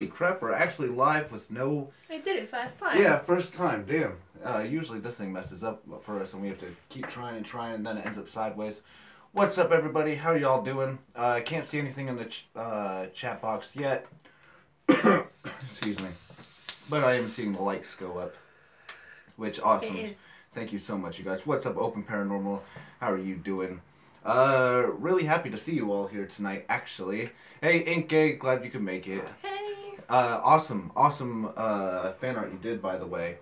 Crap, we're actually live with no... I did it first time. Yeah, first time, damn. Usually this thing messes up for us and we have to keep trying and then it ends up sideways. What's up, everybody? How are y'all doing? I can't see anything in the chat box yet. Excuse me. But I am seeing the likes go up, which awesome. It is. Thank you so much, you guys. What's up, Open Paranormal? How are you doing? Really happy to see you all here tonight, actually. Hey, Ink Gay, glad you could make it. Hey. Awesome fan art you did, by the way.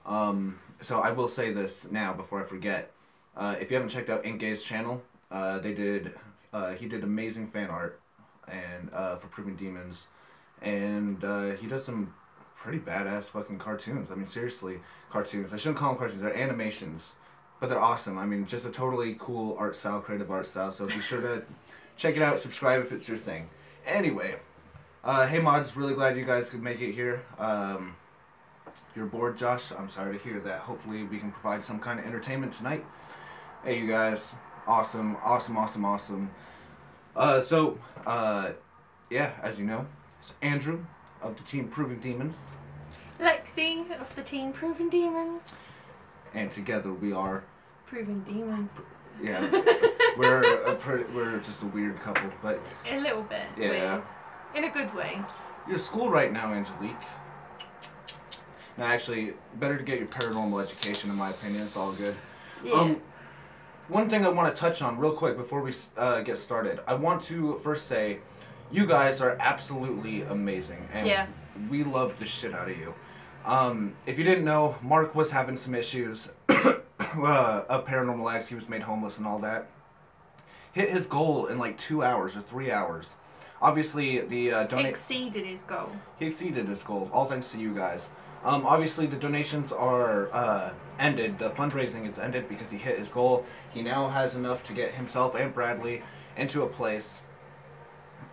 So I will say this now before I forget. If you haven't checked out Ink Gay's channel, he did amazing fan art and for Proving Demons, and he does some pretty badass fucking cartoons. I mean, seriously, cartoons. I shouldn't call them cartoons. They're animations, but they're awesome. I mean, just a totally cool art style, creative art style. So be sure to check it out. Subscribe if it's your thing. Anyway. Hey mods, really glad you guys could make it here. You're bored, Josh? I'm sorry to hear that. Hopefully we can provide some kind of entertainment tonight. Hey you guys, awesome. Yeah, as you know, it's Andrew of the team Proving Demons. Lexi of the team Proving Demons. And together we are... Proving Demons. Yeah, we're just a weird couple, but... A little bit. Yeah. Weird. In a good way. You're at school right now, Angelique. No, actually, better to get your paranormal education, in my opinion. It's all good. Yeah. One thing I want to touch on real quick before we get started. I want to first say, you guys are absolutely amazing, and we love the shit out of you. If you didn't know, Mark was having some issues of paranormal acts. He was made homeless and all that. Hit his goal in like 2 hours or 3 hours. Obviously, the exceeded his goal. He exceeded his goal, all thanks to you guys. Obviously, the donations are ended. The fundraising is ended because he hit his goal. He now has enough to get himself and Bradley into a place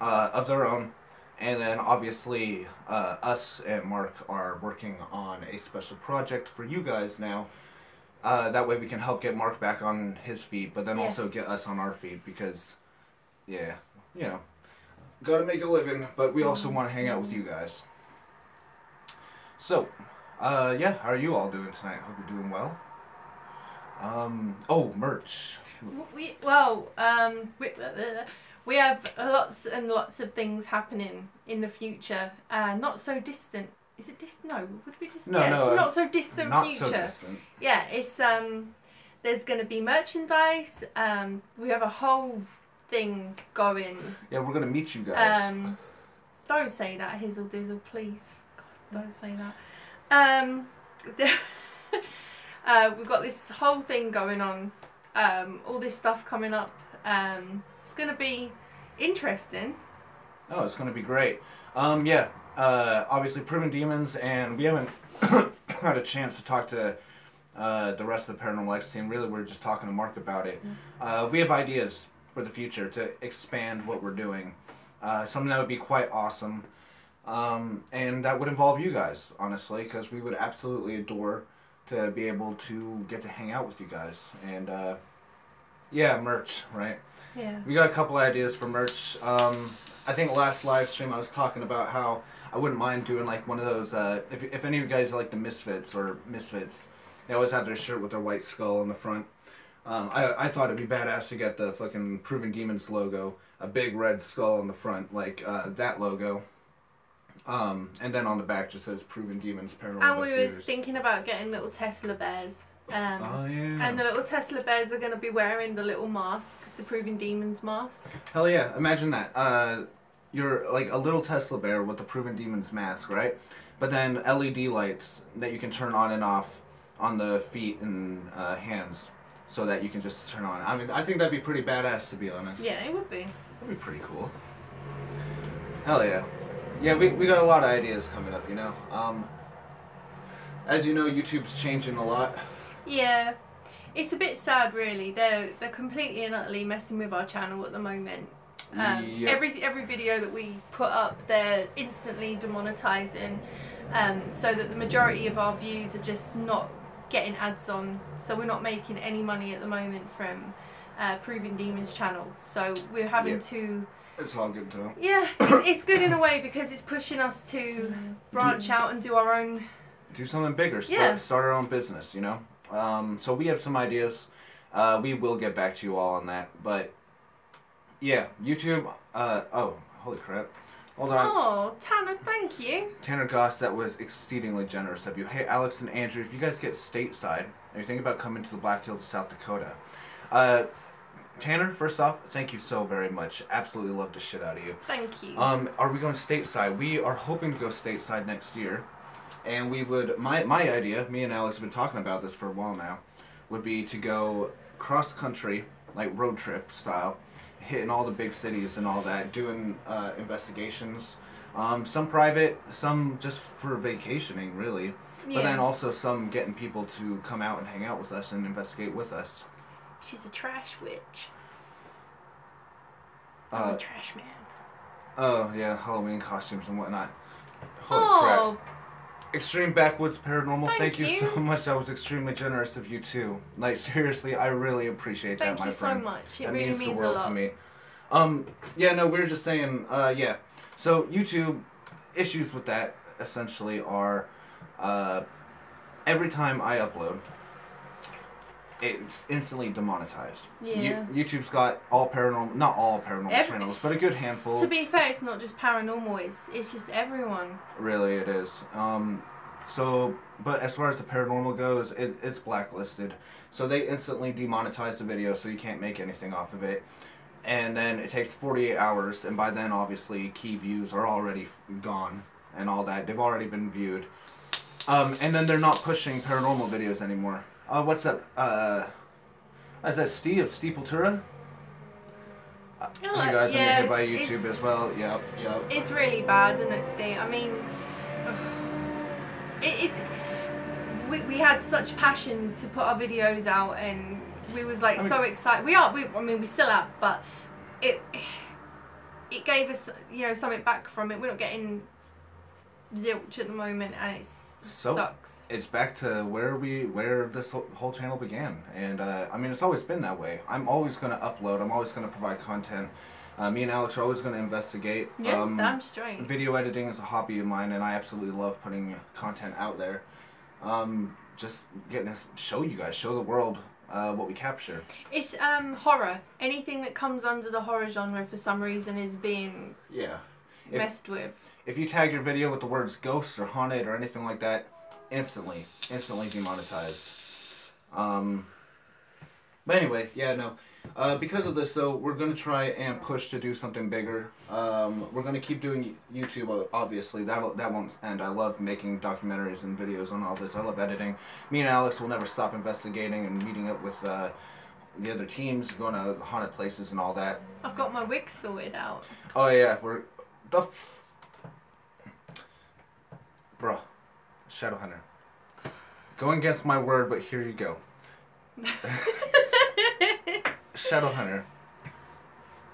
of their own. And then, obviously, us and Mark are working on a special project for you guys now. That way we can help get Mark back on his feet, but then also get us on our feet because, yeah, you know. Gotta make a living, but we also want to hang out with you guys. So, yeah, how are you all doing tonight? Hope you're doing well. Oh, merch. We have lots and lots of things happening in the future. Not so distant. Is it distant? No, would we distant? No, not so distant not future. So distant. Yeah, it's there's going to be merchandise. We have a whole thing going. Yeah, we're gonna meet you guys. Don't say that, Hizzle Dizzle, please. God, don't say that. We've got this whole thing going on. All this stuff coming up. It's gonna be interesting. Oh, it's gonna be great. Yeah. Obviously, Proving Demons, and we haven't had a chance to talk to the rest of the Paranormal X team. Really, we're just talking to Mark about it. We have ideas for the future to expand what we're doing. Something that would be quite awesome. And that would involve you guys, honestly, because we would absolutely adore to be able to get to hang out with you guys. And, yeah, merch, right? Yeah. We got a couple ideas for merch. I think last live stream I was talking about how I wouldn't mind doing like one of those, if any of you guys are like the Misfits or Misfits, they always have their shirt with their white skull on the front. I thought it'd be badass to get the fucking Proving Demons logo, a big red skull on the front, like that logo, and then on the back just says Proving Demons Paranormal. And we was thinking about getting little Tesla bears. Oh yeah. And the little Tesla bears are going to be wearing the little mask, the Proving Demons mask. Hell yeah! Imagine that. You're like a little Tesla bear with the Proving Demons mask, right? But then LED lights that you can turn on and off on the feet and hands. So that you can just turn on. I mean, I think that'd be pretty badass, to be honest. Yeah, it would be. That'd be pretty cool. Hell yeah. Yeah, we got a lot of ideas coming up, you know. As you know, YouTube's changing a lot. Yeah. It's a bit sad, really. They're completely and utterly messing with our channel at the moment. Yep. Every video that we put up, they're instantly demonetizing. So that the majority of our views are just not getting ads on, so we're not making any money at the moment from Proving Demons channel. So we're having to. It's all good though. Yeah, it's good in a way because it's pushing us to branch out and do our own. Do something bigger. Yeah. Start our own business. You know. So we have some ideas. We will get back to you all on that. But yeah, YouTube. Oh, holy crap. Hold on. Oh, Tanner, thank you. Tanner Goss, that was exceedingly generous of you. Hey, Alex and Andrew, if you guys get stateside and you're thinking about coming to the Black Hills of South Dakota, Tanner, first off, thank you so very much. Absolutely love the shit out of you. Thank you. Are we going stateside? We are hoping to go stateside next year, and we would. My idea, me and Alex have been talking about this for a while now, would be to go cross country, like road trip style, hitting all the big cities and all that, doing investigations. Some private, some just for vacationing, really. Yeah. But then also some getting people to come out and hang out with us and investigate with us. She's a trash witch. I'm a trash man. Oh, yeah, Halloween costumes and whatnot. Holy Oh, crap. Extreme Backwoods Paranormal, Thank thank you you. so much. That was extremely generous of you, too. Like, seriously, I really appreciate thank that, my you friend. so much. It That really means means the world a lot. to me. Yeah, no, we were just saying, yeah. So, YouTube, issues with that, essentially, are, every time I upload, it's instantly demonetized. Yeah. YouTube's got all paranormal, not all paranormal channels, but a good handful. To be fair, it's not just paranormal. It's just everyone. Really, it is. So, but as far as the paranormal goes, it's blacklisted. So they instantly demonetize the video, so you can't make anything off of it. And then it takes 48 hours, and by then, obviously, key views are already gone and all that. They've already been viewed. And then they're not pushing paranormal videos anymore. What's that? Is that Steve of Steepletura? You guys are hit by YouTube as well. Yep. It's really bad, isn't it, Steve? I mean, we had such passion to put our videos out, and we was like so excited. We still have, but it gave us, you know, something back from it. We're not getting zilch at the moment, and it sucks. It's back to where this whole channel began, and I mean, it's always been that way. I'm always gonna upload. I'm always gonna provide content. Me and Alex are always gonna investigate. Yeah, damn straight. Video editing is a hobby of mine, and I absolutely love putting content out there. Just getting to show you guys, show the world what we capture. It's horror. Anything that comes under the horror genre for some reason is being messed with. If you tag your video with the words ghost or haunted or anything like that, instantly demonetized. But anyway, yeah, no. Because of this, though, we're going to try and push to do something bigger. We're going to keep doing YouTube, obviously. That won't end. I love making documentaries and videos on all this. I love editing. Me and Alex will never stop investigating and meeting up with the other teams, going to haunted places and all that. I've got my wig sorted out. Oh, yeah. Bro, Shadowhunter. Going against my word, but here you go. Shadowhunter.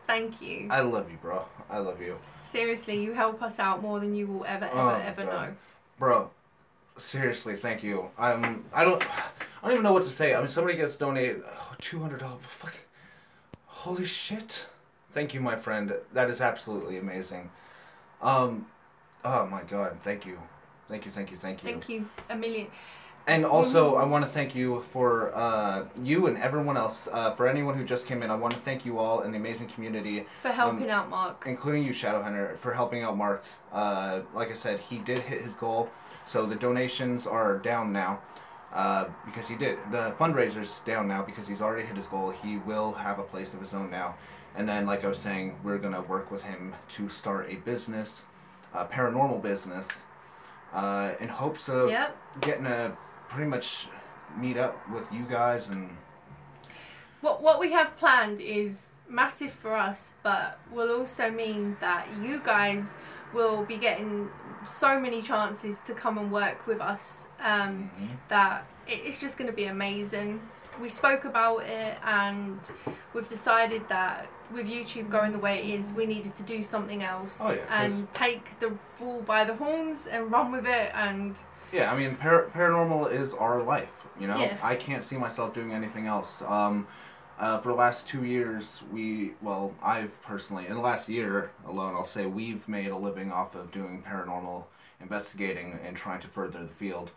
Thank you. I love you, bro. I love you. Seriously, you help us out more than you will ever know. Bro, seriously, thank you. I don't even know what to say. I mean, somebody gets donated $200. Fuck. Holy shit. Thank you, my friend. That is absolutely amazing. Oh my god, thank you. Thank you. Thank you a million. And also, I want to thank you for you and everyone else. For anyone who just came in, I want to thank you all in the amazing community. For helping out Mark. Including you, Shadowhunter, for helping out Mark. Like I said, he did hit his goal. So the donations are down now because he did. The fundraiser's down now because he's already hit his goal. He will have a place of his own now. And then, like I was saying, we're going to work with him to start a business, a paranormal business, in hopes of getting a pretty much meet up with you guys. And what we have planned is massive for us, but will also mean that you guys will be getting so many chances to come and work with us, that it's just going to be amazing. We spoke about it, and we've decided that with YouTube going the way it is, we needed to do something else and take the bull by the horns and run with it. And yeah, I mean, paranormal is our life, you know? Yeah. I can't see myself doing anything else. For the last 2 years, I've personally, in the last year alone, I'll say we've made a living off of doing paranormal investigating and trying to further the field.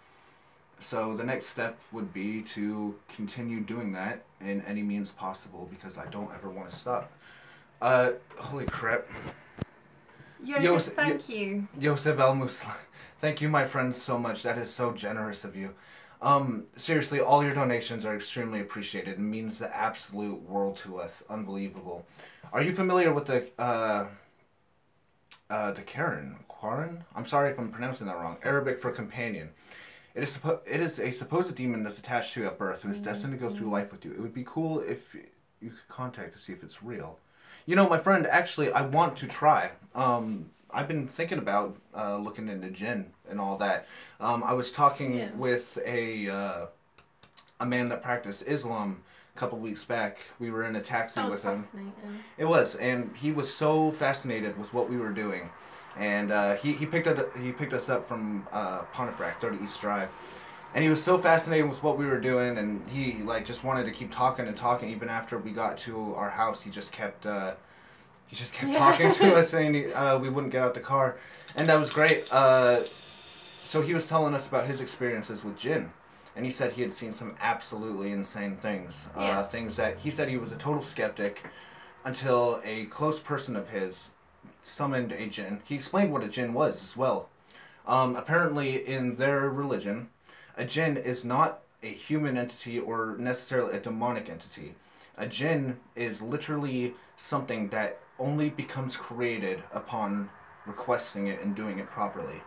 So the next step would be to continue doing that in any means possible because I don't ever want to stop. Holy crap. Joseph, thank you. Yosef El-Muslim. Thank you, my friend, so much. That is so generous of you. Seriously, all your donations are extremely appreciated. It means the absolute world to us. Unbelievable. Are you familiar with the Quarren? I'm sorry if I'm pronouncing that wrong. Arabic for companion. It is a supposed demon that's attached to you at birth who is destined to go through life with you. It would be cool if you could contact to see if it's real. You know, my friend, actually, I want to try. I've been thinking about looking into jinn and all that. I was talking with a man that practiced Islam a couple weeks back. We were in a taxi with him. It was, and he was so fascinated with what we were doing. And he picked us up from Pontefract, 30 East Drive. And he was so fascinated with what we were doing, and he like just wanted to keep talking and talking. Even after we got to our house, he just kept talking to us, saying we wouldn't get out the car, and that was great. So he was telling us about his experiences with jinn, and he said he had seen some absolutely insane things. Things that he said he was a total skeptic until a close person of his summoned a jinn. He explained what a jinn was as well. Apparently, in their religion, a jinn is not a human entity or necessarily a demonic entity. A jinn is literally something that only becomes created upon requesting it and doing it properly.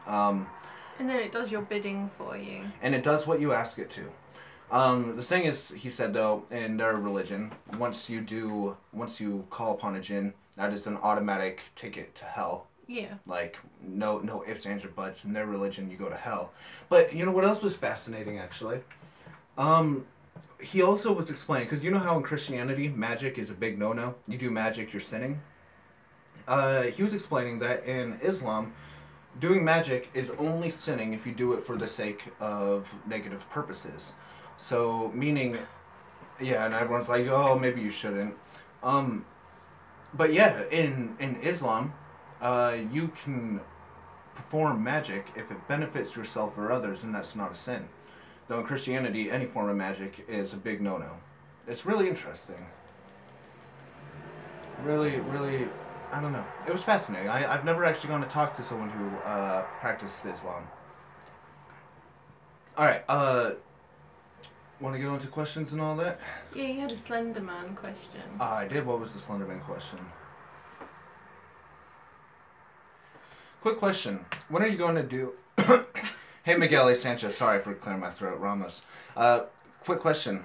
And then it does your bidding for you. And it does what you ask it to. The thing is, he said though, in their religion, once you call upon a jinn, that is an automatic ticket to hell. Yeah. Like, no ifs, ands, or buts. In their religion, you go to hell. But, you know what else was fascinating, actually? He also was explaining, because you know how in Christianity, magic is a big no-no? You do magic, you're sinning? He was explaining that in Islam, doing magic is only sinning if you do it for the sake of negative purposes. So, meaning, yeah, and everyone's like, oh, maybe you shouldn't. But yeah, in Islam, you can perform magic if it benefits yourself or others, and that's not a sin. Though in Christianity, any form of magic is a big no-no. It's really interesting. Really, really, I don't know. It was fascinating. I've never actually gone to talk to someone who practiced Islam. Alright, want to get on to questions and all that? Yeah, you had a Slender Man question. I did. What was the Slender Man question? Quick question. When are you going to do... Hey, Miguel A. Sanchez. Sorry for clearing my throat. Ramos. Quick question.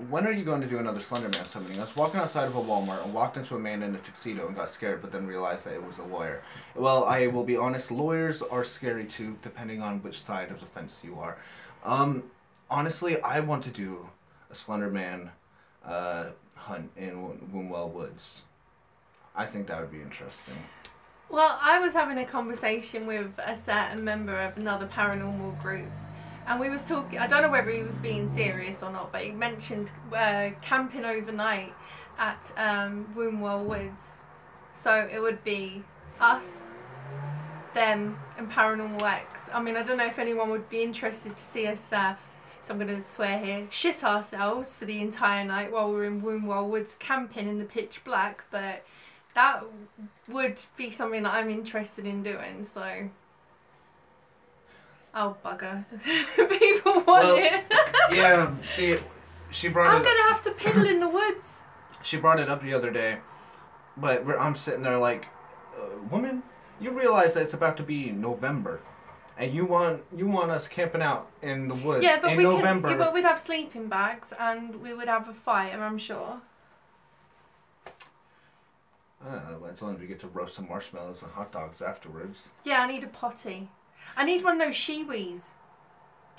When are you going to do another Slender Man summoning? I was walking outside of a Walmart and walked into a man in a tuxedo and got scared, but then realized that it was a lawyer. Well, I will be honest. Lawyers are scary too, depending on which side of the fence you are. Honestly, I want to do a Slender Man hunt in Wombwell Woods. I think that would be interesting. Well, I was having a conversation with a certain member of another paranormal group, and we was talking, I don't know whether he was being serious or not, but he mentioned camping overnight at Wombwell Woods. So it would be us, them, and Paranormal X. I mean, I don't know if anyone would be interested to see us, so I'm going to swear here, shit ourselves for the entire night while we're in Wombwell Woods camping in the pitch black, but that would be something that I'm interested in doing, so... Oh, bugger. People want it. Yeah, she brought I'm going to have to piddle in the woods. She brought it up the other day, but I'm sitting there like, woman, you realize that it's about to be November, and you want us camping out in the woods in November. Yeah, but we'd have sleeping bags, and we would have a fire, I'm sure. As long as we get to roast some marshmallows and hot dogs afterwards. Yeah, I need a potty. I need one of those shiwis.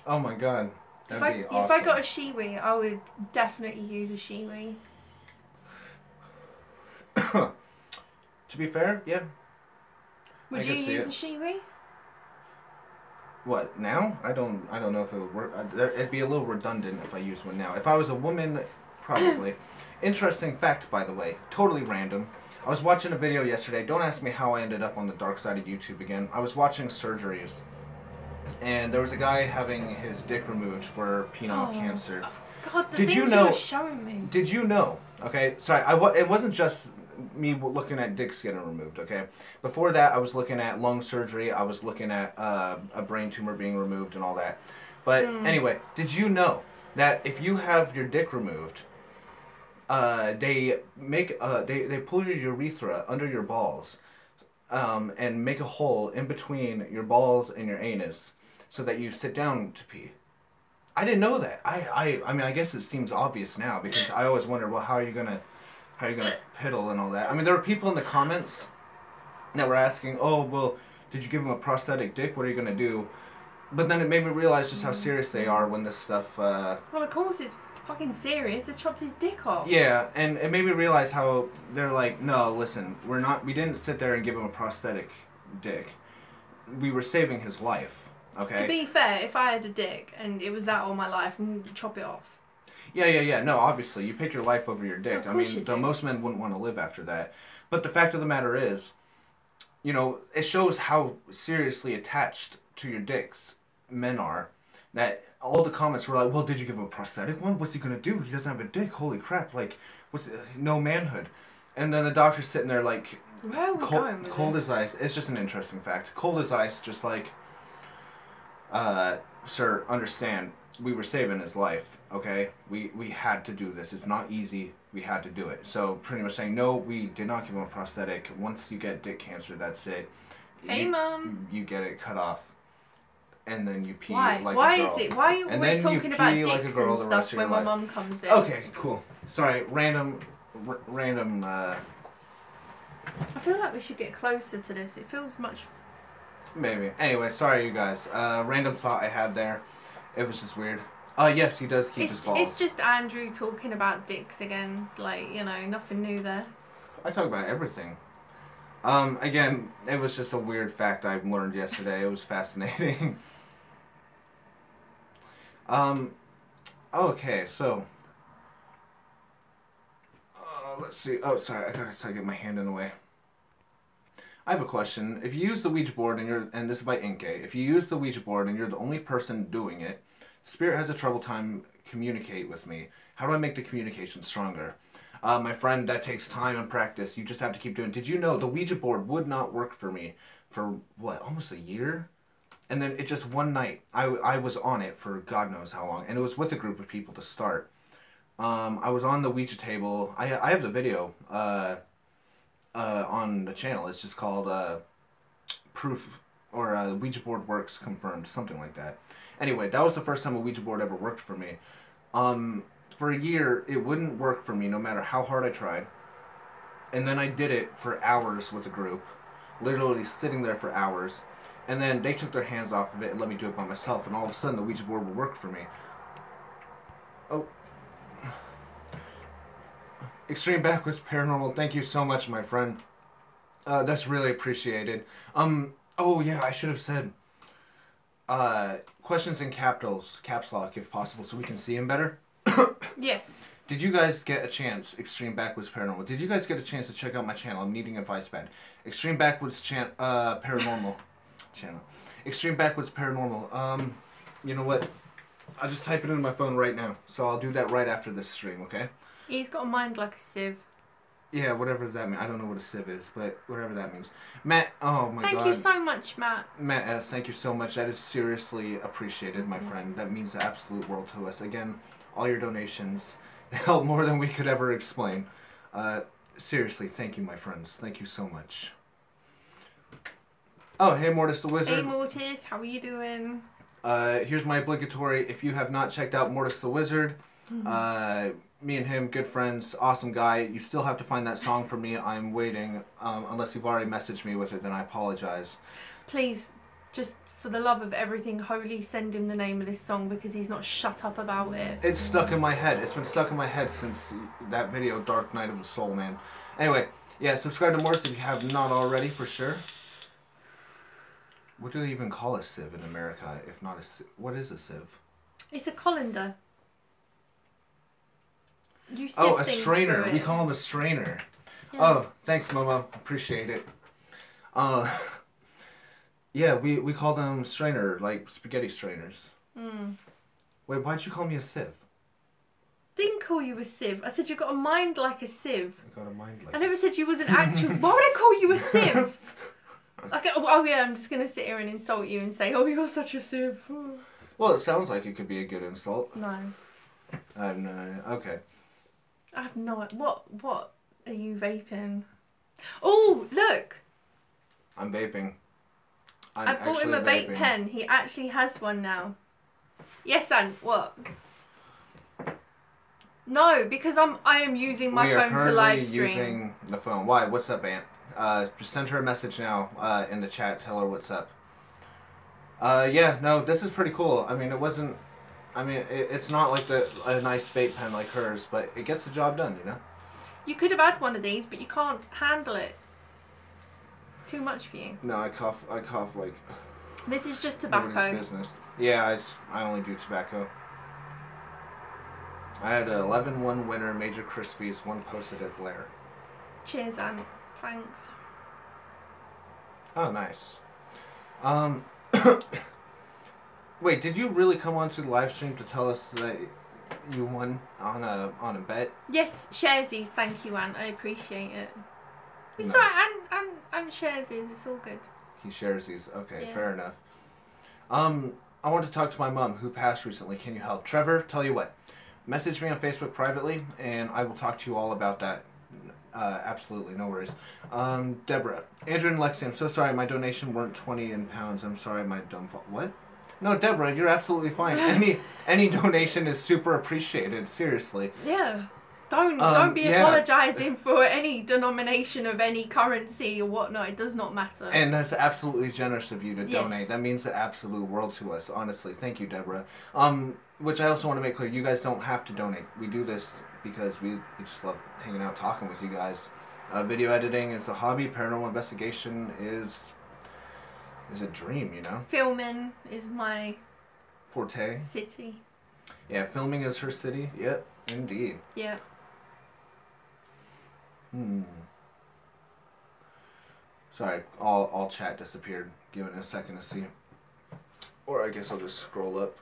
Oh my god. That'd be awesome. If I got a shiwi, I would definitely use a shiwi. To be fair, yeah. Would you use a shiwi? What, now? I don't know if it would work. It'd be a little redundant if I used one now. If I was a woman Probably. Interesting fact, by the way. Totally random. I was watching a video yesterday. Don't ask me how I ended up on the dark side of YouTube again. I was watching surgeries. And there was a guy having his dick removed for penile cancer. God, the Did things you know? were showing me. Did you know? Okay, sorry. It wasn't just me looking at dicks getting removed. Okay, before that, I was looking at lung surgery. I was looking at a brain tumor being removed and all that. But anyway, did you know that if you have your dick removed, they pull your urethra under your balls, and make a hole in between your balls and your anus, so that you sit down to pee. I didn't know that. I mean, I guess it seems obvious now because I always wondered, well, how are you gonna piddle and all that? I mean, there were people in the comments that were asking, oh, well, did you give him a prosthetic dick? What are you gonna do? But then it made me realize just how serious they are when this stuff. Well, of course it's fucking serious. They chopped his dick off. Yeah, and it made me realize how they're like, no, listen, we didn't sit there and give him a prosthetic dick. We were saving his life. Okay. To be fair, if I had a dick and it was that all my life, and chop it off. Yeah. No, obviously, you pick your life over your dick. Of I course mean, you do. most men wouldn't want to live after that. But the fact of the matter is, you know, it shows how seriously attached to your dicks men are. That all the comments were like, well, did you give him a prosthetic one? What's he going to do? He doesn't have a dick. Holy crap. Like, no manhood. And then the doctor's sitting there like, where are we going with cold this? as ice. It's just an interesting fact. Cold as ice, just like, sir, understand, we were saving his life, okay? We had to do this. It's not easy. We had to do it. So pretty much saying, no, we did not give him a prosthetic. Once you get dick cancer, that's it. Hey, Mum. You get it cut off. And then you pee Why? like Why a girl. is it? Why are you And always then you talking about pee like a dicks girl and the rest stuff of your when my life. mum comes in? Okay, cool. Sorry, random. I feel like we should get closer to this. It feels much... Maybe. Anyway, sorry you guys. Random thought I had there. It was just weird. Yes, he does keep his balls. It's just Andrew talking about dicks again. Like, you know, nothing new there. I talk about everything. Again, it was just a weird fact I learned yesterday. It was fascinating. Okay, so... let's see. Oh, sorry, I gotta get my hand in the way. I have a question. If you use the Ouija board and this is by Inkay, if you use the Ouija board and you're the only person doing it, Spirit has a trouble time communicate with me. How do I make the communication stronger? My friend, that takes time and practice. You just have to keep doing it. Did you know the Ouija board would not work for me for, what, almost a year? And then it just one night, I was on it for God knows how long. And it was with a group of people to start. I was on the Ouija table. I have the video on the channel. It's just called Proof or Ouija board works confirmed, something like that. Anyway, that was the first time a Ouija board ever worked for me. For a year, it wouldn't work for me no matter how hard I tried. And then I did it for hours with a group, literally sitting there for hours. And then they took their hands off of it and let me do it by myself. And all of a sudden, the Ouija board would work for me. Oh. Extreme Backwards Paranormal, thank you so much, my friend. That's really appreciated. Oh yeah, I should have said, questions in capitals, caps lock if possible, so we can see him better. Yes. Did you guys get a chance, Extreme Backwards Paranormal, did you guys get a chance to check out my channel? I'm needing advice bad. Extreme Backwards Paranormal channel. Extreme Backwards Paranormal. You know what? I'll just type it into my phone right now, so I'll do that right after this stream, okay? He's got a mind like a sieve. Yeah, whatever that means. I don't know what a sieve is, but whatever that means. Matt, oh my God. Thank you so much, Matt. Matt S., thank you so much. That is seriously appreciated, my friend. That means the absolute world to us. Again, all your donations help more than we could ever explain. Seriously, thank you, my friends. Thank you so much. Oh, hey, Mortis the Wizard. Hey, Mortis. How are you doing? Here's my obligatory. If you have not checked out Mortis the Wizard, me and him, good friends, awesome guy. You still have to find that song for me. I'm waiting. Unless you've already messaged me with it, then I apologize. Please, just for the love of everything holy, send him the name of this song because he's not shut up about it. It's stuck in my head. It's been stuck in my head since that video, Dark Night of the Soul, man. Anyway, yeah, subscribe to Mortis if you have not already, for sure. What do they even call a sieve in America, if not a sieve? What is a sieve? It's a colander. You sieve Oh, a things strainer. through We it. call him a strainer. Yeah. Oh, thanks, Momo. Appreciate it. Yeah, we call them strainer, like spaghetti strainers. Mm. Wait, why'd you call me a sieve? Didn't call you a sieve. I said you got a mind like a sieve. I got a mind like I never said you was an actual. Why would I call you a sieve? Like, oh yeah, I'm just gonna sit here and insult you and say, oh, you're such a sieve. Well, it sounds like it could be a good insult. No. I have no idea. Okay. I have no. What are you vaping? Oh, look! I'm vaping. I bought him a vape vaping. pen. He actually has one now. Yes, and what? No, because I am using my phone to live stream. We are currently using the phone. Why? What's up, Aunt? Just send her a message now in the chat. Tell her what's up. Yeah, no, this is pretty cool. I mean, it wasn't... I mean, it's not like a nice vape pen like hers, but it gets the job done, you know? You could have had one of these, but you can't handle it. Too much for you. No, I cough like... This is just tobacco. Nobody's business. Yeah, I only do tobacco. I had an 11-1 winner, Major Crispies, one posted at Blair. Cheers, Aunt. Thanks. Oh, nice. Wait, did you really come onto the live stream to tell us that you won on a bet? Yes, sharesies. Thank you, Aunt. I appreciate it. It's Nice. alright, and sharesies. It's all good. He shares these. Okay, Yeah. fair enough. I want to talk to my mom who passed recently. Can you help? Trevor, tell you what. Message me on Facebook privately, and I will talk to you all about that. Absolutely, no worries. Deborah, Andrew and Lexi, I'm so sorry my donation weren't 20 in pounds. I'm sorry my dumb fault. What? No, Deborah, you're absolutely fine. Any donation is super appreciated. Seriously. Yeah. Don't be yeah. apologising for any denomination of any currency or whatnot. It does not matter. And that's absolutely generous of you to Yes. donate. That means the absolute world to us, honestly. Thank you, Deborah. Which I also want to make clear, you guys don't have to donate. We do this because we just love hanging out, talking with you guys. Video editing is a hobby. Paranormal investigation is a dream, you know? Filming is my Forte. city. Yeah, filming is her city. Yep, indeed. Yeah. Sorry, all chat disappeared. Give it a second to see. Or I guess I'll just scroll up.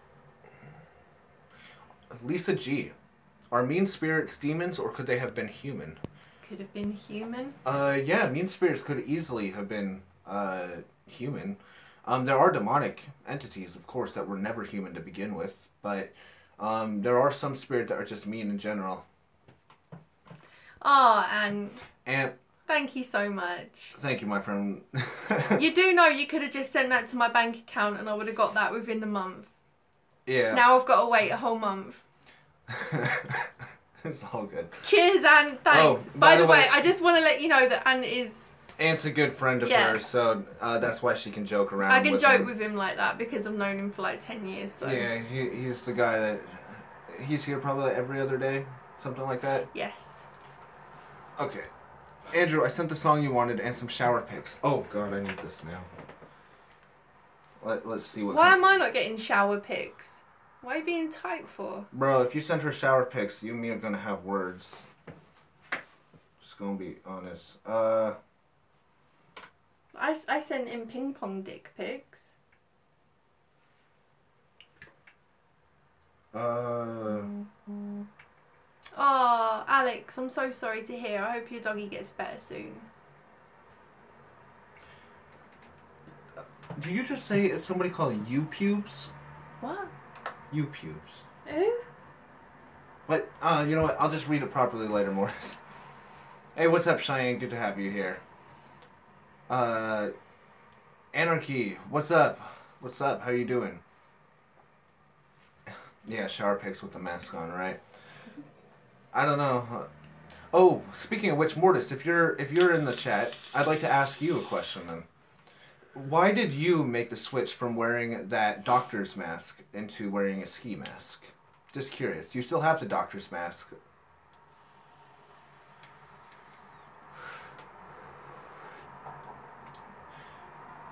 Lisa G. Are mean spirits demons or could they have been human? Could have been human. Yeah, mean spirits could easily have been human. There are demonic entities, of course, that were never human to begin with, but there are some spirits that are just mean in general. Oh, And thank you so much. thank you, my friend. You do know you could have just sent that to my bank account and I would have got that within the month. Yeah. Now I've got to wait a whole month. It's all good. Cheers, Anne. Thanks. Oh, by the way, I just want to let you know that Anne is... Ant's a good friend of Yeah. hers, so that's why she can joke around. I can with joke him. with him like that because I've known him for like 10 years. So. Yeah, he's the guy that he's here probably like every other day, something like that. Yes. Okay, Andrew, I sent the song you wanted and some shower pics. Oh God, I need this now. Let's see what. Why am I not getting shower pics? Why are you being tight for? Bro, if you send her shower pics, you and me are gonna have words. Just gonna be honest. I sent him ping pong dick pics. Oh, Alex, I'm so sorry to hear. I hope your doggy gets better soon. Did you just say it's somebody called U-Pubes? What? U-Pubes. Who? But, you know what? I'll just read it properly later, Morris. Hey, what's up, Cheyenne? Good to have you here. Anarchy, what's up? What's up? How you doing? Yeah, shower pics with the mask on, right? I don't know. Oh, speaking of which, Mortis, if you're in the chat, I'd like to ask you a question then. Why did you make the switch from wearing that doctor's mask into wearing a ski mask? Just curious. Do you still have the doctor's mask?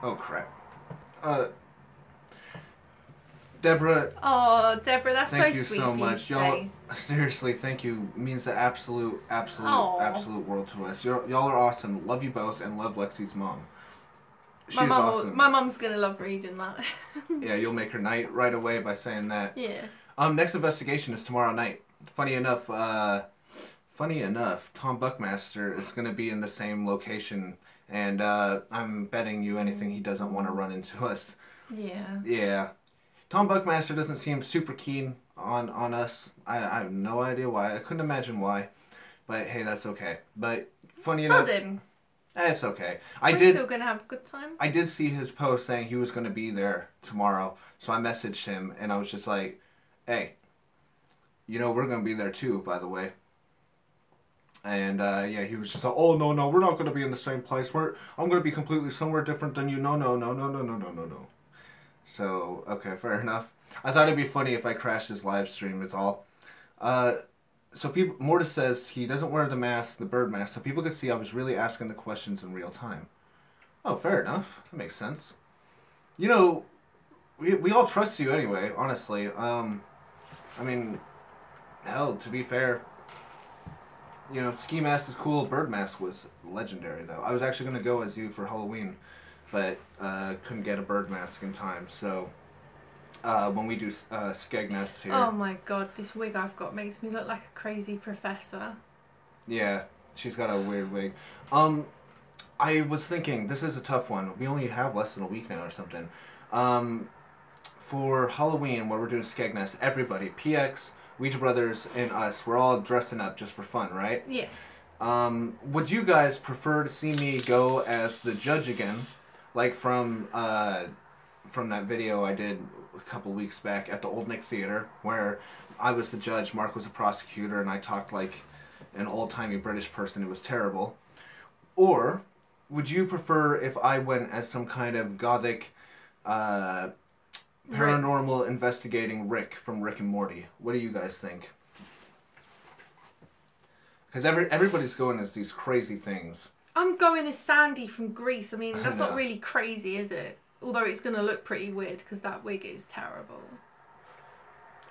Oh crap. Deborah, Oh, Deborah, that's thank so you sweet so for you much. to Y'all, say. seriously, thank you. Means the absolute Aw. world to us. Y'all are awesome. Love you both and love Lexi's mom. My She's awesome. my mum's gonna love reading that. Yeah, you'll make her night right away by saying that. Yeah. Next investigation is tomorrow night. Funny enough, Tom Buckmaster is going to be in the same location, and I'm betting you anything he doesn't want to run into us. Yeah. Yeah. Tom Buckmaster doesn't seem super keen on us. I have no idea why. I couldn't imagine why. But hey, that's okay. But funny enough... Sod him. It's okay. We're still going to have a good time. I did see his post saying he was going to be there tomorrow, so I messaged him, and I was just like, hey, you know, we're going to be there too, by the way. And yeah, he was just like, oh, no, we're not going to be in the same place. I'm going to be completely somewhere different than you. No. So, okay, fair enough. I thought it'd be funny if I crashed his live stream is all. So Mortis says he doesn't wear the mask, the bird mask, so people could see I was really asking the questions in real time. Oh, fair enough. That makes sense. You know, we all trust you anyway, honestly. I mean, hell, to be fair, you know, ski mask is cool. Bird mask was legendary, though. I was actually going to go as you for Halloween, but couldn't get a bird mask in time, so... when we do Skegness here. Oh my god, this wig I've got makes me look like a crazy professor. Yeah, she's got a weird wig. I was thinking, this is a tough one. We only have less than a week now or something. For Halloween, where we're doing Skegness, everybody, PX, Ouija Brothers, and us, we're all dressing up just for fun, right? Yes. Would you guys prefer to see me go as the judge again? Like from that video I did a couple weeks back at the Old Nick Theater, where I was the judge, Mark was a prosecutor, and I talked like an old-timey British person. It was terrible. Or would you prefer if I went as some kind of gothic paranormal investigating Rick from Rick and Morty? What do you guys think? Because everybody's going as these crazy things. I'm going as Sandy from Greece. I mean, that's not really crazy, is it? Although it's going to look pretty weird because that wig is terrible.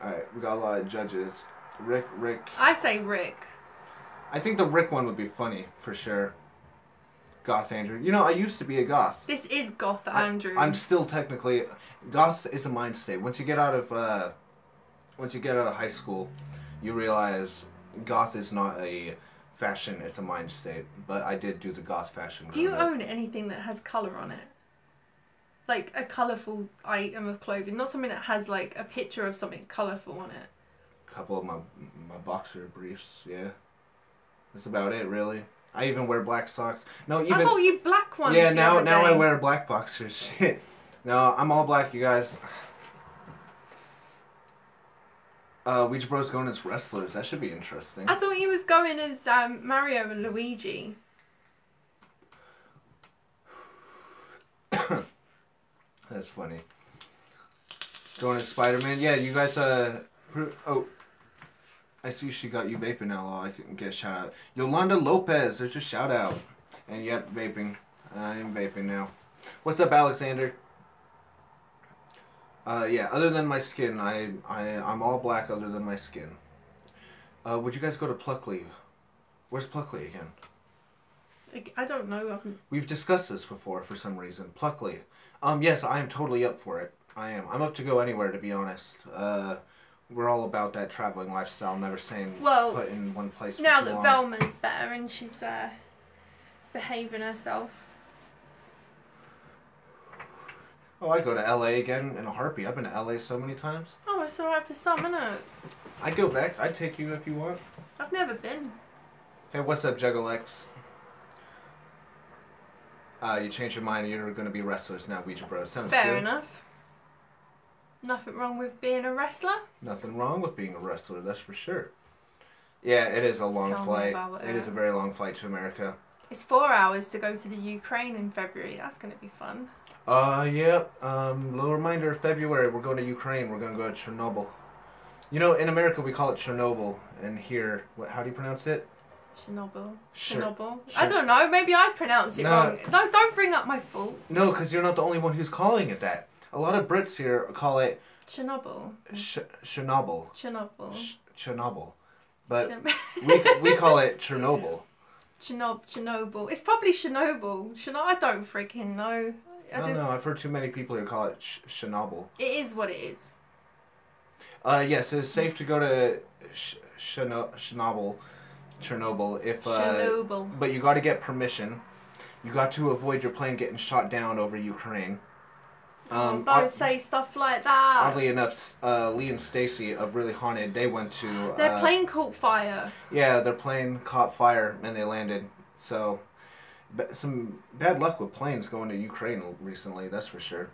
Alright, we got a lot of judges. Rick. I say Rick. I think the Rick one would be funny, for sure. Goth Andrew. You know, I used to be a goth. This is Goth Andrew. I'm still technically... Goth is a mind state. Once you get out of high school, you realize goth is not a fashion, it's a mind state. But I did do the goth fashion. Do you own anything that has colour on it? Like a colourful item of clothing, not something that has like a picture of something colourful on it. A couple of my boxer briefs, yeah. That's about it, really. I even wear black socks. No, even. I bought you black ones. Yeah, now I wear black boxers. Shit. No, I'm all black, you guys. Ouija Bros going as wrestlers. That should be interesting. I thought you was going as Mario and Luigi. That's funny. Going as Spider-Man. Yeah, you guys, oh. I see she got you vaping now, I can get a shout out. Yolanda Lopez, there's a shout out. And yep, vaping. I am vaping now. What's up, Alexander? Yeah, other than my skin, I'm all black other than my skin. Would you guys go to Pluckley? Where's Pluckley again? I don't know. We've discussed this before for some reason. Pluckley. Yes, I am totally up for it. I am. I'm up to go anywhere, to be honest. We're all about that traveling lifestyle, never saying put in one place for now too that long. Velma's better and she's behaving herself. Oh, I'd go to LA again in a heartbeat. I've been to LA so many times. Oh, it's alright for some, isn't it? I'd go back. I'd take you if you want. I've never been. Hey, what's up, Juggalex? You changed your mind. You're going to be wrestlers now, Ouija Bros. Sounds Fair good. enough. Nothing wrong with being a wrestler. Nothing wrong with being a wrestler, that's for sure. Yeah, it is a long flight. It is a very long flight to America. It's 4 hours to go to the Ukraine in February. That's going to be fun. Yeah. Little reminder, February, we're going to Ukraine. We're going to go to Chernobyl. You know, in America, we call it Chernobyl. And here, how do you pronounce it? Chernobyl. Sure. Chernobyl. I don't know. Maybe I pronounced it wrong. Don't bring up my faults. No, because you're not the only one who's calling it that. A lot of Brits here call it Chernobyl. Chernobyl. Chernobyl. Chernobyl. But we call it Chernobyl. Chernobyl. It's probably Chernobyl. I don't freaking know. I don't know. I've heard too many people who call it Chernobyl. It is what it is. Yes, it's safe to go to Chernobyl if Chernobyl. but you got to get permission. You got to avoid your plane getting shot down over Ukraine. Don't say stuff like that. Oddly enough, Lee and Stacy of Really Haunted, they went to... Their plane caught fire. Yeah, their plane caught fire and they landed. So, some bad luck with planes going to Ukraine recently, that's for sure.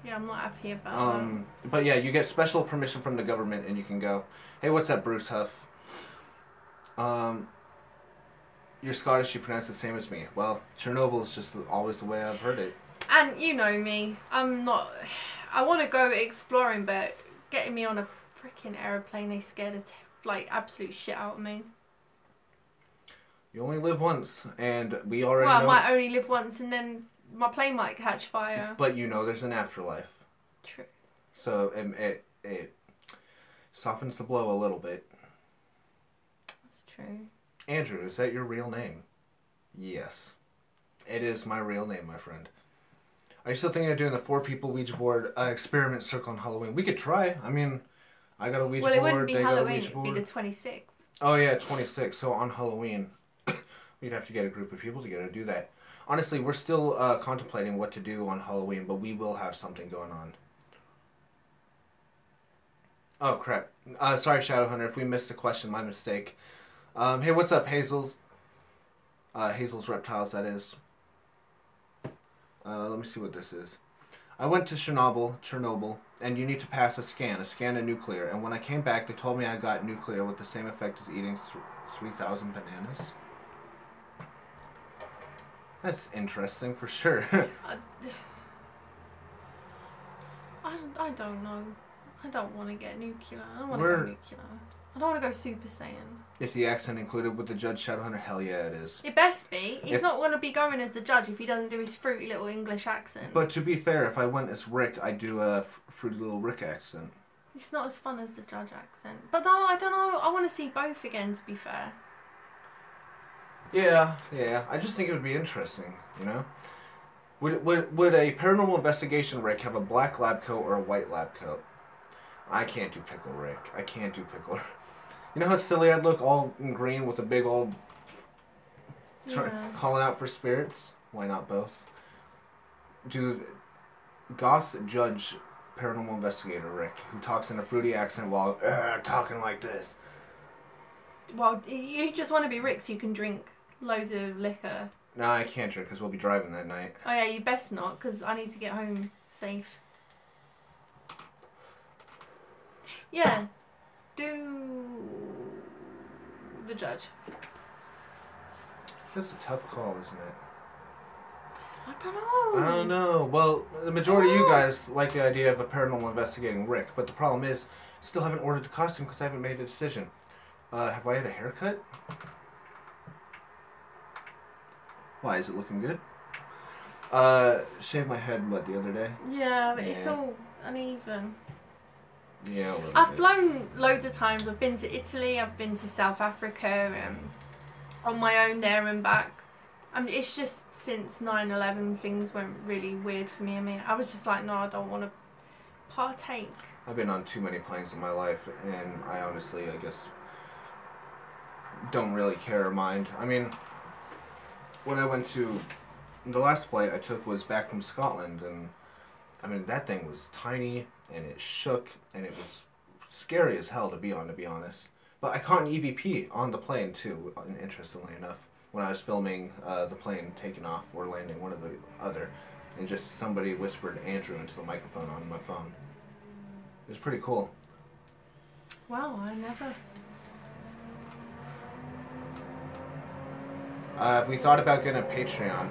Yeah, I'm not happy about that. But yeah, you get special permission from the government and you can go. Hey, what's up, Bruce Huff? You're Scottish, you pronounce it the same as me. Well, Chernobyl is just always the way I've heard it. And you know me, I want to go exploring, but getting me on a freaking aeroplane, they scared the absolute shit out of me. You only live once, and we already know... Well, I might only live once, and then my plane might catch fire. But you know there's an afterlife. True. So it softens the blow a little bit. That's true. Andrew, is that your real name? Yes. It is my real name, my friend. Are you still thinking of doing the 4 people Ouija board experiment circle on Halloween? We could try. I mean, I got a Ouija board. Well, it wouldn't be Halloween. It'd be the 26th. Oh, yeah, 26th. So on Halloween, we'd have to get a group of people together to do that. Honestly, we're still contemplating what to do on Halloween, but we will have something going on. Oh, crap. Sorry, Shadowhunter, if we missed a question, my mistake. Hey, what's up, Hazel? Hazel's Reptiles, that is. Let me see what this is. I went to Chernobyl, and you need to pass a scan of nuclear. And when I came back, they told me I got nuclear with the same effect as eating 3,000 bananas. That's interesting, for sure. I don't know. I don't want to get nuclear. I don't want to go nuclear. I don't want to go Super Saiyan. Is the accent included with the Judge Shadowhunter? Hell yeah, it is. It best be. He's not going to be going as the judge if he doesn't do his fruity little English accent. But to be fair, if I went as Rick, I'd do a fruity little Rick accent. It's not as fun as the judge accent. But no, I don't know. I want to see both again, to be fair. Yeah. I just think it would be interesting, you know? Would a paranormal investigation Rick have a black lab coat or a white lab coat? I can't do Pickle Rick. I can't do Pickle Rick. You know how silly I'd look all in green with a big old... calling out for spirits? Why not both? Do goth judge paranormal investigator Rick, who talks in a fruity accent while talking like this. Well, you just want to be Rick so you can drink loads of liquor. No, I can't drink because we'll be driving that night. Oh yeah, you best not, because I need to get home safe. Yeah. Do the judge. That's a tough call, isn't it? I don't know. I don't know. Well, the majority of you guys like the idea of a paranormal investigating Rick, but the problem is, still haven't ordered the costume because I haven't made a decision. Have I had a haircut? Why, is it looking good? Shaved my head, the other day? Yeah, but it's all uneven. Yeah, I've flown loads of times. I've been to Italy, I've been to South Africa, on my own there and back. It's just since 9/11 things went really weird for me. I mean, I was just like, no, I don't want to partake. I've been on too many planes in my life, and I honestly, I guess, don't really care or mind. I mean, when I went to... The last flight I took was back from Scotland, and I mean, that thing was tiny, and it shook, and it was scary as hell to be on, to be honest. But I caught an EVP on the plane, too, interestingly enough, when I was filming the plane taking off or landing, one or the other. And just somebody whispered Andrew into the microphone on my phone. It was pretty cool. Wow, I never... Have we thought about getting a Patreon?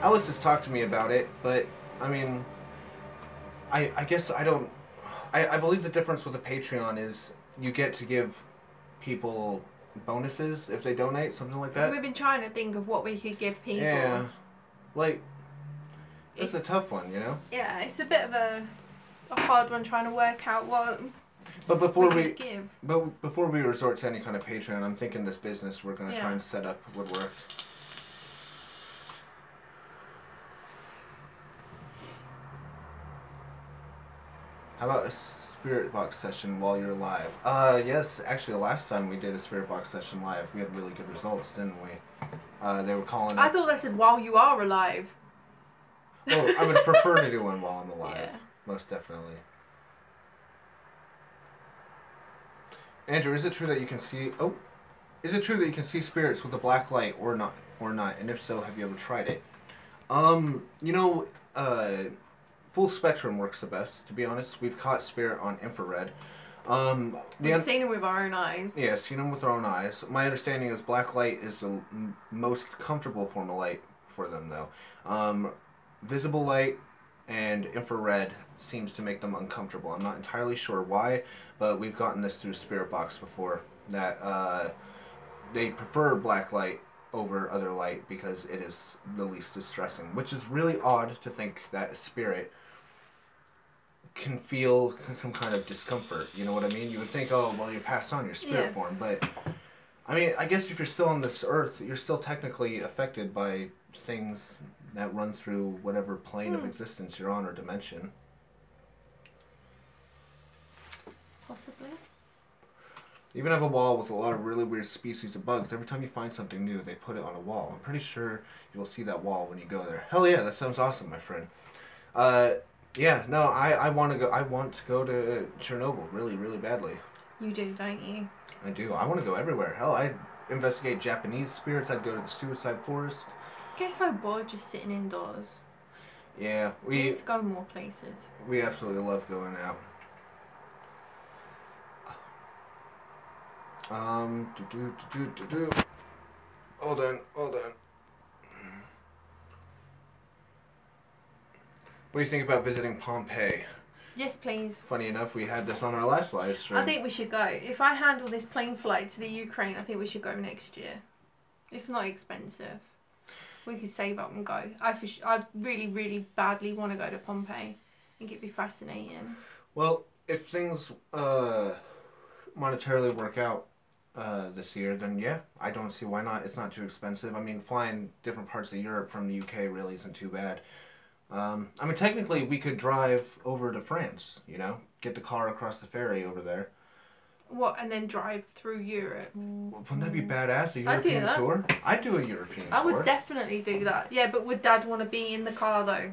Alex has talked to me about it, but, I mean, I guess I don't... I believe the difference with a Patreon is you get to give people bonuses if they donate, something like that. We've been trying to think of what we could give people. Yeah. Like, it's a tough one, you know? Yeah, it's a bit of a... a hard one trying to work out what But before we we could give. but before we resort to any kind of Patreon, I'm thinking this business we're gonna try Yeah. and set up would work. How about a spirit box session while you're live? Yes, actually, the last time we did a spirit box session live, we had really good results, didn't we? They were calling. I thought they said while you are alive. Oh, I would prefer to do one while I'm alive. Yeah. Most definitely. Andrew, is it true that you can see? Oh, is it true that you can see spirits with a black light or not? Or not? And if so, have you ever tried it? You know, full spectrum works the best. To be honest, we've caught spirit on infrared. We've seen them with our own eyes. Yeah, seen them with our own eyes. My understanding is black light is the most comfortable form of light for them, though. Visible light and infrared seems to make them uncomfortable. I'm not entirely sure why, but we've gotten this through Spirit Box before, that they prefer black light over other light because it is the least distressing, which is really odd to think that a spirit can feel some kind of discomfort. You know what I mean? You would think, oh, well, you're passed on your spirit form, but I mean, I guess if you're still on this earth, you're still technically affected by things that run through whatever plane of existence you're on or dimension. Possibly. Even have a wall with a lot of really weird species of bugs. Every time you find something new, they put it on a wall. I'm pretty sure you will see that wall when you go there. Hell yeah, that sounds awesome, my friend. Yeah, no, I want to go. I want to go to Chernobyl really, really badly. You do, don't you? I do. I want to go everywhere. Hell, I'd investigate Japanese spirits. I'd go to the suicide forest. I get so bored just sitting indoors. Yeah, We need to go more places. we absolutely love going out. Hold on. What do you think about visiting Pompeii? Yes, please. Funny enough, we had this on our last live stream. I think we should go. If I handle this plane flight to the Ukraine, I think we should go next year. It's not expensive. We could save up and go. I really, really badly want to go to Pompeii. I think it'd be fascinating. Well, if things monetarily work out this year, then yeah, I don't see why not. It's not too expensive. I mean, flying different parts of Europe from the UK really isn't too bad. I mean, technically, we could drive over to France, you know? Get the car across the ferry over there. What, and then drive through Europe? Wouldn't that be badass, a I'd do European that. tour? I'd do a European tour. I would definitely do that. Yeah, but would Dad want to be in the car, though?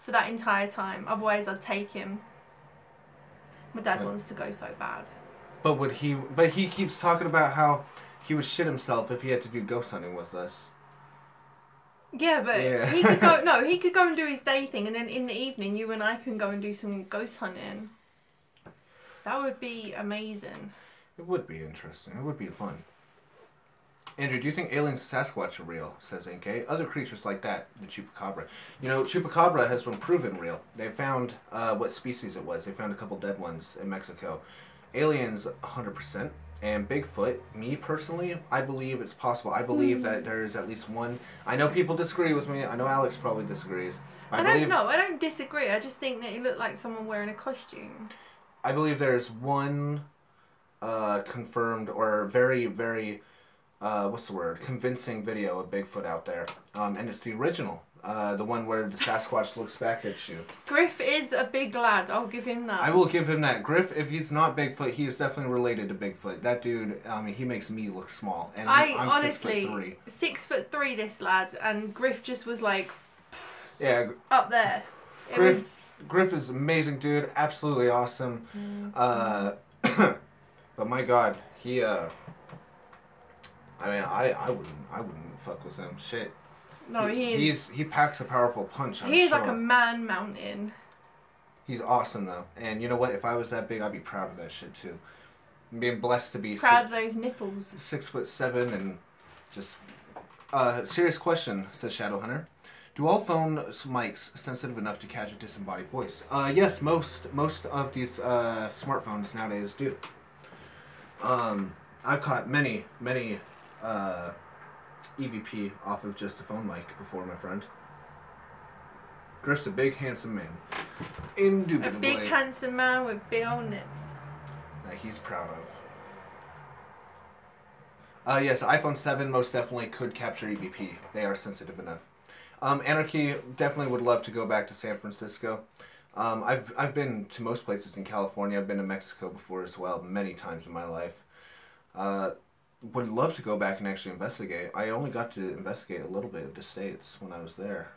For that entire time? Otherwise, I'd take him. My dad wants to go so bad. But would he... But he keeps talking about how he would shit himself if he had to do ghost hunting with us. Yeah, but he could go. No, he could go and do his day thing, and then in the evening, you and I can go and do some ghost hunting. That would be amazing. It would be interesting. It would be fun. Andrew, do you think aliens and Sasquatch are real? Says NK. Other creatures like that, the Chupacabra. You know, Chupacabra has been proven real. They found what species it was. They found a couple dead ones in Mexico. Aliens, 100%. And Bigfoot, me personally, I believe it's possible. I believe that there's at least one. I know people disagree with me. I know Alex probably disagrees. I don't disagree. I just think that it looked like someone wearing a costume. I believe there's one confirmed or very, very, what's the word? Convincing video of Bigfoot out there. And it's the original. The one where the Sasquatch looks back at you. Griff is a big lad. I'll give him that. I will give him that. Griff, if he's not Bigfoot, he is definitely related to Bigfoot. That dude, he makes me look small. And I'm honestly, 6'3". 6'3", this lad, and Griff just was like, yeah, up there. Griff is amazing, dude. Absolutely awesome. But my God, he. I mean, I wouldn't fuck with him. Shit. No, he packs a powerful punch. He is like a man mountain. He's awesome though, and you know what? If I was that big, I'd be proud of that shit too. I'm being blessed to be proud of those nipples. 6'7" and just. Serious question, says Shadowhunter. Do all phone mics sensitive enough to catch a disembodied voice? Yes, most of these smartphones nowadays do. I've caught many EVP off of just a phone mic before, my friend. Griff's a big, handsome man. A Indubitably. big handsome man with big old nips. That he's proud of. Yes, iPhone 7 most definitely could capture EVP. They are sensitive enough. Anarchy definitely would love to go back to San Francisco. I've been to most places in California. I've been to Mexico before as well, many times in my life. Would love to go back and actually investigate. I only got to investigate a little bit of the States when I was there.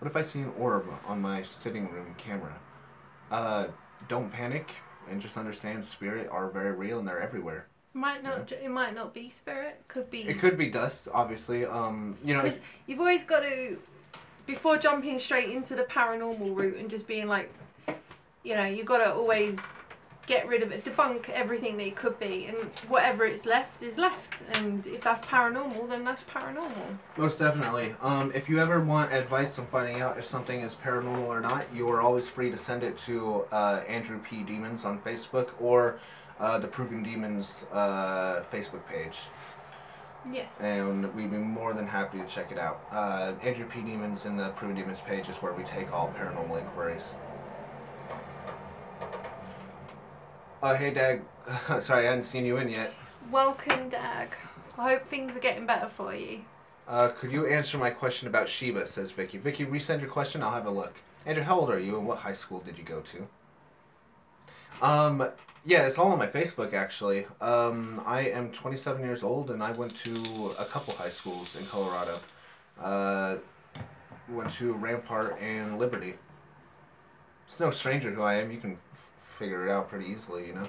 What if I see an orb on my sitting room camera? Don't panic and just understand spirit are very real and they're everywhere. It might not be spirit. Could be. It could be dust, obviously. You know, because you've always got to, before jumping straight into the paranormal route and just being like, you know, you got to always get rid of it, debunk everything that it could be, and whatever it's left is left. And if that's paranormal, then that's paranormal. Most definitely. If you ever want advice on finding out if something is paranormal or not, you are always free to send it to Andrew P. Demons on Facebook or the Proving Demons Facebook page. Yes. And we'd be more than happy to check it out. Andrew P. Demons and the Proving Demons page is where we take all paranormal inquiries. Oh, hey, Dag. Sorry, I hadn't seen you in yet. Welcome, Dag. I hope things are getting better for you. Could you answer my question about Sheba, says Vicky. Vicky, resend your question, I'll have a look. Andrew, how old are you and what high school did you go to? Yeah, it's all on my Facebook, actually. I am 27 years old and I went to a couple high schools in Colorado. Went to Rampart and Liberty. It's no stranger who I am. You can figure it out pretty easily, you know.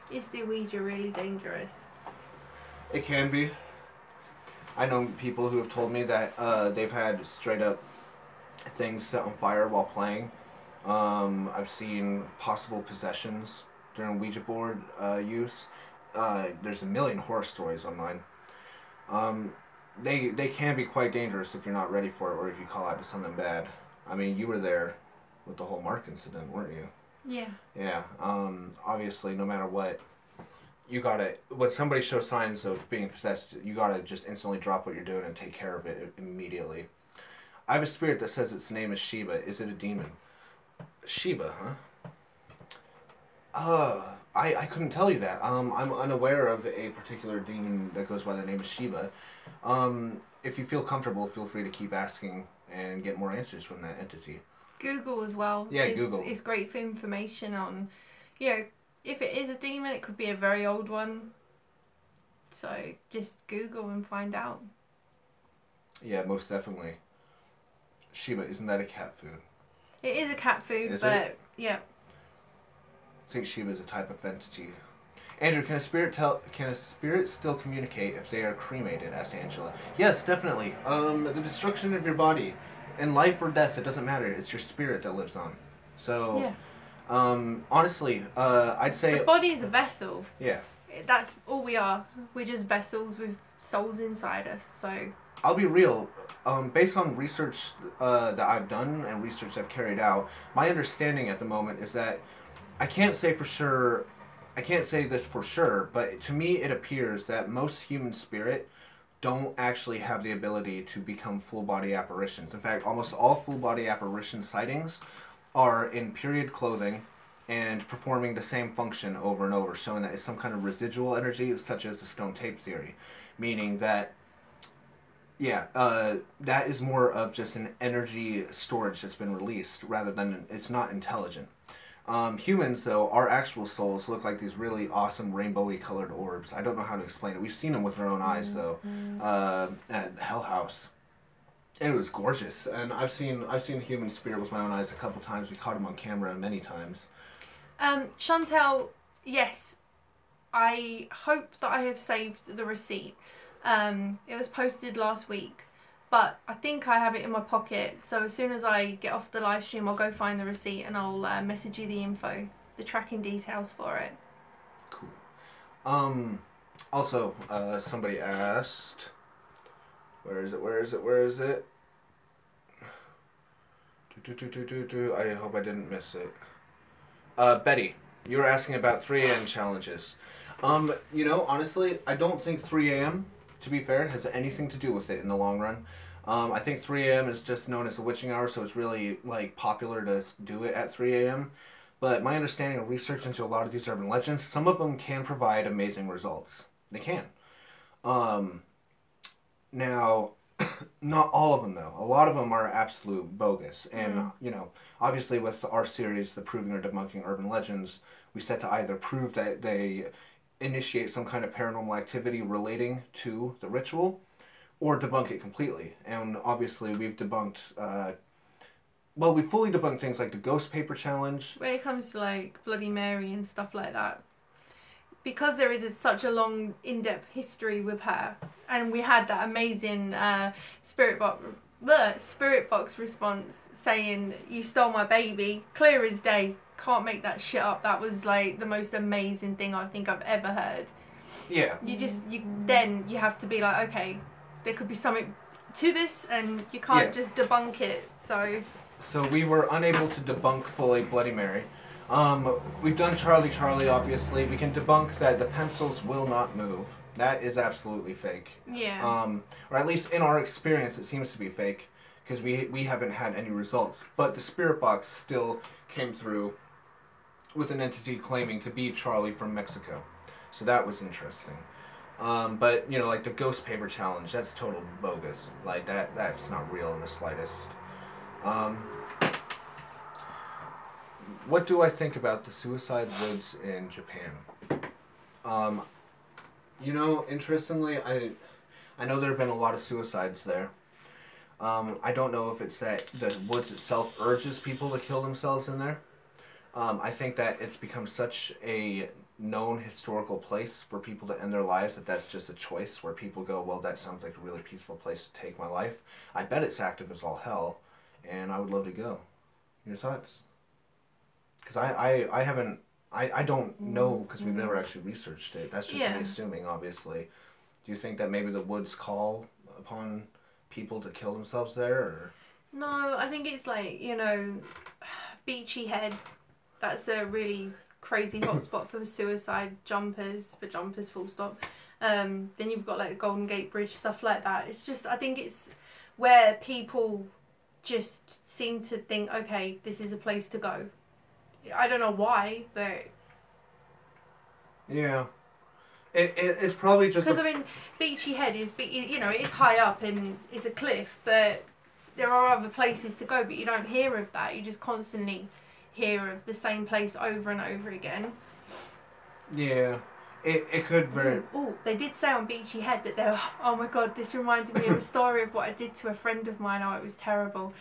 Is the Ouija really dangerous? It can be. I know people who have told me that they've had straight up things set on fire while playing. I've seen possible possessions during Ouija board use. There's a million horror stories online. They can be quite dangerous if you're not ready for it or if you call out to something bad. I mean, you were there with the whole Mark incident, weren't you? Yeah. Yeah. Obviously, no matter what, you gotta, when somebody shows signs of being possessed, you gotta just instantly drop what you're doing and take care of it immediately. I have a spirit that says its name is Sheba. Is it a demon? Sheba, huh? I couldn't tell you that. I'm unaware of a particular demon that goes by the name of Sheba. If you feel comfortable, feel free to keep asking and get more answers from that entity. Google as well. Yeah, Google. It's great for information on, you know, if it is a demon, it could be a very old one. So just Google and find out. Yeah, most definitely. Sheba, isn't that a cat food? It is a cat food, Is but it? yeah. I think Sheba is a type of entity. Andrew, can a spirit still communicate if they are cremated? Asked Angela. Yes, definitely. The destruction of your body, in life or death, it doesn't matter. It's your spirit that lives on. So, yeah. Honestly, I'd say the body is a vessel. Yeah. That's all we are. We're just vessels with souls inside us. So. I'll be real. Based on research that I've done and research I've carried out, my understanding at the moment is that I can't say for sure. I can't say this for sure, but to me it appears that most human spirit don't actually have the ability to become full body apparitions. In fact, almost all full body apparition sightings are in period clothing and performing the same function over and over, showing that it's some kind of residual energy, such as the stone tape theory, meaning that that is more of just an energy storage that's been released rather than it's not intelligent. Humans, though, our actual souls look like these really awesome rainbowy colored orbs. I don't know how to explain it. We've seen them with our own eyes, though, at Hell House. And it was gorgeous. And I've seen human spirit with my own eyes a couple times. We caught them on camera many times. Chantel, yes, I hope that I have saved the receipt. It was posted last week, but I think I have it in my pocket, so as soon as I get off the live stream I'll go find the receipt and I'll message you the info, the tracking details for it. Cool. Also, somebody asked, where is it? I hope I didn't miss it. Betty. You were asking about 3 a.m. challenges. Honestly, I don't think 3 a.m., to be fair, has anything to do with it in the long run. I think 3 a.m. is just known as the witching hour, so it's really like popular to do it at 3 a.m. But my understanding of research into a lot of these urban legends, some of them can provide amazing results. They can. Now, not all of them though. A lot of them are absolute bogus. And, obviously with our series, The Proving or Debunking Urban Legends, we set to either prove that they initiate some kind of paranormal activity relating to the ritual, or debunk it completely. And obviously we've debunked, we fully debunked things like the Ghost Paper Challenge. When it comes to like Bloody Mary and stuff like that, because there is such a long, in-depth history with her, and we had that amazing spirit box response saying, "You stole my baby," clear as day, can't make that shit up. That was like the most amazing thing I think I've ever heard. Yeah. Then you have to be like, okay, there could be something to this, and you can't just debunk it. So we were unable to debunk fully Bloody Mary. We've done Charlie, obviously. We can debunk that the pencils will not move. That is absolutely fake. Yeah. Or at least in our experience, it seems to be fake, because we haven't had any results. But the spirit box still came through with an entity claiming to be Charlie from Mexico. So that was interesting. But, like the Ghost Paper Challenge, that's total bogus. Like, that's not real in the slightest. What do I think about the suicide woods in Japan? Interestingly, I know there have been a lot of suicides there. I don't know if it's that the woods itself urges people to kill themselves in there. I think that it's become such a known historical place for people to end their lives that that's just a choice where people go, well, that sounds like a really peaceful place to take my life. I bet it's active as all hell, and I would love to go. Your thoughts? Because I don't know, because we've never actually researched it. That's just me assuming, obviously. Do you think that maybe the woods call upon people to kill themselves there? Or? No, I think it's like, Beachy Head. That's a really crazy hotspot for suicide jumpers, full stop. Then you've got like the Golden Gate Bridge, stuff like that. It's just, I think it's where people just seem to think, okay, this is a place to go. I don't know why, but... Yeah. It's probably just... Because, Beachy Head is, it is high up and it's a cliff, but there are other places to go, but you don't hear of that. You just constantly hear of the same place over and over again. Yeah. It could very... Oh, they did say on Beachy Head that they were... Oh my God, this reminded me of a story of what I did to a friend of mine. Oh, it was terrible.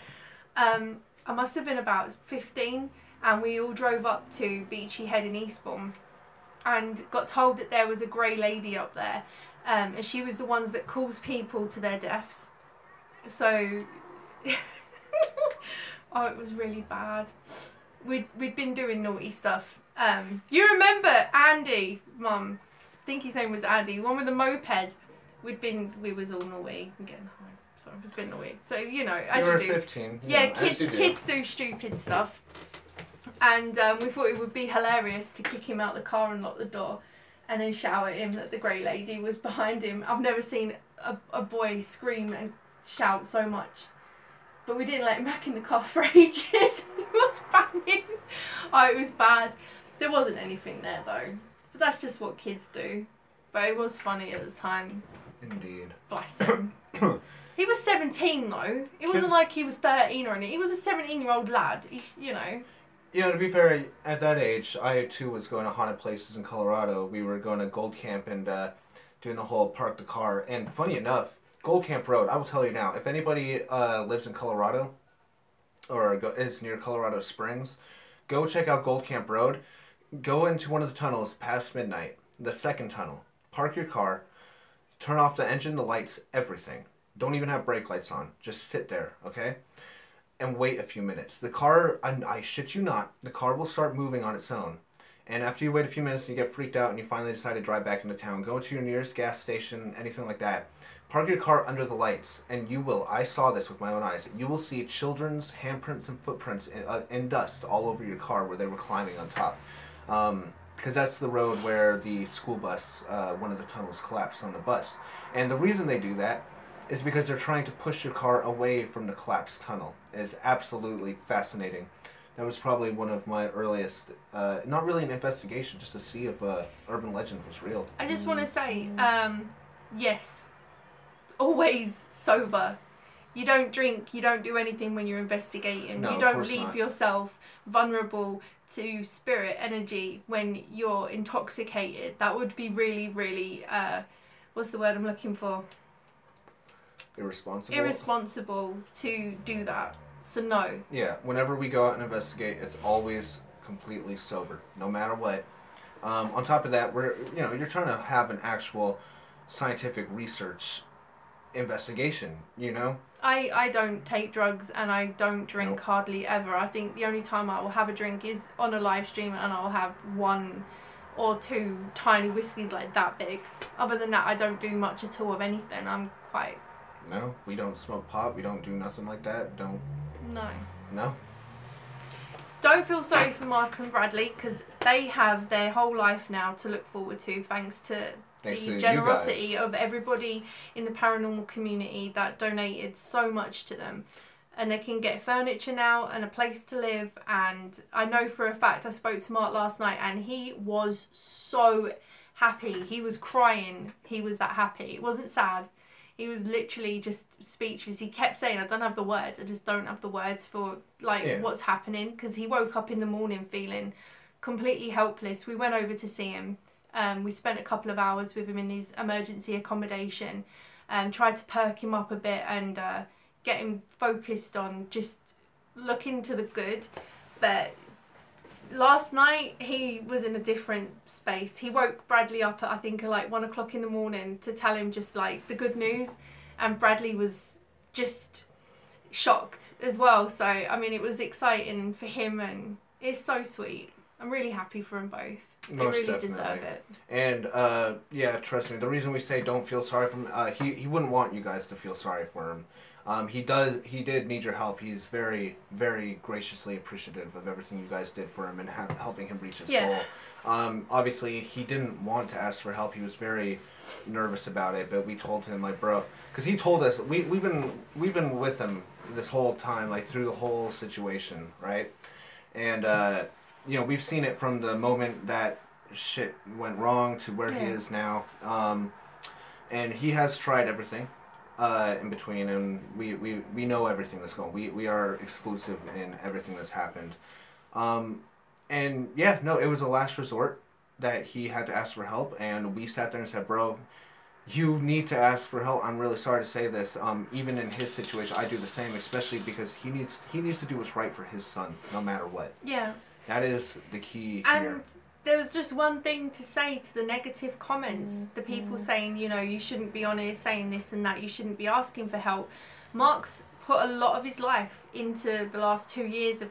I must have been about 15, and we all drove up to Beachy Head in Eastbourne and got told that there was a grey lady up there, and she was the ones that calls people to their deaths. So... oh, it was really bad. We'd been doing naughty stuff. You remember Andy, Mum? I think his name was Andy, the one with the moped. We was all naughty and getting home. So I was a bit naughty. So, as you do. 15. Yeah, kids do stupid stuff. And we thought it would be hilarious to kick him out the car and lock the door and then shout at him that the grey lady was behind him. I've never seen a boy scream and shout so much. But we didn't let him back in the car for ages. He was banging. Oh, it was bad. There wasn't anything there though. But that's just what kids do. But it was funny at the time. Indeed. Bless him. He was 17 though. It wasn't like he was 13 or anything. He was a 17-year-old lad. Yeah, to be fair, at that age, I too was going to haunted places in Colorado. We were going to Gold Camp and doing the whole park the car. And funny enough, Gold Camp Road, I will tell you now, if anybody lives in Colorado or is near Colorado Springs, go check out Gold Camp Road. Go into one of the tunnels past midnight, the second tunnel. Park your car, turn off the engine, the lights, everything. Don't even have brake lights on. Just sit there, okay? And wait a few minutes. The car, I shit you not, the car will start moving on its own. And after you wait a few minutes and you get freaked out and you finally decide to drive back into town, go to your nearest gas station, anything like that. Park your car under the lights, and you will, I saw this with my own eyes, you will see children's handprints and footprints in dust all over your car where they were climbing on top. Because that's the road where the school bus, one of the tunnels collapsed on the bus. And the reason they do that is because they're trying to push your car away from the collapsed tunnel. It is absolutely fascinating. That was probably one of my earliest, not really an investigation, just to see if urban legend was real. I just want to say, yes, always sober. You don't drink, you don't do anything when you're investigating. No, you of don't course leave not. yourself vulnerable to spirit energy when you're intoxicated. That would be really, really, what's the word I'm looking for? Irresponsible? Irresponsible to do that. So no. Yeah, whenever we go out and investigate, it's always completely sober, no matter what. On top of that, you're trying to have an actual scientific research investigation, you know? I don't take drugs and I don't drink Nope. hardly ever. I think the only time I will have a drink is on a live stream, and I'll have 1 or 2 tiny whiskies like that big. Other than that, I don't do much at all of anything. I'm quite... No, we don't smoke pot, we don't do nothing like that, No. no? Don't feel sorry for Mark and Bradley, because they have their whole life now to look forward to, thanks to Thanks to the you generosity guys. of everybody in the paranormal community that donated so much to them. And they can get furniture now and a place to live. And I know for a fact, I spoke to Mark last night and he was so happy. He was crying. He was that happy. It wasn't sad. He was literally just speechless. He kept saying, I don't have the words. I just don't have the words for what's happening. Because he woke up in the morning feeling completely helpless. We went over to see him. We spent a couple of hours with him in his emergency accommodation. Tried to perk him up a bit and get him focused on just looking to the good. But last night he was in a different space. He woke Bradley up at I think like 1 o'clock in the morning to tell him just like the good news, and Bradley was just shocked as well. So I mean, it was exciting for him and it's so sweet. I'm really happy for them both. They Most really definitely. deserve it. And yeah, trust me, the reason we say don't feel sorry for him, he wouldn't want you guys to feel sorry for him. He did need your help. He's very, very graciously appreciative of everything you guys did for him and helping him reach his goal. Obviously, he didn't want to ask for help. He was very nervous about it, but we told him, like, bro, because he told us, we've been with him this whole time, like, through the whole situation, right? And, you know, we've seen it from the moment that shit went wrong to where he is now. And he has tried everything in between, and we know everything that's going on. We are exclusive in everything that's happened. And yeah, no, it was a last resort that he had to ask for help, and we sat there and said, bro, you need to ask for help. I'm really sorry to say this. Even in his situation, I do the same, especially because he needs to do what's right for his son, no matter what. Yeah. That is the key here. And there was just one thing to say to the negative comments. The people saying, you know, you shouldn't be on here saying this and that. You shouldn't be asking for help. Mark's put a lot of his life into the last 2 years of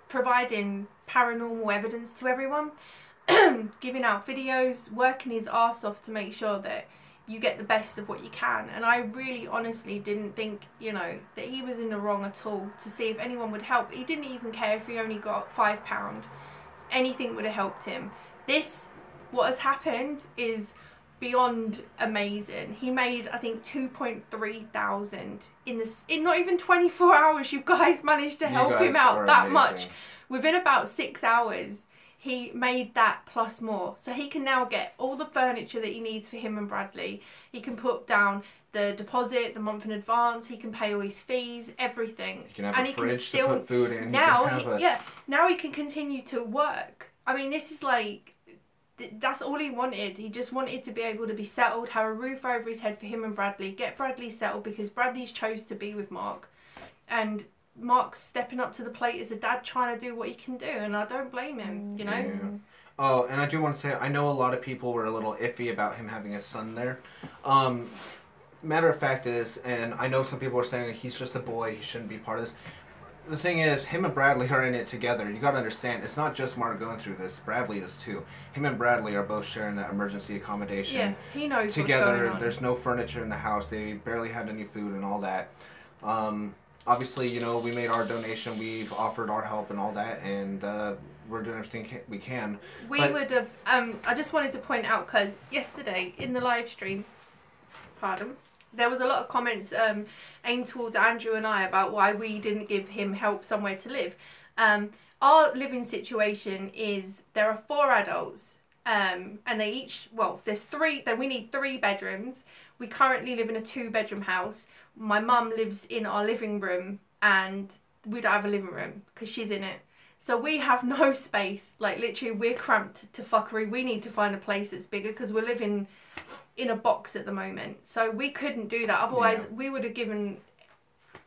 providing paranormal evidence to everyone. Giving out videos, working his arse off to make sure that you get the best of what you can. And I really honestly didn't think, you know, that he was in the wrong at all to see if anyone would help. He didn't even care if he only got £5. Anything would have helped him. What has happened is beyond amazing. He made, I think, 2.3 thousand in not even 24 hours. You guys managed to help him out that much. Within about 6 hours, he made that plus more. So he can now get all the furniture that he needs for him and Bradley. He can put down the deposit, the month in advance. He can pay all his fees, everything. He can have a fridge to put food in. Now, now he can continue to work. I mean, this is like, that's all he wanted. He just wanted to be able to be settled, have a roof over his head for him and Bradley, get Bradley settled because Bradley's chose to be with Mark. And Mark's stepping up to the plate as a dad, trying to do what he can do, and I don't blame him, you know? Yeah. Oh, and I do want to say, I know a lot of people were a little iffy about him having a son there. Matter of fact is, and I know some people are saying he's just a boy, he shouldn't be part of this. The thing is, him and Bradley are in it together. You got to understand, it's not just Mark going through this. Bradley is too. Him and Bradley are both sharing that emergency accommodation. Yeah, he knows together. What's going on. There's no furniture in the house. They barely had any food and all that. Obviously, you know, we made our donation. We've offered our help and all that. And we're doing everything we can. We would have. I just wanted to point out because yesterday in the live stream, pardon, there was a lot of comments aimed towards Andrew and I about why we didn't give him help somewhere to live. Our living situation is there are 4 adults, and they each, well, there's 3. Then we need 3 bedrooms. We currently live in a 2-bedroom house. My mum lives in our living room, and we don't have a living room because she's in it. So we have no space. Like, literally, we're cramped to fuckery. We need to find a place that's bigger because we're living in a box at the moment. So we couldn't do that. Otherwise, we would have given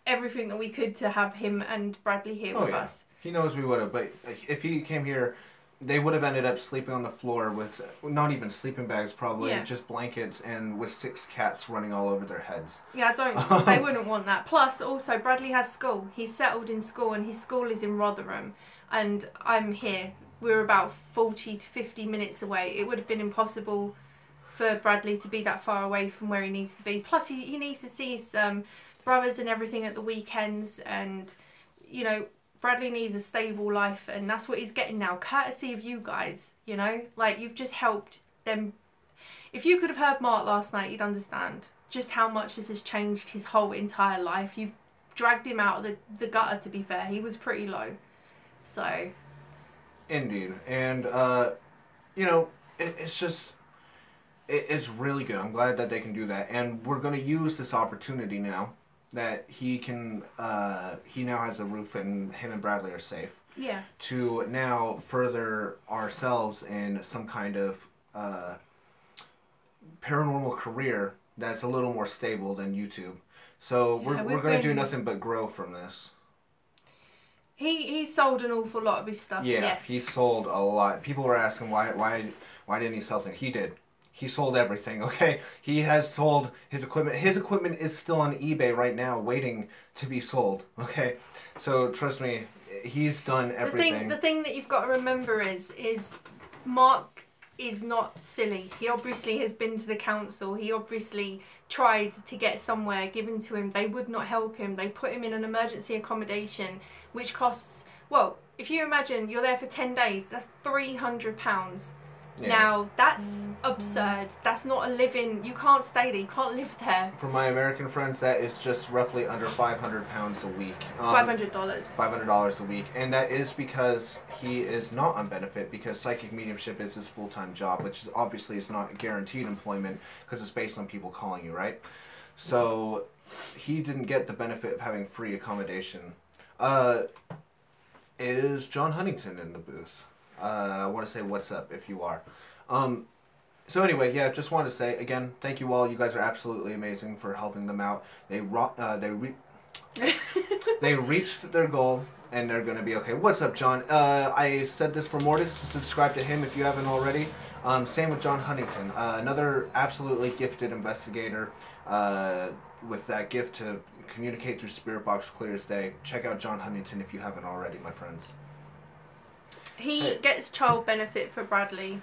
everything that we could to have him and Bradley here with us. He knows we would have, but if he came here, they would have ended up sleeping on the floor with not even sleeping bags, probably just blankets, and with 6 cats running all over their heads. Yeah, they wouldn't want that. Plus, also, Bradley has school. He's settled in school, and his school is in Rotherham, and I'm here. We're about 40 to 50 minutes away. It would have been impossible for Bradley to be that far away from where he needs to be. Plus, he needs to see his brothers and everything at the weekends, and, you know, Bradley needs a stable life, and that's what he's getting now, courtesy of you guys, you know? Like, you've just helped them. If you could have heard Mark last night, you'd understand just how much this has changed his whole entire life. You've dragged him out of the gutter, to be fair. He was pretty low. So. Indeed. And, you know, it's just, it's really good. I'm glad that they can do that. And we're going to use this opportunity now that he can, he now has a roof and him and Bradley are safe. Yeah. To now further ourselves in some kind of paranormal career that's a little more stable than YouTube. So we're going to do nothing but grow from this. He sold an awful lot of his stuff. Yeah, yes. He sold a lot. People were asking why didn't he sell things? He did. He sold everything, okay? He has sold his equipment. His equipment is still on eBay right now waiting to be sold, okay? So, trust me, he's done everything. The thing that you've got to remember is Mark is not silly. He obviously has been to the council. He obviously tried to get somewhere given to him. They would not help him. They put him in an emergency accommodation, which costs, well, if you imagine you're there for 10 days, that's £300. Yeah. Now, that's absurd. That's not a living. You can't stay there. You can't live there. For my American friends, that is just roughly under £500 a week. $500. $500 a week. And that is because he is not on benefit, because psychic mediumship is his full-time job, which is obviously is not guaranteed employment because it's based on people calling you, right? So he didn't get the benefit of having free accommodation. Is John Huntington in the booth? I want to say what's up if you are. So anyway, yeah, just wanted to say again, thank you all. You guys are absolutely amazing for helping them out. They reached their goal, and they're gonna be okay. What's up, John? I said this for Mortis to subscribe to him if you haven't already. Same with John Huntington, another absolutely gifted investigator with that gift to communicate through spirit box clear as day. Check out John Huntington if you haven't already, my friends. He gets child benefit for Bradley,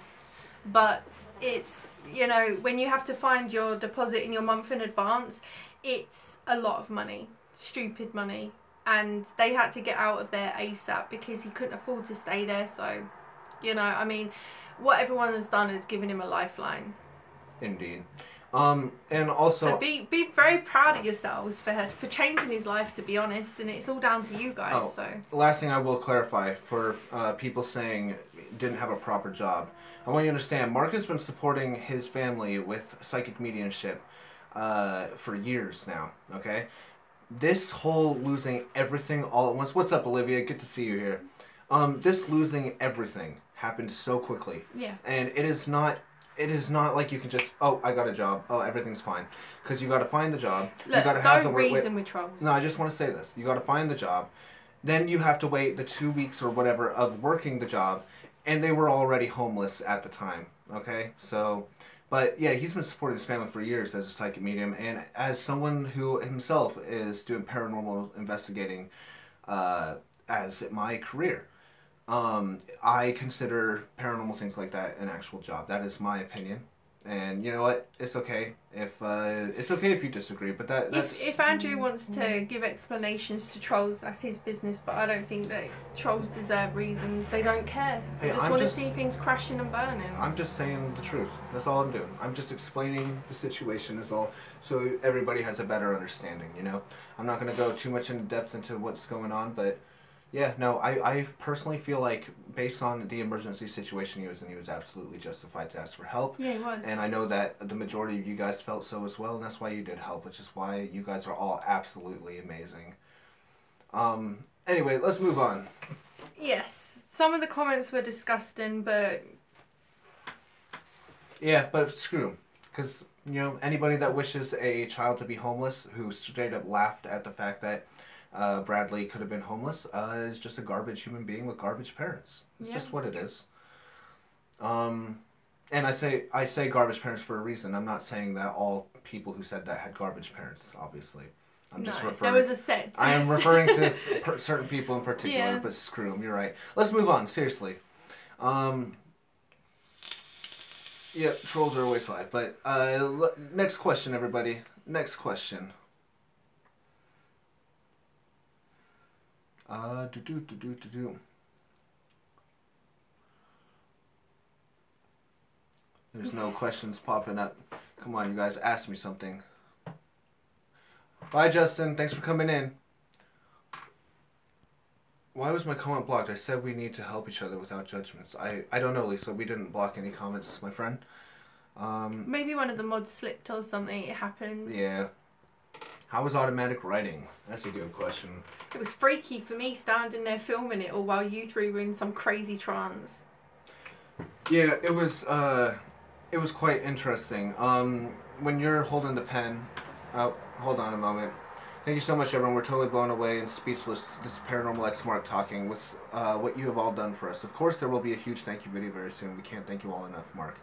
but it's, you know, when you have to find your deposit in your month in advance, it's a lot of money, stupid money, and they had to get out of there ASAP because he couldn't afford to stay there. So, you know, I mean, what everyone has done is given him a lifeline. Indeed. And also, so be very proud of yourselves for changing his life, to be honest, and it's all down to you guys. So last thing I will clarify for people saying didn't have a proper job, I want you to understand Mark has been supporting his family with psychic mediumship for years now. Okay, this whole losing everything all at once. What's up, Olivia? Good to see you here. This losing everything happened so quickly. Yeah, and it is not like you can just, oh, I got a job, oh, everything's fine. Because you got to find the job. Look, you got to have the work. Reason with trolls. No, I just want to say this. You got to find the job. Then you have to wait the 2 weeks or whatever of working the job. And they were already homeless at the time. Okay? So, but yeah, he's been supporting his family for years as a psychic medium. And as someone who himself is doing paranormal investigating as my career. I consider paranormal things like that an actual job. That is my opinion. And you know what? It's okay if you disagree. But that's if Andrew wants to give explanations to trolls, that's his business. But I don't think that trolls deserve reasons. They don't care. They Hey, just want to see things crashing and burning. I'm just saying the truth. That's all I'm doing. I'm just explaining the situation is all, so everybody has a better understanding, you know? I'm not going to go too much into depth into what's going on, but yeah, no, I personally feel like based on the emergency situation he was in, he was absolutely justified to ask for help. Yeah, he was. And I know that the majority of you guys felt so as well, and that's why you did help, which is why you guys are all absolutely amazing. Anyway, let's move on. Yes, some of the comments were disgusting, but... Yeah, but screw them. Because, you know, anybody that wishes a child to be homeless, who straight up laughed at the fact that Bradley could have been homeless, is just a garbage human being with garbage parents. It's just what it is. And I say garbage parents for a reason. I'm not saying that all people who said that had garbage parents, obviously. I'm just referring. There was a set. I am referring to certain people in particular, but screw them. You're right. Let's move on. Seriously. Yeah, trolls are always live. But next question, everybody. Next question. There's no questions popping up. Come on, you guys, ask me something. Bye, Justin. Thanks for coming in. Why was my comment blocked? I said we need to help each other without judgments. I don't know, Lisa. We didn't block any comments, my friend. Maybe one of the mods slipped or something. It happens. Yeah. How was automatic writing? That's a good question. It was freaky for me standing there filming it all while you three were in some crazy trance. Yeah, it was quite interesting. When you're holding the pen... Oh, hold on a moment. Thank you so much, everyone. We're totally blown away and speechless. This is Paranormal X Mark talking with what you have all done for us. Of course, there will be a huge thank you video very soon. We can't thank you all enough, Mark.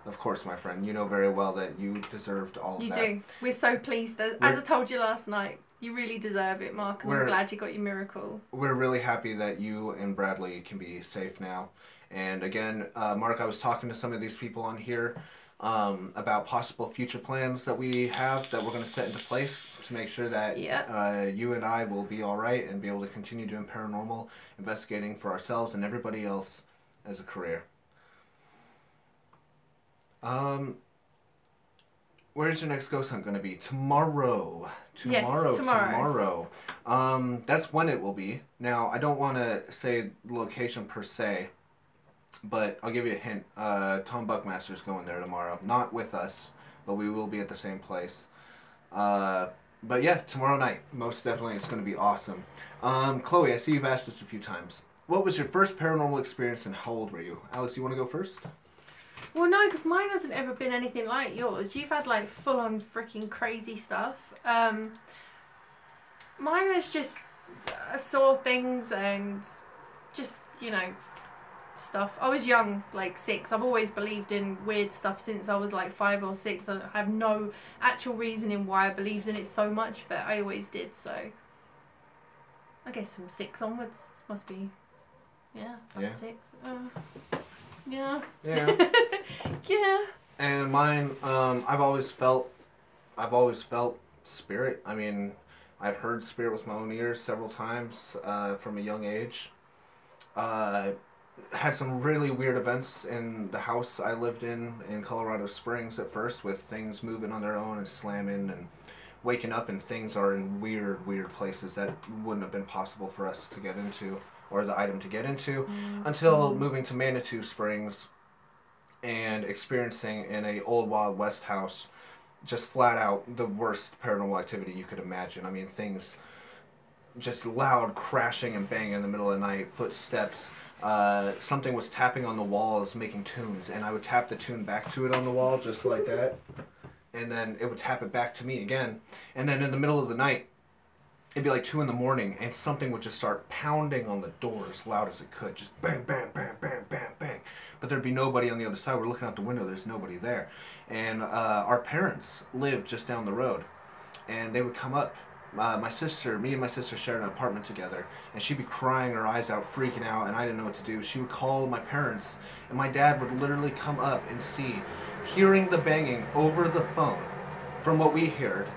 Of course, my friend. You know very well that you deserved all of that. You do. We're so pleased. As I told you last night, you really deserve it, Mark. And we're glad you got your miracle. We're really happy that you and Bradley can be safe now. And again, Mark, I was talking to some of these people on here about possible future plans that we have that we're going to set into place to make sure that you and I will be all right and be able to continue doing paranormal investigating for ourselves and everybody else as a career. Where's your next ghost hunt going to be? Tomorrow. Tomorrow. That's when it will be. Now, I don't want to say location per se, but I'll give you a hint. Tom Buckmaster's going there tomorrow. Not with us, but we will be at the same place. But yeah, tomorrow night. Most definitely, it's going to be awesome. Chloe, I see you've asked this a few times. What was your first paranormal experience and how old were you? Alex, you want to go first? Well, no, because mine hasn't ever been anything like yours. You've had, like, full-on freaking crazy stuff. Mine was just, I saw things and just, you know, stuff. I was young, like 6. I've always believed in weird stuff since I was, like, 5 or 6. I have no actual reasoning why I believed in it so much, but I always did, so... I guess from 6 onwards must be, yeah, about 6. Yeah. Yeah. And mine, I've always felt spirit. I mean, I've heard spirit with my own ears several times from a young age. Had some really weird events in the house I lived in Colorado Springs at first, with things moving on their own and slamming and waking up, and things are in weird places that wouldn't have been possible for us to get into, or the item to get into, until moving to Manitou Springs and experiencing in a old Wild West house just flat out the worst paranormal activity you could imagine. I mean, things just loud crashing and banging in the middle of the night, footsteps. Something was tapping on the walls making tunes, and I would tap the tune back to it on the wall just like that, and then it would tap it back to me again. And then in the middle of the night, it'd be like 2 in the morning, and something would just start pounding on the door as loud as it could. Just bang, bang, bang, bang, bang, bang. But there'd be nobody on the other side. We're looking out the window. There's nobody there. And our parents lived just down the road. And they would come up me and my sister shared an apartment together, and she'd be crying her eyes out, freaking out, and I didn't know what to do. She would call my parents, and my dad would literally come up and see, hearing the banging over the phone from what we heard,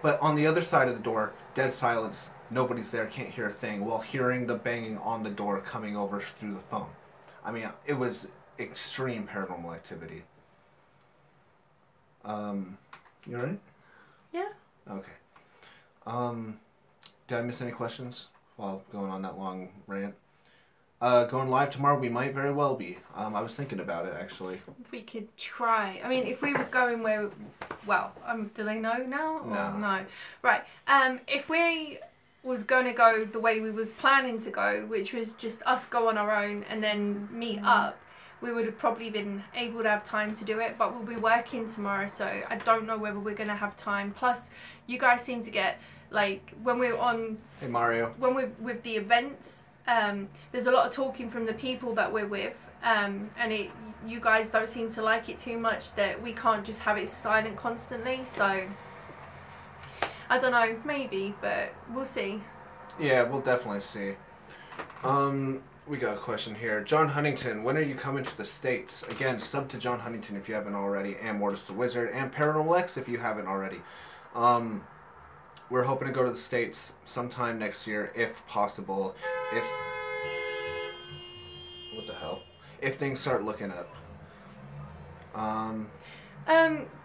but on the other side of the door, dead silence, nobody's there, can't hear a thing, while hearing the banging on the door coming over through the phone. I mean, it was extreme paranormal activity. You alright? Yeah. Okay. Did I miss any questions while going on that long rant? Going live tomorrow, we might very well be. I was thinking about it, actually. We could try. I mean, if we was going where... Well, do they know now? Or No. No. Right. If we was going to go the way we was planning to go, which was just us go on our own and then meet up, we would have probably been able to have time to do it, but we'll be working tomorrow, so I don't know whether we're going to have time. Plus, you guys seem to get, like, when we're on... Hey, Mario. When we're with the events, there's a lot of talking from the people that we're with, and you guys don't seem to like it too much, that we can't just have it silent constantly, so... I don't know, maybe, but we'll see. Yeah, we'll definitely see. We got a question here. John Huntington, when are you coming to the States? Again, sub to John Huntington if you haven't already, and Mortis the Wizard, and Paranormal X if you haven't already. We're hoping to go to the States sometime next year, if possible. If... What the hell? If things start looking up.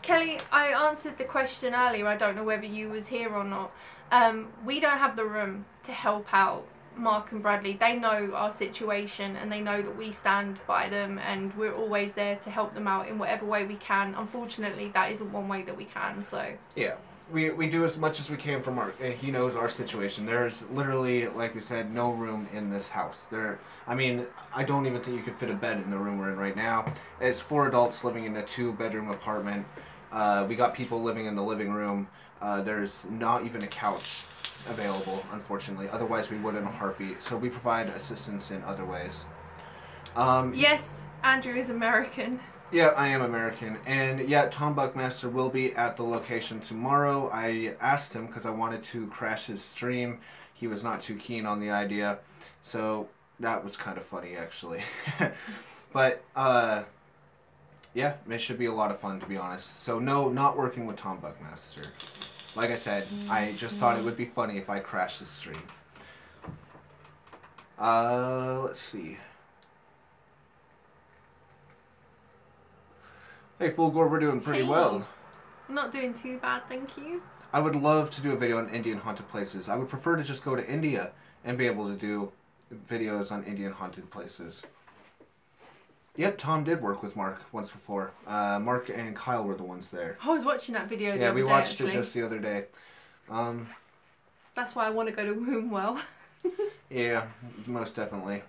Kelly, I answered the question earlier. I don't know whether you was here or not. We don't have the room to help out Mark and Bradley. They know our situation and they know that we stand by them and we're always there to help them out in whatever way we can. Unfortunately, that isn't one way that we can, so... Yeah. We do as much as we can for Mark. He knows our situation. There's literally, like we said, no room in this house. I mean, I don't even think you could fit a bed in the room we're in right now. It's 4 adults living in a 2-bedroom apartment. We got people living in the living room. There's not even a couch available, unfortunately. Otherwise, we would in a heartbeat. So we provide assistance in other ways. Yes, Andrew is American. Yeah, I am American. And yeah, Tom Buckmaster will be at the location tomorrow. I asked him because I wanted to crash his stream. He was not too keen on the idea. So that was kind of funny, actually. But, yeah, it should be a lot of fun, to be honest. So no, not working with Tom Buckmaster. Like I said, I just thought it would be funny if I crashed his stream. Let's see. Hey, Fulgore, we're doing pretty well. I'm not doing too bad, thank you. I would love to do a video on Indian haunted places. I would prefer to just go to India and be able to do videos on Indian haunted places. Yep, Tom did work with Mark once before. Mark and Kyle were the ones there. I was watching that video the other day. Yeah, we watched actually. it just the other day. That's why I want to go to Wombwell. Yeah, most definitely.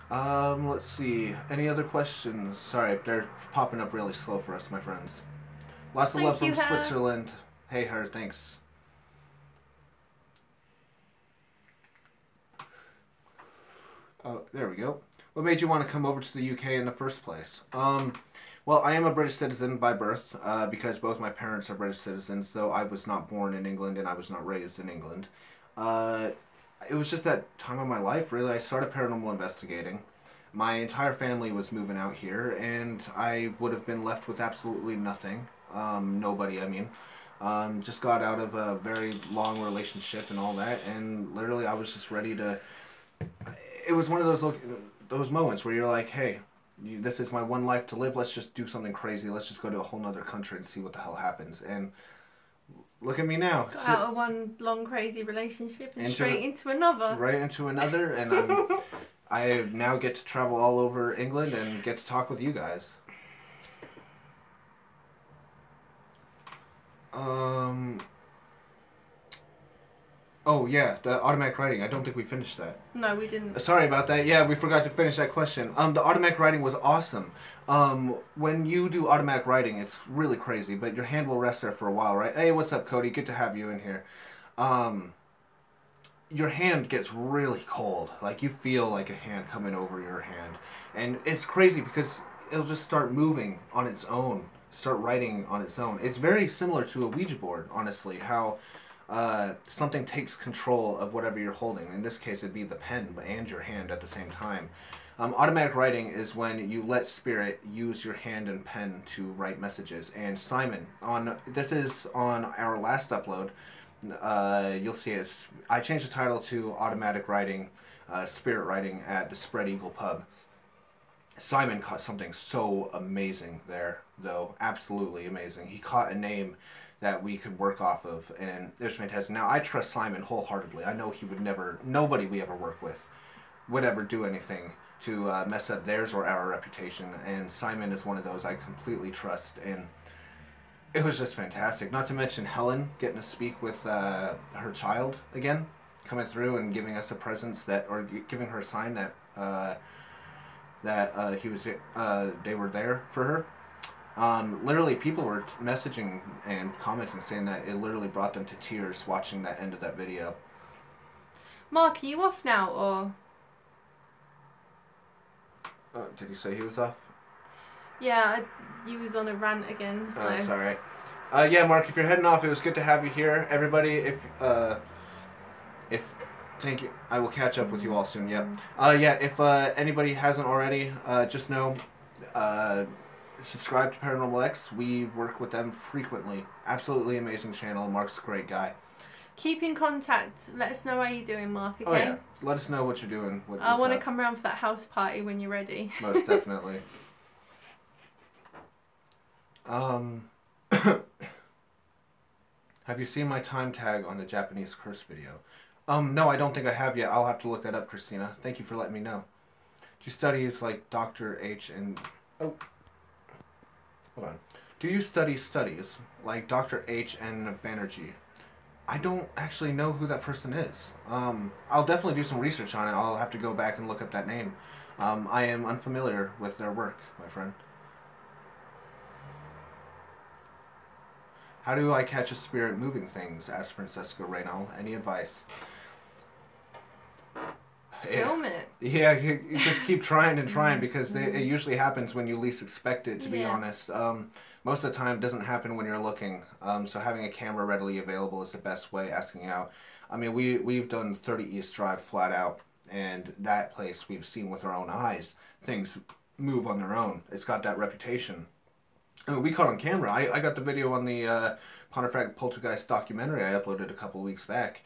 Let's see. Any other questions? Sorry, they're popping up really slow for us, my friends. Lots of love from Switzerland. Hey, her, thanks. Oh, there we go. What made you want to come over to the UK in the first place? Well, I am a British citizen by birth, because both my parents are British citizens, though I was not born in England and I was not raised in England. It was just that time of my life, really. I started paranormal investigating. My entire family was moving out here, and I would have been left with absolutely nothing. Nobody, I mean. Just got out of a very long relationship and all that, and literally I was just ready to... It was one of those moments where you're like, hey, this is my one life to live, let's just do something crazy, let's just go to a whole nother country and see what the hell happens. And look at me now. Got out of one long crazy relationship and straight into another. Right into another, and I now get to travel all over England and get to talk with you guys. Oh yeah, the automatic writing. I don't think we finished that. No, we didn't. Sorry about that. Yeah, we forgot to finish that question. The automatic writing was awesome. When you do automatic writing, it's really crazy, but your hand will rest there for a while, right? Hey, what's up, Cody? Good to have you in here. Your hand gets really cold. Like, you feel like a hand coming over your hand. And it's crazy because it'll just start moving on its own. start writing on its own. It's very similar to a Ouija board, honestly, how something takes control of whatever you're holding. In this case, it'd be the pen and your hand at the same time. Automatic writing is when you let spirit use your hand and pen to write messages. And Simon, this is on our last upload. You'll see it. I changed the title to Automatic Writing, Spirit Writing at the Spread Eagle Pub. Simon caught something so amazing there, though. Absolutely amazing. He caught a name that we could work off of, and it was fantastic. Now, I trust Simon wholeheartedly. I know he would never, nobody we ever work with would ever do anything to mess up theirs or our reputation, and Simon is one of those I completely trust, and it was just fantastic. Not to mention Helen getting to speak with her child again, coming through and giving us a presence that, or giving her a sign that he was, they were there for her. Literally, people were messaging and commenting saying that it literally brought them to tears watching that end of that video. Mark, are you off now, or? Did he say he was off? Yeah, you was on a rant again, so. Oh, sorry. Yeah, Mark, if you're heading off, it was good to have you here. Everybody, if thank you. I will catch up with you all soon, yep. Yeah, if anybody hasn't already, just know, subscribe to Paranormal X. We work with them frequently. Absolutely amazing channel. Mark's a great guy. Keep in contact. Let us know how you're doing, Mark, okay? Oh, yeah. Let us know what you're doing. I want to come around for that house party when you're ready. Most definitely. Have you seen my time tag on the Japanese curse video? No, I don't think I have yet. I'll have to look that up, Christina. Thank you for letting me know. Do you study like Dr. H and... Oh. Hold on. Do you study studies like Dr. H and Banerjee? I don't actually know who that person is. I'll definitely do some research on it. I'll have to go back and look up that name. I am unfamiliar with their work, my friend. How do I catch a spirit moving things? Asked Francesca Reynal. Any advice? Film it. Yeah, you just keep trying and trying because it usually happens when you least expect it, to be honest. Most of the time it doesn't happen when you're looking. So having a camera readily available is the best way, asking out. I mean, we've done 30 East Drive flat out, and that place we've seen with our own eyes. Things move on their own. It's got that reputation. I mean, we caught on camera. I got the video on the Pontefract Poltergeist documentary I uploaded a couple of weeks back.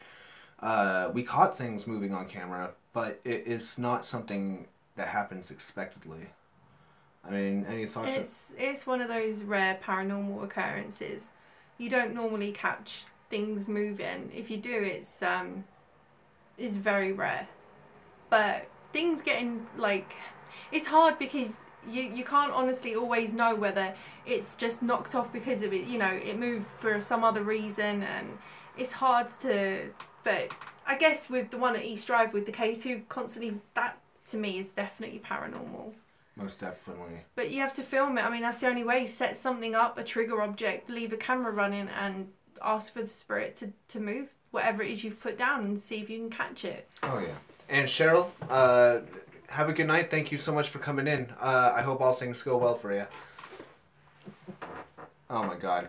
We caught things moving on camera, but it is not something that happens expectedly. I mean, any thoughts? It's one of those rare paranormal occurrences. You don't normally catch things moving. If you do, it's very rare. But things getting, like, it's hard because you can't honestly always know whether it's just knocked off because of it, you know, it moved for some other reason, and it's hard to, but I guess with the one at East Drive with the K2 constantly, that to me is definitely paranormal. Most definitely. But you have to film it. I mean, that's the only way. Set something up, a trigger object, leave a camera running, and ask for the spirit to move whatever it is you've put down and see if you can catch it. Oh, yeah. And Cheryl, have a good night. Thank you so much for coming in. I hope all things go well for you. Oh, my God.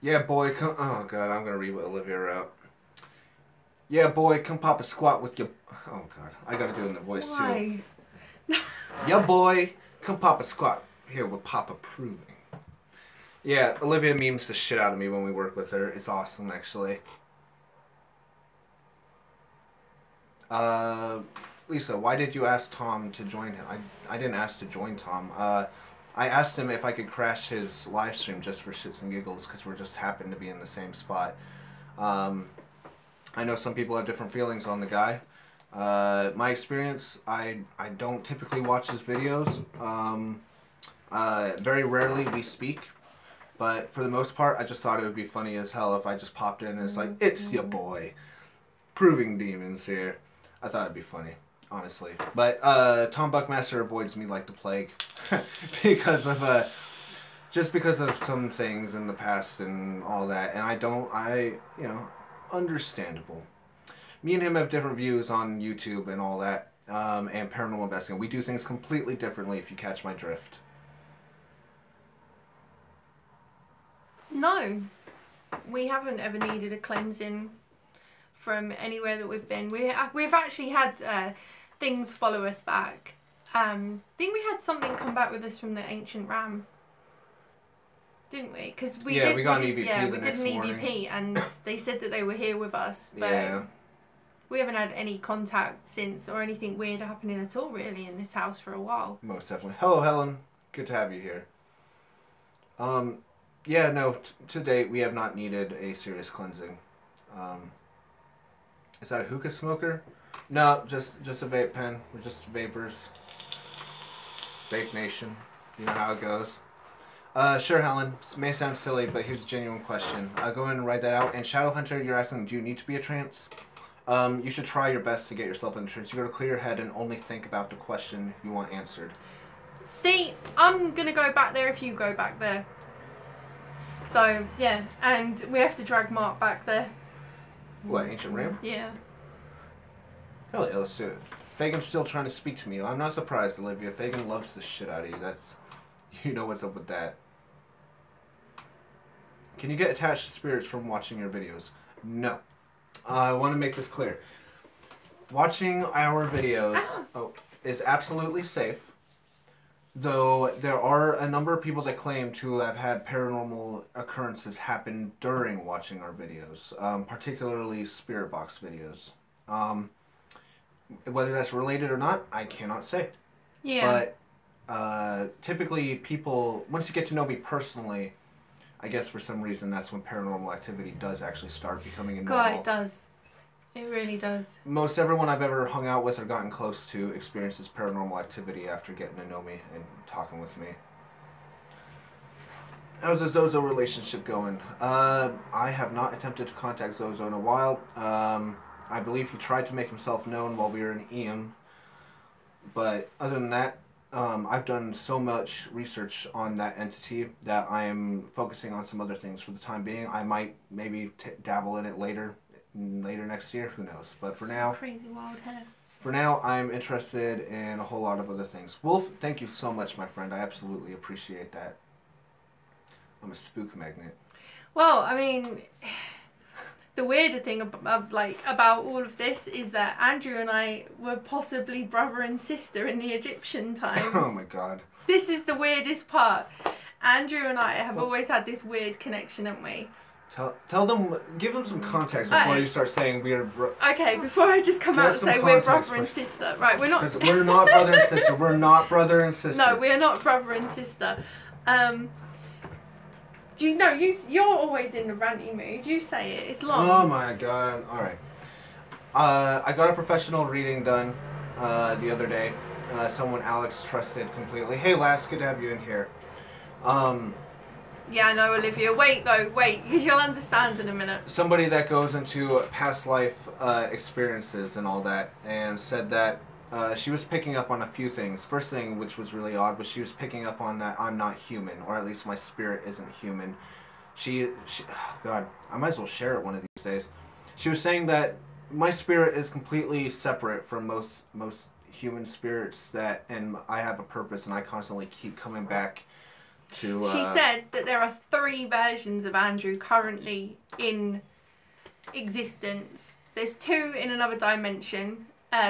Yeah, boy, come... Oh, God, I'm going to read what Olivia wrote. Yeah, boy, come pop a squat with your... Oh, God. I got to do it in the voice, Why? too. Yeah, boy, come pop a squat here with Papa Proving. Yeah, Olivia memes the shit out of me when we work with her. It's awesome, actually. Lisa, why did you ask Tom to join him? I didn't ask to join Tom. I asked him if I could crash his live stream just for shits and giggles because we're just happened to be in the same spot. I know some people have different feelings on the guy. My experience, I don't typically watch his videos. Very rarely we speak. But for the most part, I just thought it would be funny as hell if I just popped in and it's like, it's your boy, Proving Demons here. I thought it'd be funny, honestly. But Tom Buckmaster avoids me like the plague because of just because of some things in the past and all that. And you know, understandable. Me and him have different views on YouTube and all that, and paranormal investing. We do things completely differently, if you catch my drift. No, we haven't ever needed a cleansing from anywhere that we've been. We've actually had things follow us back. I think we had something come back with us from the ancient ram, didn't we? Because we got an EVP. Yeah, we did an EVP, and they said that they were here with us. But we haven't had any contact since, or anything weird happening at all, really, in this house for a while. Most definitely. Hello, Helen. Good to have you here. Yeah, no. To date, we have not needed a serious cleansing. Is that a hookah smoker? No, just a vape pen. We're just vapors. Vape Nation. You know how it goes. Sure, Helen. This may sound silly, but here's a genuine question. Go ahead and write that out. And Shadowhunter, you're asking, do you need to be a trance? You should try your best to get yourself in a trance. You got to clear your head and only think about the question you want answered. Steve, I'm going to go back there if you go back there. So, yeah. And we have to drag Mark back there. What, Ancient Ram? Yeah. Hell yeah, let's do it. Fagan's still trying to speak to me. I'm not surprised, Olivia. Fagan loves the shit out of you. That's... You know what's up with that. Can you get attached to spirits from watching your videos? No. I want to make this clear. Watching our videos is absolutely safe. Though there are a number of people that claim to have had paranormal occurrences happen during watching our videos. Particularly spirit box videos. Whether that's related or not, I cannot say. Yeah. But typically people, once you get to know me personally, I guess for some reason that's when paranormal activity does actually start becoming a normal. God, it does. It really does. Most everyone I've ever hung out with or gotten close to experiences paranormal activity after getting to know me and talking with me. How's the Zozo relationship going? I have not attempted to contact Zozo in a while. I believe he tried to make himself known while we were in EM. But other than that, I've done so much research on that entity that I am focusing on some other things for the time being. I might maybe dabble in it later next year. Who knows? But for now, crazy wild hair. For now, I'm interested in a whole lot of other things. Wolf, thank you so much, my friend. I absolutely appreciate that. I'm a spook magnet. Well, I mean, the weirder thing about all of this is that Andrew and I were possibly brother and sister in the Egyptian times. Oh my god. This is the weirdest part. Andrew and I have always had this weird connection, haven't we? Tell them, give them some context before you start saying we're... Okay, before I just come out and say we're brother and sister. Right, we're not... Because we're not brother and sister. We're not brother and sister. No, we're not brother and sister. Do you know, you're always in the ranty mood. You say it. It's long. Oh my god. Alright. I got a professional reading done the other day. Someone Alex trusted completely. Hey, Lass, good to have you in here. Yeah, I know, Olivia. Wait, though. Wait. You'll understand in a minute. Somebody that goes into past life experiences and all that, and said that she was picking up on a few things. First thing, which was really odd, was she was picking up on that I'm not human, or at least my spirit isn't human. She God, I might as well share it one of these days. She was saying that my spirit is completely separate from most human spirits, and I have a purpose, and I constantly keep coming back to... She said that there are 3 versions of Andrew currently in existence. There's 2 in another dimension.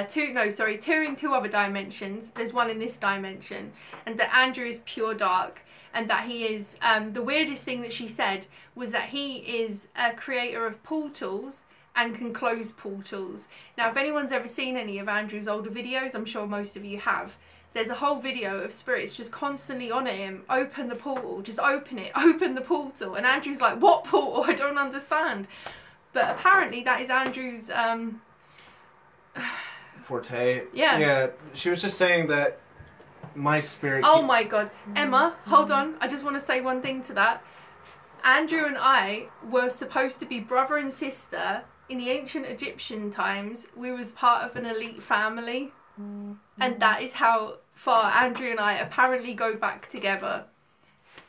2 in 2 other dimensions. There's 1 in this dimension. And that Andrew is pure dark. And that he is... the weirdest thing that she said was that he is a creator of portals and can close portals. Now, if anyone's ever seen any of Andrew's older videos, I'm sure most of you have, there's a whole video of spirits just constantly on at him, open the portal, just open it, open the portal. And Andrew's like, what portal? I don't understand. But apparently that is Andrew's... forte. Yeah. Yeah, she was just saying that my spirit... Oh my god. Emma, hold on. I just want to say one thing to that. Andrew and I were supposed to be brother and sister in the ancient Egyptian times. We was part of an elite family. And that is how far Andrew and I apparently go back together.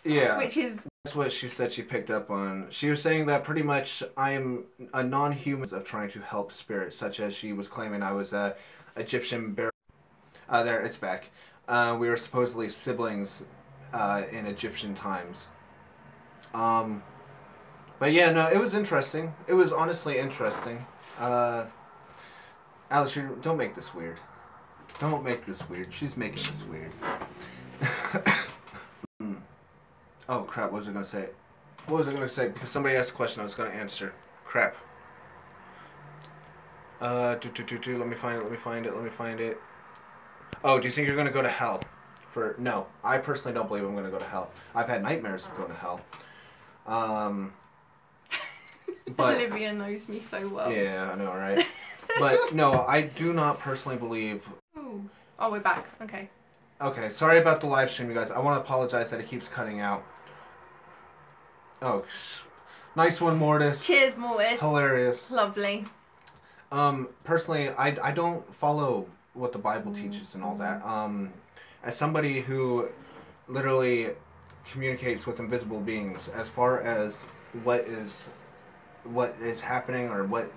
Yeah. Which is... That's what she said she picked up on. She was saying that pretty much I am a non-human of trying to help spirits, such as she was claiming I was a Egyptian bear. There, it's back. We were supposedly siblings in Egyptian times. But yeah, no, it was interesting. It was honestly interesting. Alex, don't make this weird. Don't make this weird. She's making this weird. Oh crap! What was I gonna say? What was I gonna say? Because somebody asked a question, I was gonna answer. Crap. Let me find it. Oh, do you think you're gonna go to hell? No, I personally don't believe I'm gonna go to hell. I've had nightmares of going to hell. But Olivia knows me so well. yeah, I know, right? But no, I do not personally believe. Ooh. Oh, we're back. Okay. Okay, sorry about the live stream, you guys. I want to apologize that it keeps cutting out. Oh, nice one, Mortis. Cheers, Mortis. Hilarious. Lovely. Personally, I don't follow what the Bible teaches and all that. As somebody who literally communicates with invisible beings, as far as what is happening or what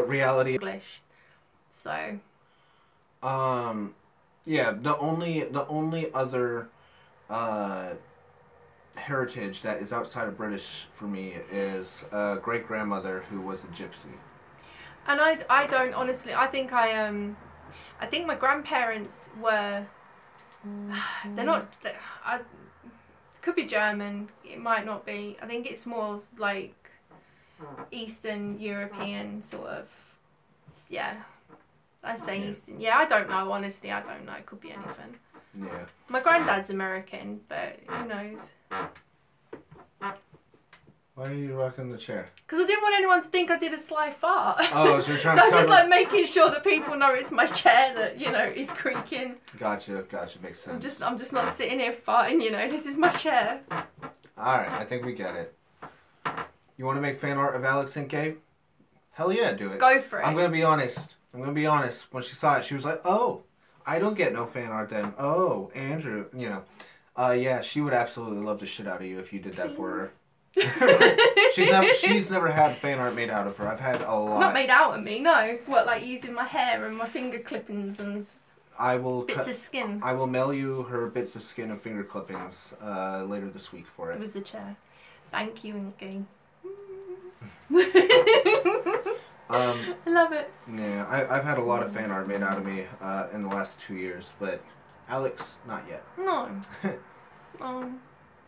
reality. English. So. Yeah. The only other heritage that is outside of British for me is a great grandmother who was a gypsy. And I don't honestly. I think my grandparents were. They're not. Could be German. It might not be. I think it's more like Eastern European sort of. Yeah, I say Eastern. Yeah, I don't know. Honestly, I don't know. It could be anything. Yeah. My granddad's American, but who knows? Why are you rocking the chair? Because I didn't want anyone to think I did a sly fart. Oh, so you're trying so to I'm just cover... like making sure that people know it's my chair that, you know, is creaking. Gotcha, makes sense. I'm just not sitting here farting, you know, this is my chair. Alright, I think we get it. You want to make fan art of Alex and Gabe? Hell yeah, do it. Go for it. I'm going to be honest. When she saw it, she was like, oh, I don't get no fan art then. Oh, Andrew, you know. Yeah, she would absolutely love the shit out of you if you did that for her. she's never had fan art made out of her. I've had a lot. Not made out of me, no. What, like using my hair and my finger clippings and bits of skin. I will mail you her bits of skin and finger clippings later this week for it. It was the chair. Thank you, Inky. I love it. Yeah, I've had a lot of fan art made out of me in the last 2 years, but Alex, not yet. No.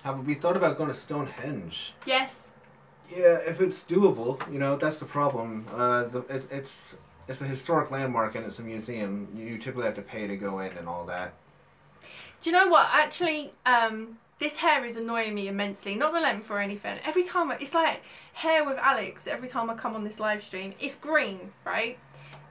Have we thought about going to Stonehenge? Yes. Yeah, if it's doable, you know, that's the problem. It's a historic landmark and it's a museum. You typically have to pay to go in and all that. Do you know what? Actually, this hair is annoying me immensely. Not the length or anything. Every time, it's like hair with Alex. Every time I come on this live stream, it's green, right?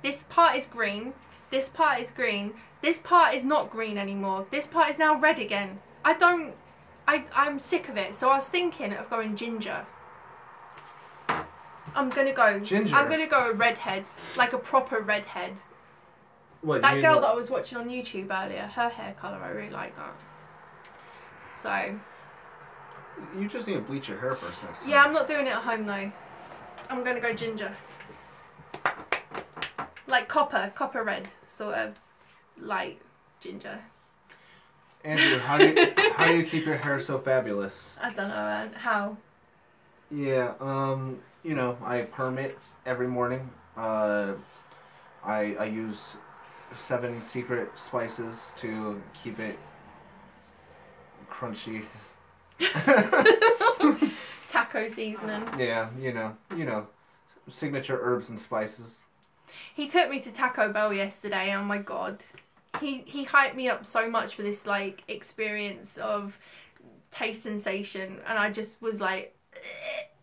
This part is green. This part is green. This part is not green anymore. This part is now red again. I'm sick of it. So I was thinking of going ginger. I'm gonna go ginger. I'm gonna go a redhead, like a proper redhead. What, that girl that I was watching on YouTube earlier, her hair colour, I really like that. So. You just need to bleach your hair first next time. Yeah, I'm not doing it at home though. I'm gonna go ginger. Like copper red, sort of light ginger. Andrew, how do you keep your hair so fabulous? I don't know, how? Yeah, you know, I perm it every morning. I use 7 secret spices to keep it crunchy. Taco seasoning. Yeah, you know, signature herbs and spices. He took me to Taco Bell yesterday. Oh my god. He hyped me up so much for this like experience of taste sensation, and I just was like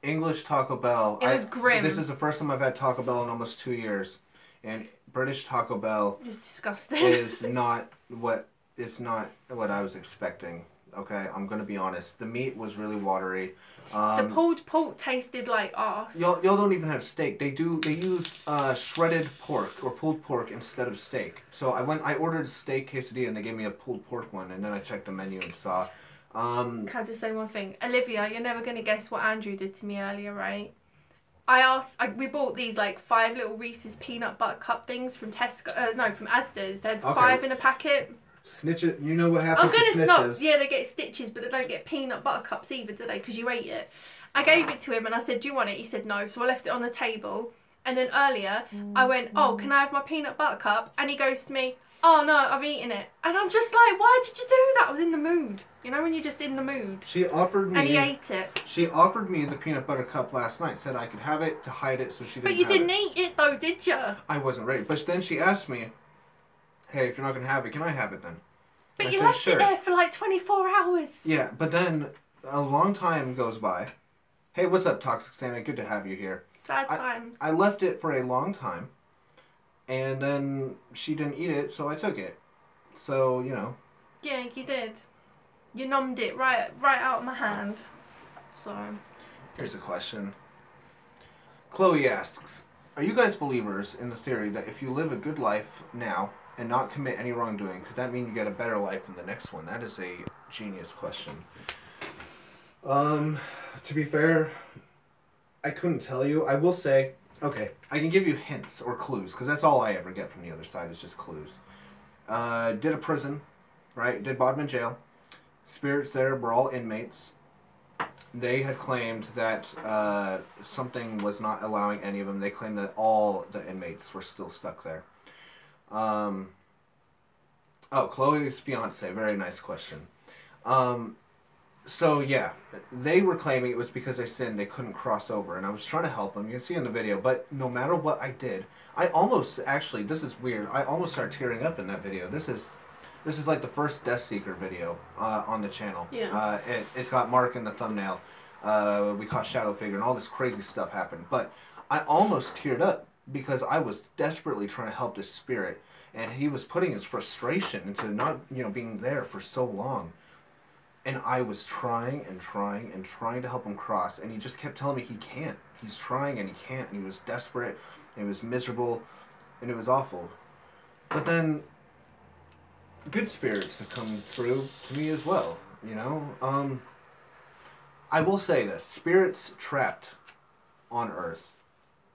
English Taco Bell. It was grim. This is the first time I've had Taco Bell in almost 2 years, and British Taco Bell is disgusting. Is not what I was expecting. Okay, I'm gonna be honest. The meat was really watery. The pulled pork tasted like arse. Y'all don't even have steak. They use shredded pork or pulled pork instead of steak. So I ordered a steak quesadilla and they gave me a pulled pork one, and then I checked the menu and saw. Can I just say one thing? Olivia, you're never gonna guess what Andrew did to me earlier, right? We bought these like 5 little Reese's peanut butter cup things from Tesco. No, from Asda's. They're 5 in a packet. Snitches. You know what Oh happens to goodness, snitches. no. Yeah, they get stitches, but they don't get peanut butter cups either, do they? Because you ate it. I gave it to him and I said, do you want it? He said no. So I left it on the table. And then earlier, I went, oh, can I have my peanut butter cup? And he goes to me, oh no, I've eaten it. And I'm just like, why did you do that? I was in the mood. You know when you're just in the mood. She offered me. And he ate it. She offered me the peanut butter cup last night. Said I could have it to hide it so she didn't. But you have didn't it. eat it though, did you? I wasn't ready. But then she asked me, hey, if you're not gonna have it, can I have it then? But I you said, left sure. it there for like 24 hours. Yeah, but then a long time goes by. Hey, what's up, Toxic Santa? Good to have you here. Sad times. I left it for a long time, and then she didn't eat it, so I took it. So, you know. Yeah, you did. You numbed it right out of my hand. So. Here's a question. Chloe asks, are you guys believers in the theory that if you live a good life now and not commit any wrongdoing, could that mean you get a better life in the next one? That is a genius question. To be fair, I couldn't tell you. I will say, okay, I can give you hints or clues, because that's all I ever get from the other side is just clues. Did a prison, right? Did Bodmin jail. Spirits there were all inmates. They had claimed that something was not allowing any of them. They claimed that all the inmates were still stuck there. Oh, Chloe's fiance. Very nice question. So, yeah, they were claiming it was because they sinned, they couldn't cross over, and I was trying to help them. You can see in the video, but no matter what I did, I almost, actually, this is weird, I almost started tearing up in that video. This is like the first Death Seeker video on the channel. Yeah. It's got Mark in the thumbnail. We caught Shadow Figure, and all this crazy stuff happened. But I almost teared up because I was desperately trying to help this spirit, and he was putting his frustration into not, being there for so long. And I was trying and trying and trying to help him cross, and he just kept telling me he can't. He's trying and he can't, and he was desperate, and he was miserable, and it was awful. But then, good spirits have come through to me as well, I will say this, spirits trapped on Earth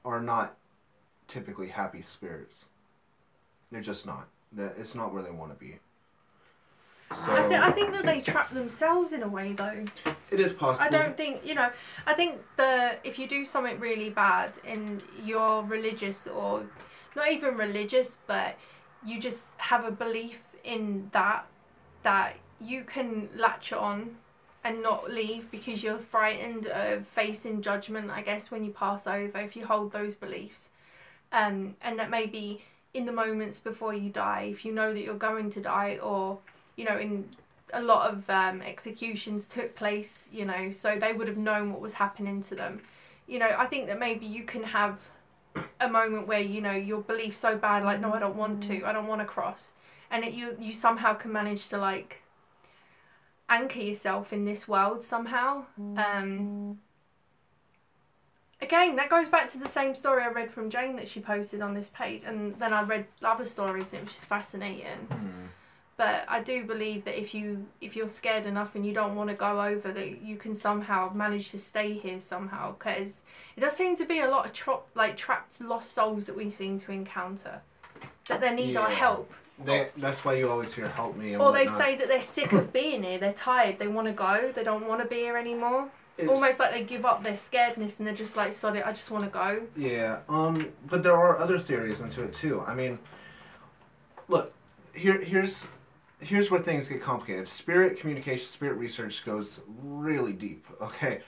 are not typically happy spirits. They're just not. It's not where they want to be. So, I think that they trap themselves in a way, though. It is possible. I don't think, I think if you do something really bad and you're religious, or not even religious, but you just have a belief in that you can latch on and not leave because you're frightened of facing judgment, I guess, when you pass over, if you hold those beliefs. And that maybe in the moments before you die, if you know that you're going to die, or in a lot of executions took place, so they would have known what was happening to them. I think that maybe you can have a moment where, your belief's so bad, like, no, I don't want to cross. And you somehow can manage to, like, anchor yourself in this world somehow. Again, that goes back to the same story I read from Jane that she posted on this page. And then I read other stories and it was just fascinating. But I do believe that if you're scared enough and you don't want to go over, that you can somehow manage to stay here somehow. Because it does seem to be a lot of trapped, lost souls that we seem to encounter. That they need our help. That's why you always hear "help me" and or whatnot. they say that they're sick of being here. They're tired. They want to go. They don't want to be here anymore. Almost like they give up their scaredness and they're just like, sod it, I just want to go. Yeah. But there are other theories into it too. I mean, look, here's where things get complicated. Spirit communication, spirit research goes really deep, okay?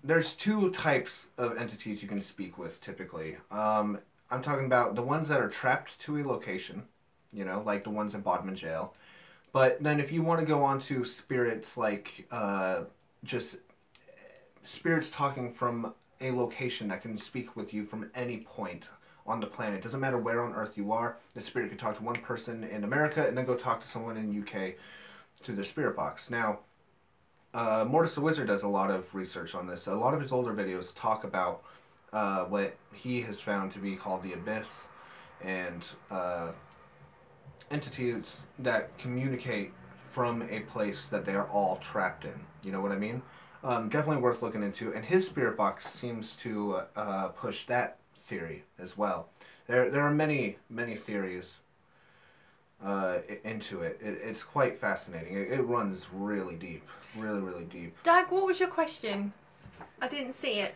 There's two types of entities you can speak with, typically. I'm talking about the ones that are trapped to a location, like the ones in Bodmin Jail. But then if you want to go on to spirits like, just spirits talking from a location that can speak with you from any point on the planet. Doesn't matter where on Earth you are. The spirit could talk to one person in America and then go talk to someone in UK through their spirit box. Now, Mortis the Wizard does a lot of research on this. A lot of his older videos talk about what he has found to be called the Abyss, and entities that communicate from a place that they are all trapped in. You know what I mean? Definitely worth looking into. And his spirit box seems to push that theory as well. There are many theories into it. It's quite fascinating. It runs really deep, really deep. Dag, what was your question? I didn't see it.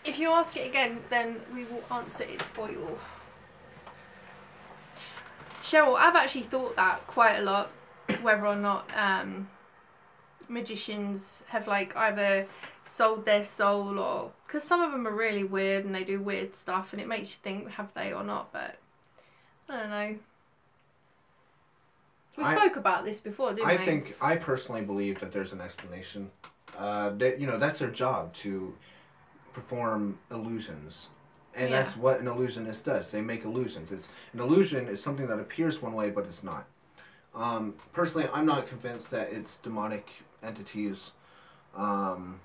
If you ask it again, then we will answer it for you. Cheryl, I've actually thought that quite a lot, whether or not magicians have like either sold their soul, or because some of them are really weird and they do weird stuff, and it makes you think, have they or not? But I don't know. We spoke about this before, didn't we? I personally believe that there's an explanation. That, you know, that's their job, to perform illusions. And that's what an illusionist does. They make illusions. An illusion is something that appears one way, but it's not. Personally, I'm not convinced that it's demonic entities, you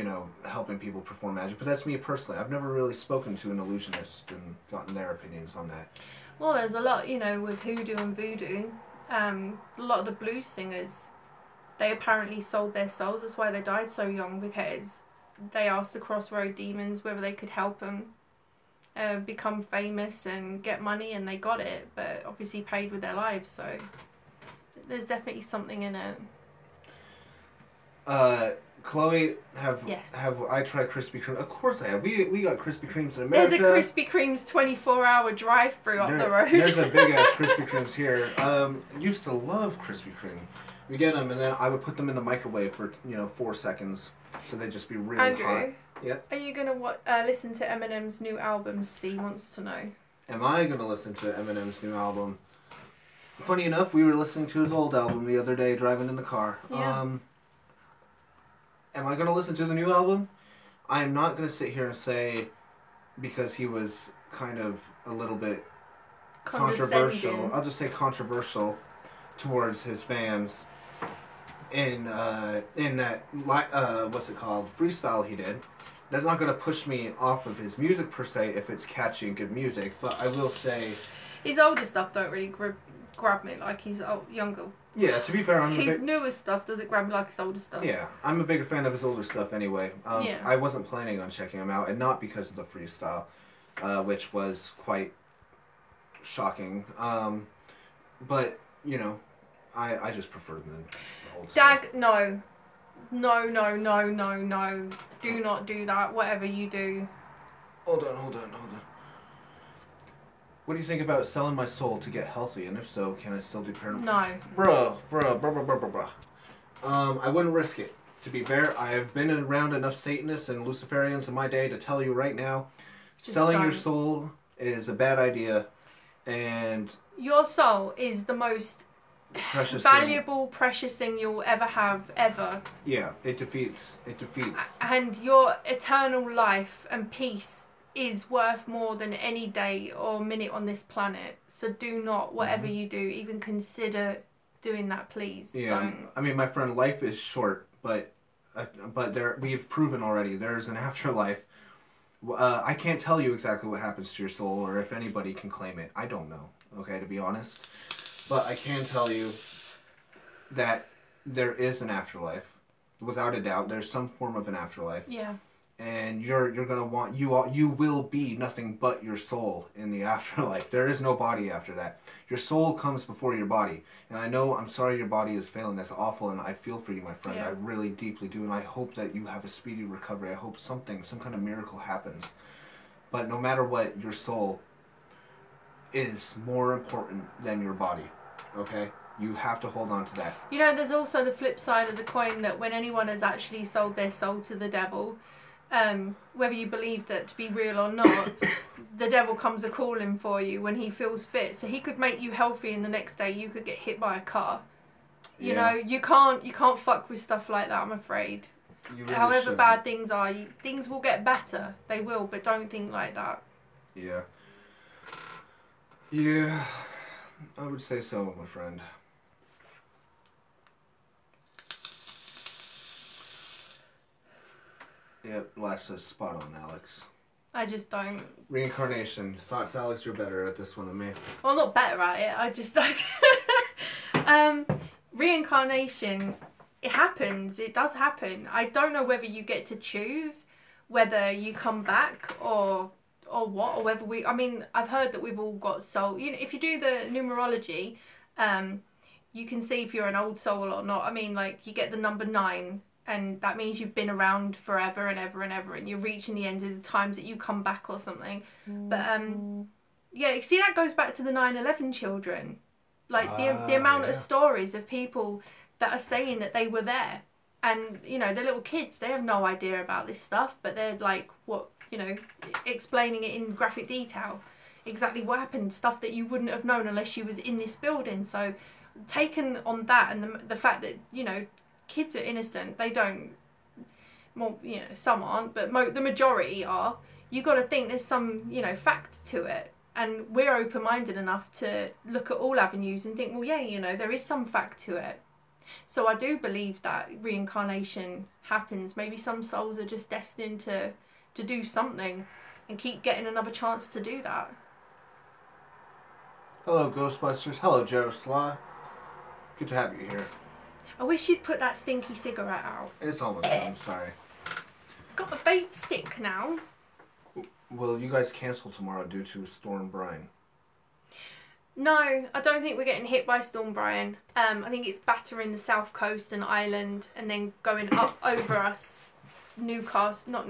know, helping people perform magic. But that's me personally. I've never really spoken to an illusionist and gotten their opinions on that. Well, there's a lot, you know, with hoodoo and voodoo. A lot of the blues singers, they apparently sold their souls. That's why they died so young, because they asked the Crossroad Demons whether they could help them become famous and get money, and they got it, but obviously paid with their lives. So there's definitely something in it. Chloe, have I tried Krispy Kreme? Of course I have. We got Krispy Kremes in America. There's a Krispy Kreme's 24-hour drive-through up the road. There's a big ass Krispy Kremes here. Used to love Krispy Kreme. We get them, and then I would put them in the microwave for 4 seconds, so they'd just be really Andrew, hot. Yeah. Are you gonna listen to Eminem's new album? Steve wants to know. Am I gonna listen to Eminem's new album? Funny enough, we were listening to his old album the other day, driving in the car. Yeah. Am I gonna listen to the new album? I am not gonna sit here and say, because he was kind of a little bit controversial. I'll just say controversial towards his fans. In that what's it called, freestyle he did. That's not gonna push me off of his music per se if it's catchy and good music. But I will say, his older stuff don't really grab me like his younger. Yeah, to be fair, his newer stuff doesn't grab me like his older stuff. Yeah, I'm a bigger fan of his older stuff anyway. I wasn't planning on checking him out, and not because of the freestyle, which was quite shocking. But you know, I just prefer the old stuff. Dag, no. No. Do not do that, whatever you do. Hold on. What do you think about selling my soul to get healthy? And if so, can I still do paranormal? No. Bruh. I wouldn't risk it. To be fair, I have been around enough Satanists and Luciferians in my day to tell you right now, selling your soul is a bad idea, and your soul is the most valuable, precious thing you'll ever have, ever. Yeah, it defeats. And your eternal life and peace is worth more than any day or minute on this planet. So do not, whatever you do, even consider doing that, please. Yeah, don't. I mean, my friend, life is short, but we've proven already there's an afterlife. I can't tell you exactly what happens to your soul, or if anybody can claim it. I don't know, okay, to be honest. But I can tell you that there is an afterlife. Without a doubt, there's some form of an afterlife. Yeah. And you're gonna want, you will be nothing but your soul in the afterlife. There is no body after that. Your soul comes before your body. And I know, I'm sorry your body is failing. That's awful, and I feel for you, my friend. Yeah. I really deeply do, and I hope that you have a speedy recovery. I hope some kind of miracle happens. But no matter what, your soul is more important than your body. Okay? You have to hold on to that. You know, there's also the flip side of the coin, that when anyone has actually sold their soul to the devil, whether you believe that to be real or not, the devil comes a calling for you when he feels fit. So he could make you healthy, and the next day you could get hit by a car. You know, you can't fuck with stuff like that, I'm afraid. Really however shouldn't. Bad things are, things will get better. They will, but don't think like that. Yeah. Yeah, I would say so, my friend. Yep, last is spot on, Alex. I just don't. Reincarnation. Thoughts, Alex, you're better at this one than me. Well, I'm not better at it. I just don't. Reincarnation, it happens. It does happen. I don't know whether you get to choose whether you come back or or what, or whether we. I mean, I've heard that we've all got soul. You know, if you do the numerology, you can see if you're an old soul or not. I mean, like you get the number 9. And that means you've been around forever and ever and ever, and you're reaching the end of the times that you come back or something. But yeah, see, that goes back to the 9/11 children, like the amount of stories of people that are saying that they were there, and you know, the little kids, they have no idea about this stuff, but they're like, what, you know, explaining it in graphic detail, exactly what happened, stuff that you wouldn't have known unless you was in this building. So, taken on that, and the fact that, you know, kids are innocent, they don't, well, you know, some aren't, but the majority are. You got to think there's some, you know, fact to it, and we're open-minded enough to look at all avenues and think, well, yeah, you know, there is some fact to it. So I do believe that reincarnation happens. Maybe some souls are just destined to do something and keep getting another chance to do that. Hello, Ghostbusters. Hello, Joe Sly. Good to have you here. I wish you'd put that stinky cigarette out. It's almost done, sorry. Got a vape stick now. Will you guys cancel tomorrow due to Storm Brian? No, I don't think we're getting hit by Storm Brian. I think it's battering the south coast and Ireland and then going up over us. Newcastle,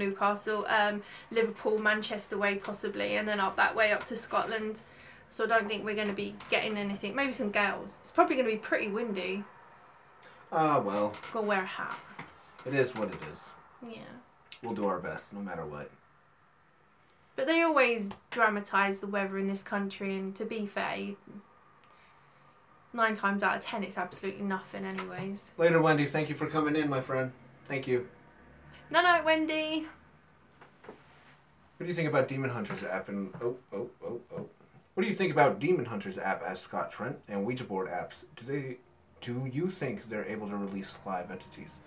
Liverpool, Manchester way possibly, and then up that way up to Scotland. So I don't think we're going to be getting anything. Maybe some gales. It's probably going to be pretty windy. Well. Go wear a hat. It is what it is. Yeah. We'll do our best, no matter what. But they always dramatise the weather in this country, and to be fair, 9 times out of 10 it's absolutely nothing anyways. Later, Wendy. Thank you for coming in, my friend. Thank you. No, Wendy. What do you think about Demon Hunters app and... Oh. What do you think about Demon Hunters app as Scott Trent and Ouija board apps? Do you think they're able to release live entities?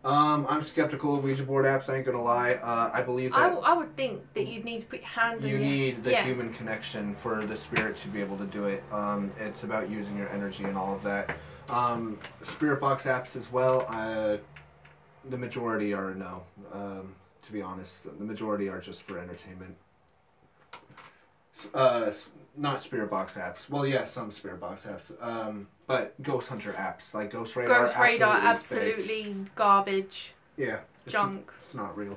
I'm skeptical of Ouija board apps, I ain't gonna lie. I believe that... I would think that you'd need to put your hand in You need the human connection for the spirit to be able to do it. It's about using your energy and all of that. Spirit box apps as well, the majority are no. To be honest, the majority are just for entertainment. Not spirit box apps. Well, yeah, some spirit box apps. But ghost hunter apps like Ghost Radar. Ghost Radar, absolutely garbage. Yeah, junk. It's not real.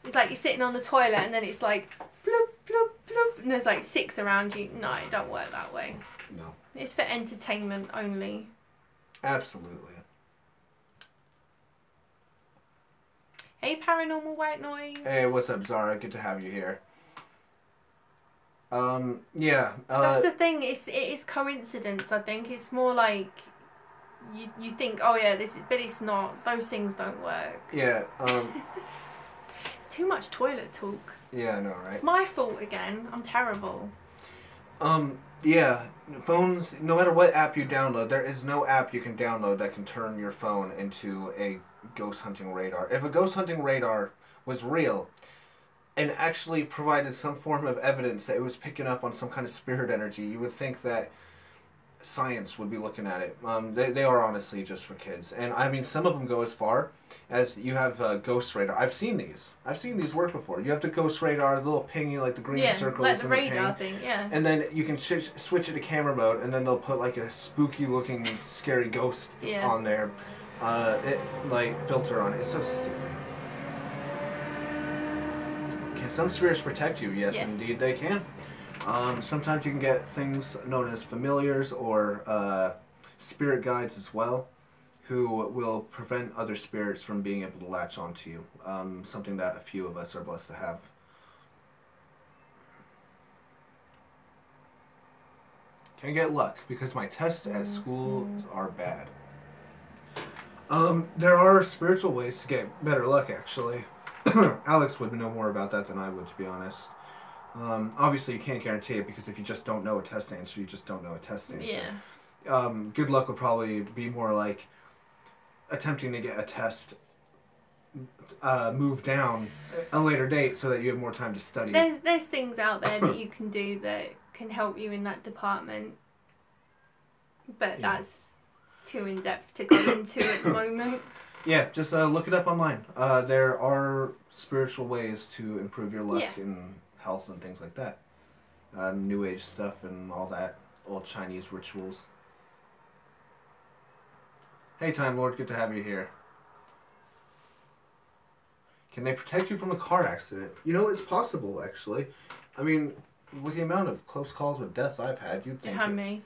It's like you're sitting on the toilet and then it's like bloop bloop bloop, and there's like 6 around you. No, it don't work that way. No. It's for entertainment only. Absolutely. Hey, Paranormal White Noise. Hey, what's up, Zara? Good to have you here. Yeah. That's the thing. It is coincidence. I think it's more like you think, oh yeah, but it's not. Those things don't work. Yeah. It's too much toilet talk. Yeah, I know, right? It's my fault again. I'm terrible. Yeah. Phones. No matter what app you download, there is no app you can download that can turn your phone into a ghost hunting radar. If a ghost hunting radar was real and actually provided some form of evidence that it was picking up on some kind of spirit energy, you would think that science would be looking at it. They are honestly just for kids. And I mean, some of them go as far as you have Ghost Radar. I've seen these work before. You have the Ghost Radar, the little pingy, like the green circles. Like the and radar the ping. thing, yeah. And then you can switch it to camera mode, and then they'll put like a spooky looking, scary ghost on there. Like filter on it. It's so stupid. Can some spirits protect you? Yes, indeed they can. Sometimes you can get things known as familiars or spirit guides as well, who will prevent other spirits from being able to latch onto you. Something that a few of us are blessed to have. Can I get luck? Because my tests at school are bad. There are spiritual ways to get better luck, actually. Alex would know more about that than I would, to be honest. Obviously, you can't guarantee it, because if you just don't know a test answer, you just don't know a test answer. Yeah. Good luck would probably be more like attempting to get a test moved down a later date so that you have more time to study. There's things out there that you can do that can help you in that department, but that's too in depth to go into at the moment. Yeah, just look it up online. There are spiritual ways to improve your luck and health and things like that. New Age stuff and all that. Old Chinese rituals. Hey, Time Lord, good to have you here. Can they protect you from a car accident? You know, it's possible, actually. I mean, with the amount of close calls with death I've had, you'd think... How many?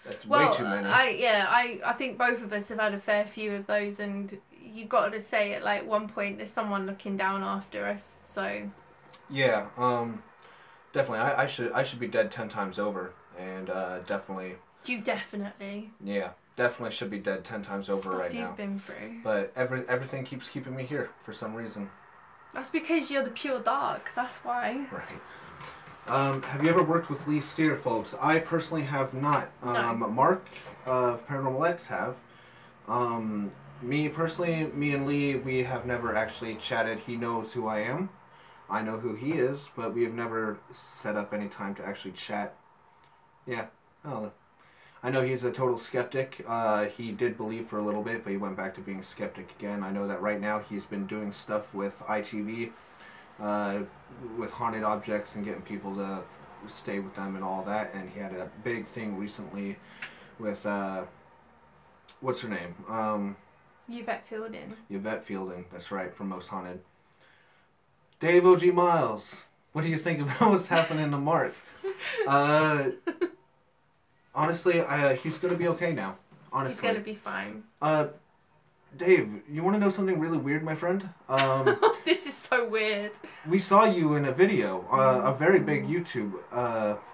That's way too many. I think both of us have had a fair few of those, and you got to say at like one point there's someone looking down after us. So. Yeah, definitely. I should be dead 10 times over, and definitely. You definitely. Yeah, definitely should be dead 10 times over right now. Stuff you've been through. But everything keeps keeping me here for some reason. That's because you're the pure dark. That's why. Right. Have you ever worked with Lee Steer, folks? I personally have not. No. Mark of Paranormal X have. Me personally, me and Lee, we have never actually chatted. He knows who I am. I know who he is, but we have never set up any time to actually chat. Yeah, I don't know. I know he's a total skeptic. He did believe for a little bit, but he went back to being skeptic again. I know that right now he's been doing stuff with ITV. With haunted objects and getting people to stay with them and all that, and he had a big thing recently with what's her name? Yvette Fielding. Yvette Fielding, that's right, from Most Haunted. Dave O.G. Miles, what do you think about what's happening to Mark? Honestly, he's gonna be okay now. Honestly, he's gonna be fine. Dave, you want to know something really weird, my friend? This is so weird. We saw you in a video, a very big YouTube,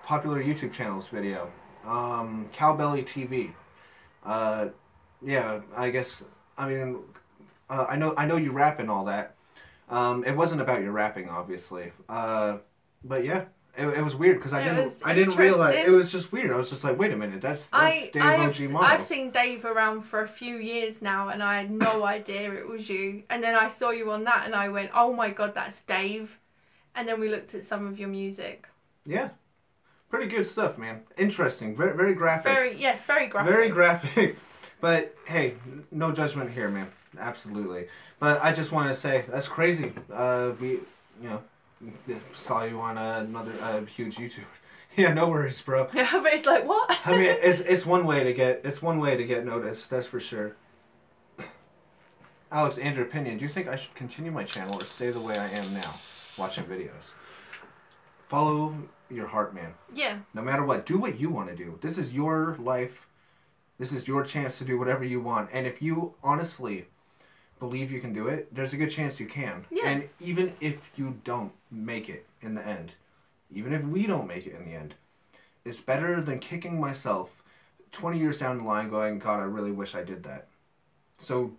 popular YouTube channel's video, Cowbelly TV. Yeah, I guess. I mean, I know you rap and all that. It wasn't about your rapping, obviously. But yeah. It was weird because I didn't realize. It was just weird. I was just like, wait a minute, that's Dave O.G. Miles. I've seen Dave around for a few years now, and I had no idea it was you. And then I saw you on that, and I went, oh my god, that's Dave. And then we looked at some of your music. Yeah, pretty good stuff, man. Interesting, very very graphic. Very graphic. Very graphic. But hey, no judgment here, man. Absolutely. But I just want to say that's crazy. Saw you on another huge YouTube. Yeah, no worries, bro. Yeah, but it's like what? I mean, it's one way to get noticed. That's for sure. Alex, Andrew, opinion. Do you think I should continue my channel or stay the way I am now, watching videos? Follow your heart, man. Yeah. No matter what, do what you want to do. This is your life. This is your chance to do whatever you want. And if you honestly believe you can do it, there's a good chance you can. Yeah. And even if you don't make it in the end, even if we don't make it in the end, it's better than kicking myself 20 years down the line going, God, I really wish I did that. So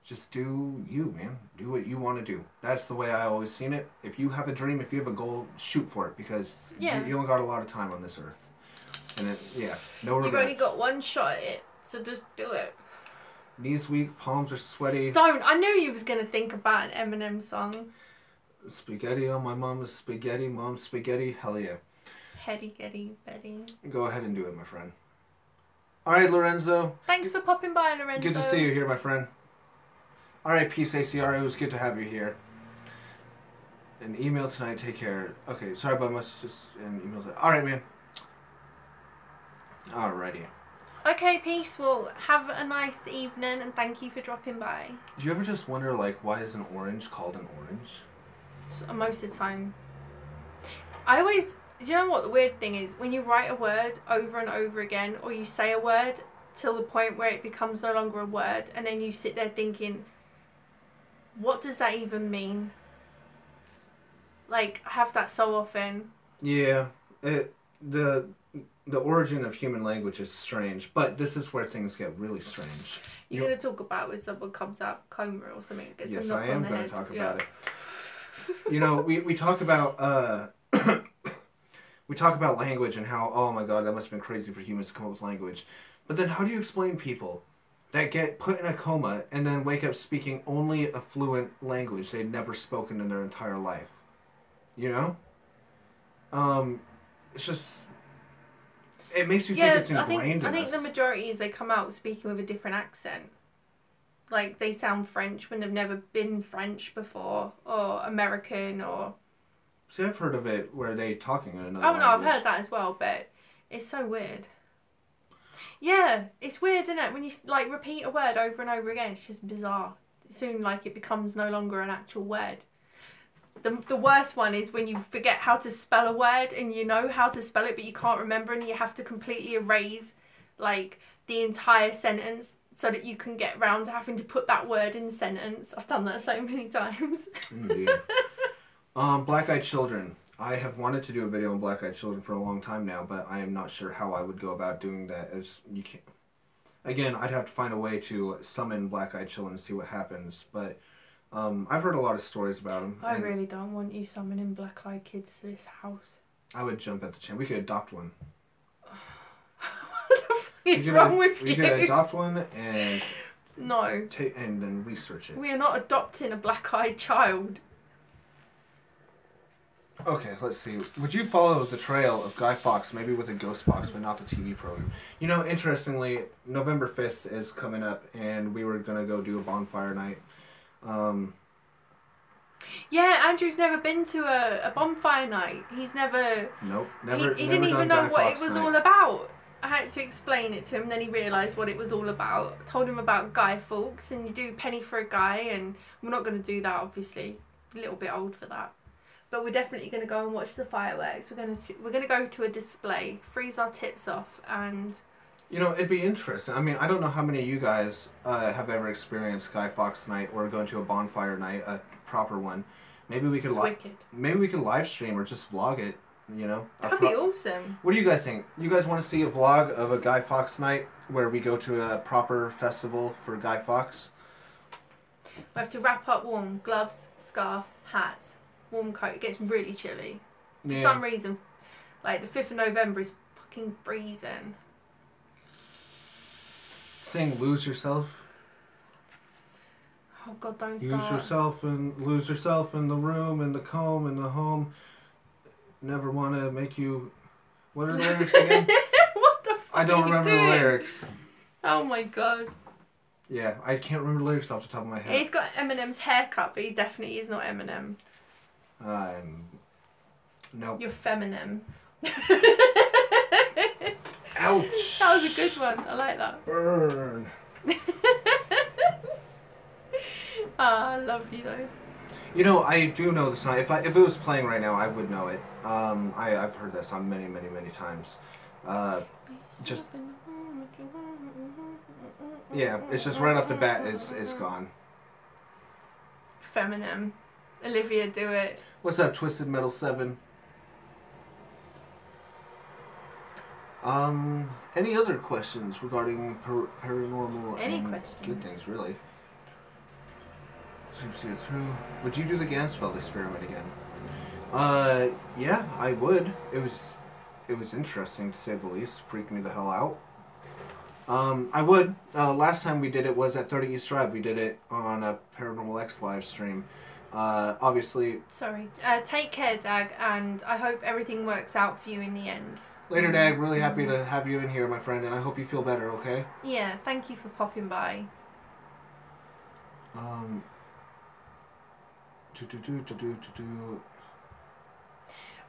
just do you, man. Do what you want to do. That's the way I always seen it. If you have a dream, if you have a goal, shoot for it, because you only got a lot of time on this earth. And no regrets. You've only got one shot at it, so just do it. Knees weak, palms are sweaty. Don't. I knew you was going to think about an Eminem song. Spaghetti on my mom's spaghetti, mom's spaghetti. Hell yeah. Hetty, getty, Betty. Go ahead and do it, my friend. All right, Lorenzo. Thanks for popping by, Lorenzo. Good to see you here, my friend. All right, Peace ACR. It was good to have you here. An email tonight. Take care. Okay, sorry about much. Just an email tonight. All right, man. Alrighty. Okay, peace. Well, have a nice evening, and thank you for dropping by. Do you ever just wonder, like, why is an orange called an orange? Most of the time. I always... Do you know what the weird thing is? When you write a word over and over again, or you say a word till the point where it becomes no longer a word, and then you sit there thinking, what does that even mean? Like, I have that so often. Yeah. The origin of human language is strange, but this is where things get really strange. You're going to talk about when someone comes out of coma or something. Yes, I am going to talk about it. You know, we talk about we talk about language and how, oh my god, that must have been crazy for humans to come up with language. But then how do you explain people that get put in a coma and then wake up speaking only a fluent language they'd never spoken in their entire life? You know? It's just... It makes you think it's ingrained in us. I think the majority is they come out speaking with a different accent. like they sound French when they've never been French before, or American, or... See, I've heard of it where they talking in another Oh no, language. I've heard that as well, but it's so weird. Yeah, it's weird, isn't it? When you like repeat a word over and over again, it's just bizarre. Soon, like, it becomes no longer an actual word. The worst one is when you forget how to spell a word and you know how to spell it, but you can't remember, and you have to completely erase, like, the entire sentence so that you can get round to having to put that word in the sentence. I've done that so many times. Indeed. Black Eyed Children. I have wanted to do a video on Black Eyed Children for a long time now, but I am not sure how I would go about doing that. As you can't. Again, I'd have to find a way to summon Black Eyed Children and see what happens. But I've heard a lot of stories about them. I really don't want you summoning Black Eyed Kids to this house. I would jump at the chance. We could adopt one. What the fuck is wrong with you? We could adopt one and No. and then research it. We are not adopting a black-eyed child. Okay, let's see. Would you follow the trail of Guy Fawkes, maybe with a ghost box, but not the TV program? You know, interestingly, November 5th is coming up, and we were going to go do a bonfire night. Yeah, Andrew's never been to a bonfire night. He's never... Nope, never. He never didn't even done know Guy what Fawkes it was night. all about. I had to explain it to him, then he realised what it was all about. I told him about Guy Fawkes, and you do Penny for a Guy, and we're not going to do that, obviously. A little bit old for that. But we're definitely going to go and watch the fireworks. We're going to go to a display, freeze our tits off, and... You know, it'd be interesting. I mean, I don't know how many of you guys have ever experienced Guy Fawkes night or going to a bonfire night, a proper one. Maybe we could maybe we could live stream or just vlog it. You know, that'd be awesome. What do you guys think? You guys want to see a vlog of a Guy Fawkes night where we go to a proper festival for Guy Fawkes? We have to wrap up warm. Gloves, scarf, hats, warm coat. It gets really chilly. For some reason, like the 5th of November is fucking freezing. Sing Lose Yourself. Oh God, don't start. Lose yourself in the room, in the comb, in the home. Never want to make you... What are the lyrics again? What the fuck I don't remember the lyrics. Oh my God. Yeah, I can't remember the lyrics off the top of my head. He's got Eminem's haircut, but he definitely is not Eminem. Nope. You're feminine. Ouch. That was a good one. I like that. Burn. I love you though. You know, I do know the song. If it was playing right now, I would know it. I've heard that song many, many, many times. Just yeah, it's just right off the bat, it's gone. Feminine. Olivia, do it. What's up, Twisted Metal 7? Any other questions regarding paranormal Any and questions? good things, really? See it through. Would you do the Gansfeld experiment again? Yeah, I would. It was interesting to say the least. Freaked me the hell out. I would. Last time we did it was at 30 East Drive. We did it on a Paranormal X live stream. Obviously... Sorry. Take care, Dag, and I hope everything works out for you in the end. Later, Dag. Really happy to have you in here, my friend, and I hope you feel better, okay? Yeah, thank you for popping by.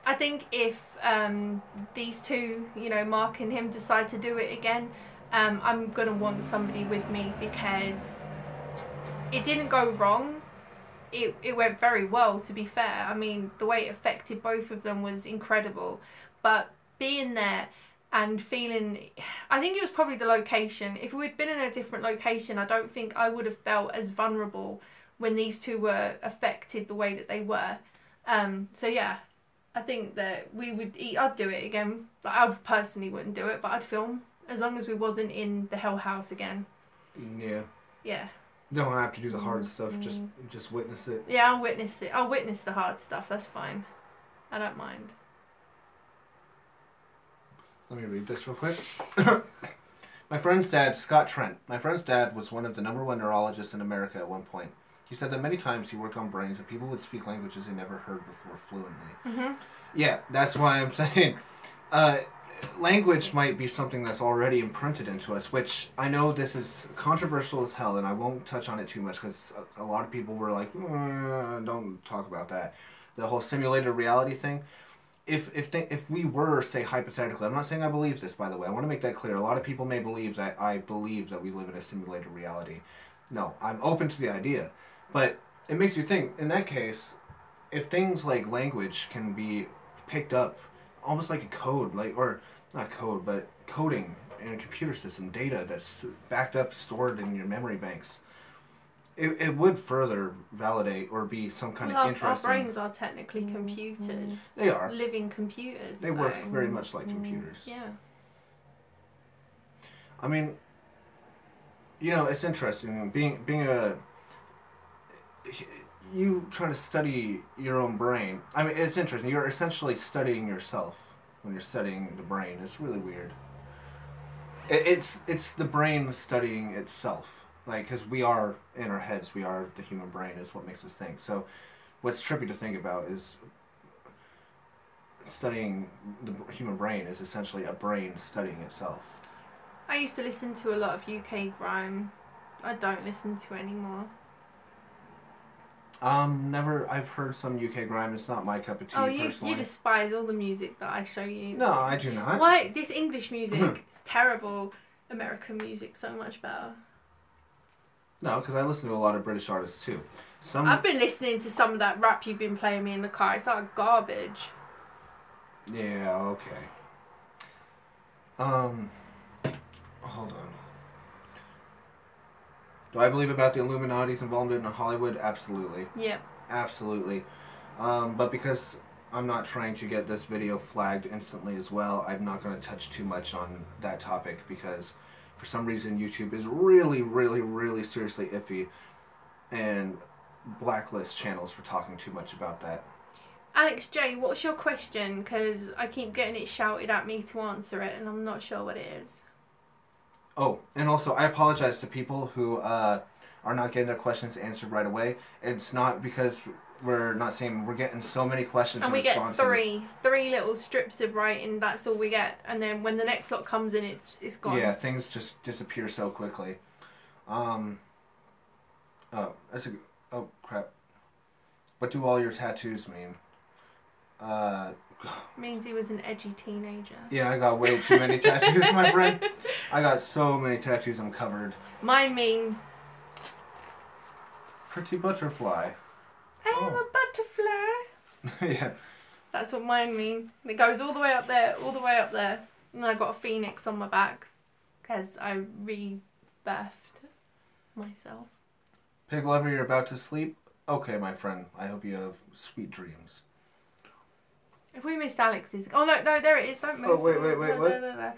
I think if these two, you know, Mark and him, decide to do it again, I'm going to want somebody with me, because it didn't go wrong. It went very well, to be fair. I mean, the way it affected both of them was incredible. But being there and feeling... I think it was probably the location. If we'd been in a different location, I don't think I would have felt as vulnerable when these two were affected the way that they were. So yeah, I think that I'd do it again. Like, I personally wouldn't do it, but I'd film, as long as we wasn't in the Hell House again. Yeah. Yeah. You don't have to do the hard stuff, just witness it. Yeah, I'll witness it. I'll witness the hard stuff, that's fine. I don't mind. Let me read this real quick. My friend's dad, Scott Trent. My friend's dad was one of the #1 neurologists in America at one point. He said that many times he worked on brains and people would speak languages they never heard before fluently. Mm-hmm. Yeah, that's why I'm saying, language might be something that's already imprinted into us, which I know this is controversial as hell, and I won't touch on it too much because a lot of people were like, don't talk about that. The whole simulated reality thing. If we were, say, hypothetically, I'm not saying I believe this, by the way. I want to make that clear. A lot of people may believe that I believe that we live in a simulated reality. No, I'm open to the idea. But it makes you think, in that case, if things like language can be picked up almost like a code, or not code, but coding in a computer system, data that's backed up, stored in your memory banks, it would further validate or be some kind of interesting... Our brains are technically computers. They are. Living computers. They work very much like computers. Yeah. I mean, it's interesting. Being a... You trying to study your own brain. I mean, it's interesting. You're essentially studying yourself when you're studying the brain. It's really weird. It's the brain studying itself. Like, because we are in our heads, we are the human brain is what makes us think. So what's trippy to think about is studying the human brain is essentially a brain studying itself. I used to listen to a lot of UK grime. I don't listen to anymore. I've heard some UK grime. It's not my cup of tea, personally. You despise all the music that I show you. No, I do not. Why? This English music is terrible. American music so much better. No, because I listen to a lot of British artists too. I've been listening to some of that rap you've been playing me in the car. It's like garbage. Yeah, okay. Hold on. Do I believe about the Illuminati's involvement in Hollywood? Absolutely. Yeah. Absolutely. But because I'm not trying to get this video flagged instantly as well, I'm not going to touch too much on that topic because for some reason YouTube is really, really, really seriously iffy and blacklist channels for talking too much about that. Alex J, what's your question? Because I keep getting it shouted at me to answer it and I'm not sure what it is. Oh, and also I apologize to people who are not getting their questions answered right away. It's not because we're not saying we're getting so many questions and responses. We get three little strips of writing. That's all we get, and then when the next lot comes in, it's gone. Yeah, things just disappear so quickly. Oh, crap. What do all your tattoos mean? Means he was an edgy teenager. Yeah, I got way too many tattoos, my friend. I got so many tattoos. I'm covered. Mine mean pretty butterfly. I am a butterfly. Yeah. That's what mine mean. It goes all the way up there, all the way up there. And I got a phoenix on my back because I rebirthed myself. Pig lover, you're about to sleep? Okay, my friend. I hope you have sweet dreams. If we missed Alex's... Oh, no, there it is. Don't move. Oh, wait, what? No.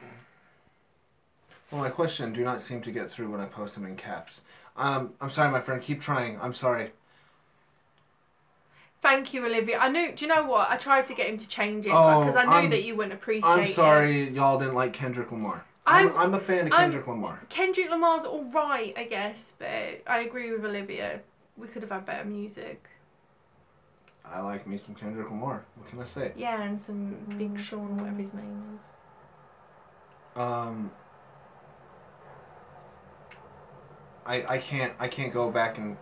Well, my question do not seem to get through when I post them in caps. I'm sorry, my friend. Keep trying. I'm sorry. Thank you, Olivia. Do you know what? I tried to get him to change it because I knew that you wouldn't appreciate it. I'm sorry y'all didn't like Kendrick Lamar. I'm a fan of Kendrick Lamar. Kendrick Lamar's alright, I guess, but I agree with Olivia. We could have had better music. I like me some Kendrick Lamar. What can I say? Yeah, and some Big Sean, whatever his name is. I can't go back and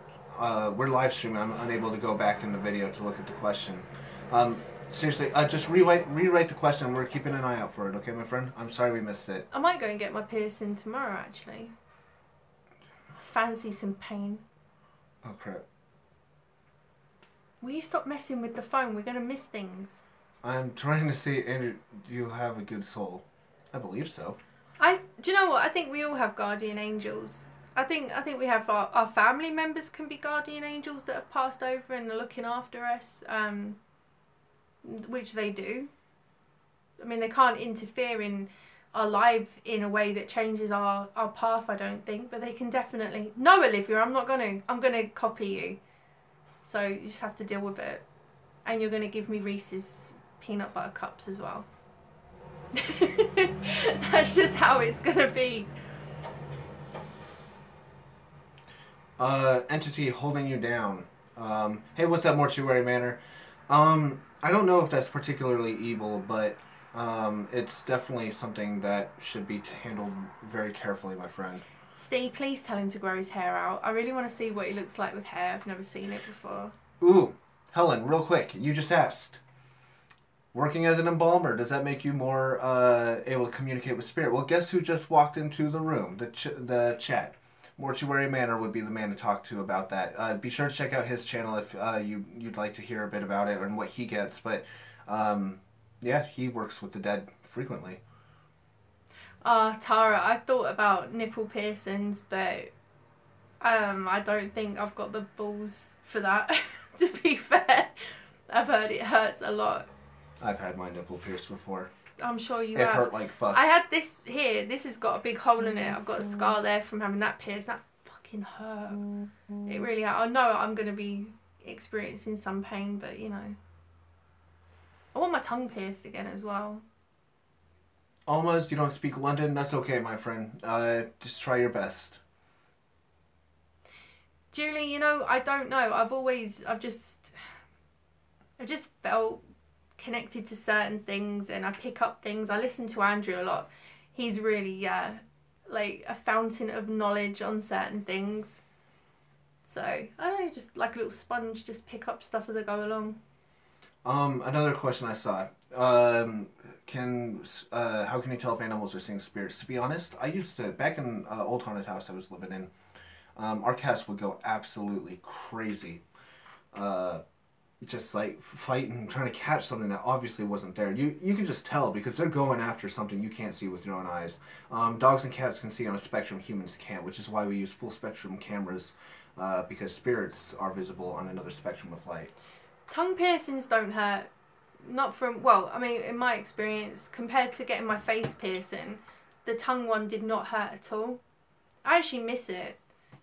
we're live streaming. I'm unable to go back in the video to look at the question. Seriously, just rewrite the question. We're keeping an eye out for it, okay, my friend? I'm sorry we missed it. I might go and get my piercing tomorrow, actually. Fancy some pain. Oh, crap. Will you stop messing with the phone? We're going to miss things. I'm trying to see, Andrew, you have a good soul. I believe so. Do you know what? I think we all have guardian angels. I think we have our family members can be guardian angels that have passed over and are looking after us, which they do. I mean, they can't interfere in our life in a way that changes our path, I don't think, but they can definitely... No, Olivia, I'm gonna copy you. So you just have to deal with it. And you're gonna give me Reese's peanut butter cups as well. That's just how it's gonna be. Entity holding you down. Hey, what's up, Mortuary Manor? I don't know if that's particularly evil, but It's definitely something that should be handled very carefully, my friend. Steve, please tell him to grow his hair out. I really want to see what he looks like with hair. I've never seen it before. Ooh, Helen, real quick, you just asked. Working as an embalmer, does that make you more able to communicate with spirit? Well, guess who just walked into the room, the chat. Mortuary Manor would be the man to talk to about that. Be sure to check out his channel if you'd like to hear a bit about it and what he gets. But yeah, he works with the dead frequently. Tara, I thought about nipple piercings, but I don't think I've got the balls for that. To be fair, I've heard it hurts a lot. I've had my nipple pierced before. I'm sure you have. have. It hurt like fuck. I had this here. This has got a big hole in it. I've got a scar there from having that pierced. That fucking hurt. It really hurt. I know I'm going to be experiencing some pain, but you know. I want my tongue pierced again as well. Almost, you don't speak London. That's okay, my friend. Just try your best. Julie, you know, I don't know. I've just felt connected to certain things, and I pick up things. I listen to Andrew a lot. He's really, like a fountain of knowledge on certain things. So, I don't know, just like a little sponge, just pick up stuff as I go along. Another question I saw. How can you tell if animals are seeing spirits? To be honest, I used to, back in old haunted house I was living in, our cats would go absolutely crazy. Just like fighting, trying to catch something that obviously wasn't there. You can just tell because they're going after something you can't see with your own eyes. Dogs and cats can see on a spectrum, humans can't, which is why we use full spectrum cameras, because spirits are visible on another spectrum of light. Tongue piercings don't hurt. Not from, well, I mean, in my experience, compared to getting my face piercing, the tongue one did not hurt at all. I actually miss it.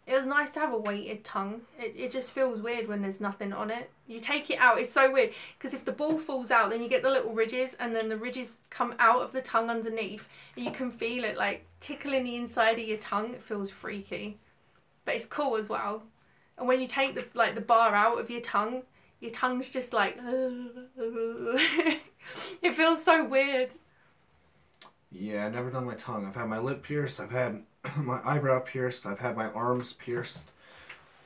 It was nice to have a weighted tongue. It just feels weird when there's nothing on it. You take it out, it's so weird. Because if the ball falls out, then you get the little ridges, and then the ridges come out of the tongue underneath. And you can feel it like tickling the inside of your tongue. It feels freaky. But it's cool as well. And when you take the bar out of your tongue's just like... It feels so weird. Yeah, I've never done my tongue. I've had my lip pierced. I've had my eyebrow pierced. I've had my arms pierced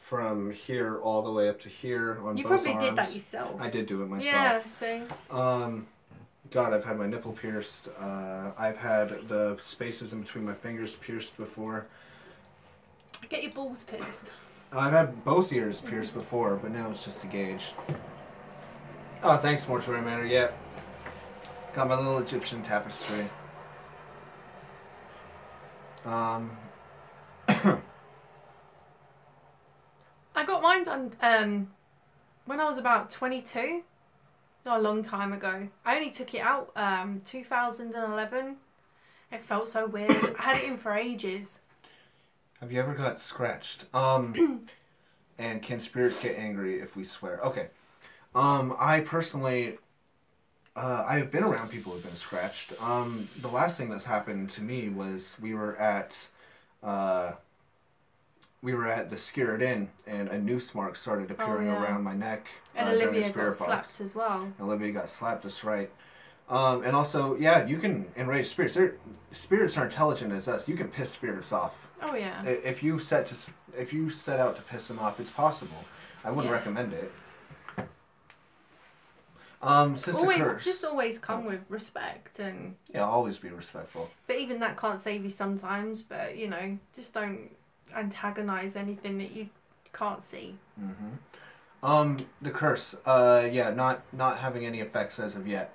from here all the way up to here on both arms. You probably did that yourself. I did do it myself. Yeah, same. God, I've had my nipple pierced. I've had the spaces in between my fingers pierced before. Get your balls pierced. I've had both ears pierced before, but now it's just a gauge. Oh, thanks, Mortuary Manor. Yeah. Got my little Egyptian tapestry. I got mine done when I was about 22. Not a long time ago. I only took it out 2011. It felt so weird. I had it in for ages. Have you ever got scratched? And can spirits get angry if we swear? Okay. I personally, I've been around people who've been scratched. The last thing that's happened to me was we were at the Scared Inn, and a noose mark started appearing around my neck. And Olivia got slapped as well. Olivia got slapped, that's right. And also, yeah, you can enrage spirits. Spirits are intelligent as us. You can piss spirits off. Oh yeah. If you set out to piss them off, it's possible. I wouldn't recommend it. Just always come with respect and... Yeah, always be respectful. But even that can't save you sometimes, but, you know, just don't antagonise anything that you can't see. Mm-hmm. The curse, not having any effects as of yet.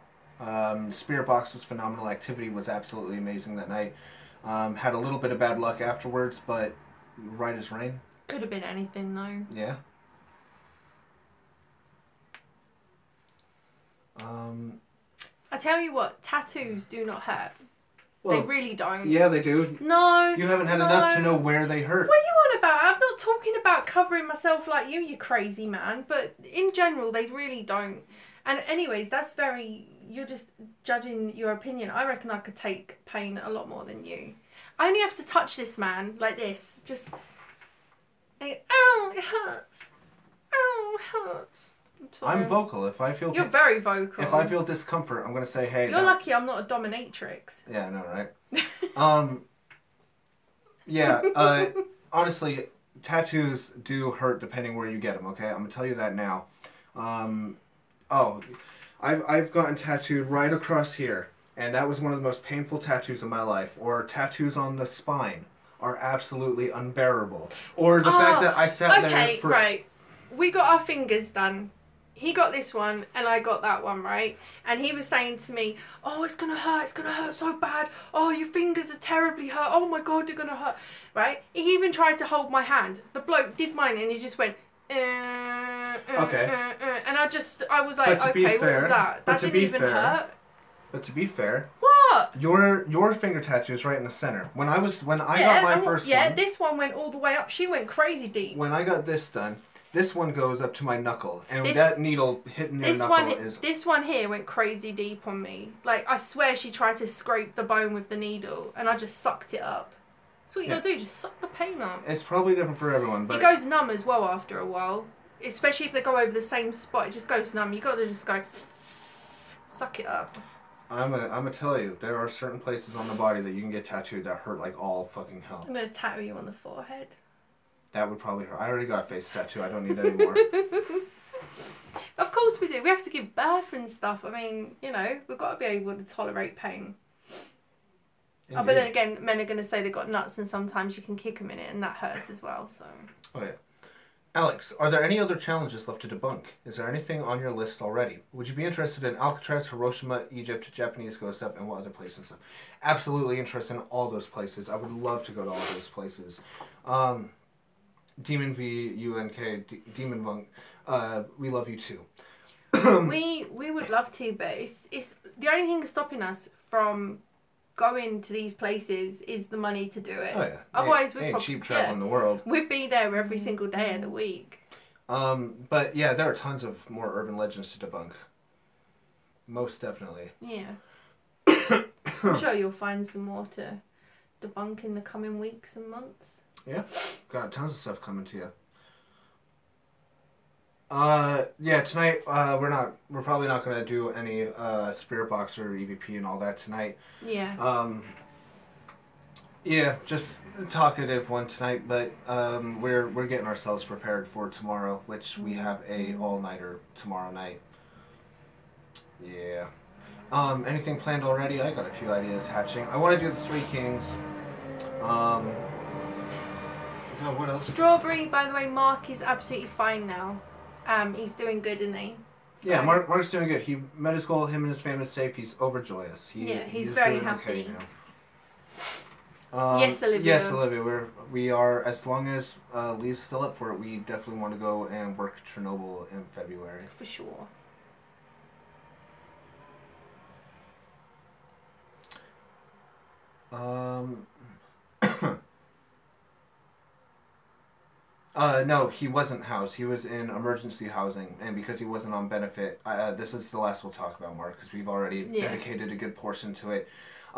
Spirit Box was phenomenal. Activity was absolutely amazing that night. Had a little bit of bad luck afterwards, but right as rain. Could have been anything, though. Yeah. I tell you what, tattoos do not hurt. Well, they really don't. Yeah, they do. No. You haven't had enough to know where they hurt. What are you on about? I'm not talking about covering myself like you crazy man. But in general, they really don't. And anyways, you're just judging your opinion. I reckon I could take pain a lot more than you. I only have to touch this man like this. Just, oh, it hurts. Oh, it hurts. So I'm vocal. If I feel you're very vocal. If I feel discomfort, I'm gonna say, "Hey." You're lucky I'm not a dominatrix. Yeah, I know, right? Yeah. Honestly, tattoos do hurt depending where you get them. Okay, I'm gonna tell you that now. Oh, I've gotten tattooed right across here, and that was one of the most painful tattoos of my life. Or tattoos on the spine are absolutely unbearable. Or the fact that I sat there for... right. We got our fingers done. He got this one and I got that one, right? And he was saying to me, oh, it's going to hurt so bad. Oh, your fingers are terribly hurt. Oh my God, they're going to hurt, right? He even tried to hold my hand. The bloke did mine and he just went, okay. And I was like, okay, what was that? That didn't even hurt. But to be fair, what? Your finger tattoo is right in the center. When I got my first one. Yeah, this one went all the way up. She went crazy deep. When I got this done, this one goes up to my knuckle, and that needle hitting your knuckle is... This one here went crazy deep on me. Like, I swear she tried to scrape the bone with the needle, and I just sucked it up. That's what you gotta do, just suck the pain up. It's probably different for everyone, but... It goes numb as well after a while. Especially if they go over the same spot, it just goes numb. You gotta just go... Suck it up. I'm gonna tell you, there are certain places on the body that you can get tattooed that hurt like all fucking hell. I'm gonna tattoo you on the forehead. That would probably hurt. I already got a face tattoo. I don't need any more. Of course we do. We have to give birth and stuff. I mean, you know, we've got to be able to tolerate pain. Oh, but then again, men are going to say they've got nuts and sometimes you can kick them in it and that hurts as well, so... Oh, yeah. Alex, are there any other challenges left to debunk? Is there anything on your list already? Would you be interested in Alcatraz, Hiroshima, Egypt, Japanese ghost stuff, and what other places and stuff? Absolutely interested in all those places. I would love to go to all those places. Demon V UNK Demon Monk, we love you too. we would love to, but it's the only thing stopping us from going to these places is the money to do it. Oh yeah. Otherwise, ain't cheap travel in the world. We'd be there every single day of the week. But yeah, there are tons of more urban legends to debunk. Most definitely. Yeah. I'm sure you'll find some more to debunk in the coming weeks and months. Yeah, got tons of stuff coming to you. Yeah, tonight we're probably not gonna do any Spirit Box or EVP and all that tonight. Yeah. Yeah, just a talkative one tonight, but we're getting ourselves prepared for tomorrow, which we have a all-nighter tomorrow night. Yeah. Anything planned already? I got a few ideas hatching. I want to do the Three Kings. God, what else? Strawberry, by the way, Mark is absolutely fine now. He's doing good, isn't he? So. Yeah, Mark's doing good. He met his goal. Him and his family's safe. He's overjoyous. He's very happy. Okay now. Yes, Olivia. Yes, Olivia. We are, as long as Lee's still up for it, we definitely want to go and work Chernobyl in February. For sure. No, he wasn't housed. He was in emergency housing, and because he wasn't on benefit, this is the last we'll talk about, Mark, because we've already dedicated a good portion to it.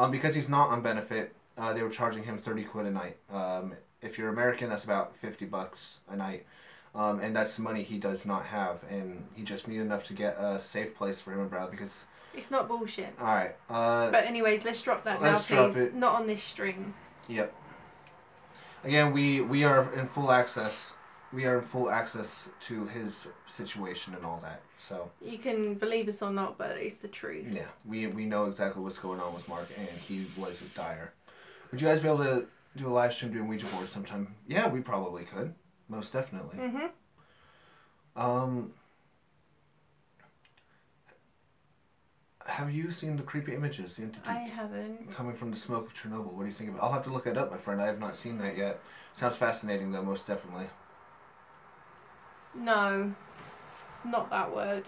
Because he's not on benefit, they were charging him 30 quid a night. If you're American, that's about $50 a night. And that's money he does not have, and he just needed enough to get a safe place for him and Brad, because... It's not bullshit. Alright. But anyways, let's drop that now, please. Not on this stream. Yep. Again, we are in full access. We are in full access to his situation and all that. So you can believe us or not, but it's the truth. Yeah, we know exactly what's going on with Mark, and he was dire. Would you guys be able to do a live stream doing Ouija boards sometime? Yeah, we probably could. Most definitely. Have you seen the creepy images, the entity? I haven't. Coming from the smoke of Chernobyl. What do you think of it? I'll have to look it up, my friend. I have not seen that yet. Sounds fascinating, though, most definitely. No. Not that word.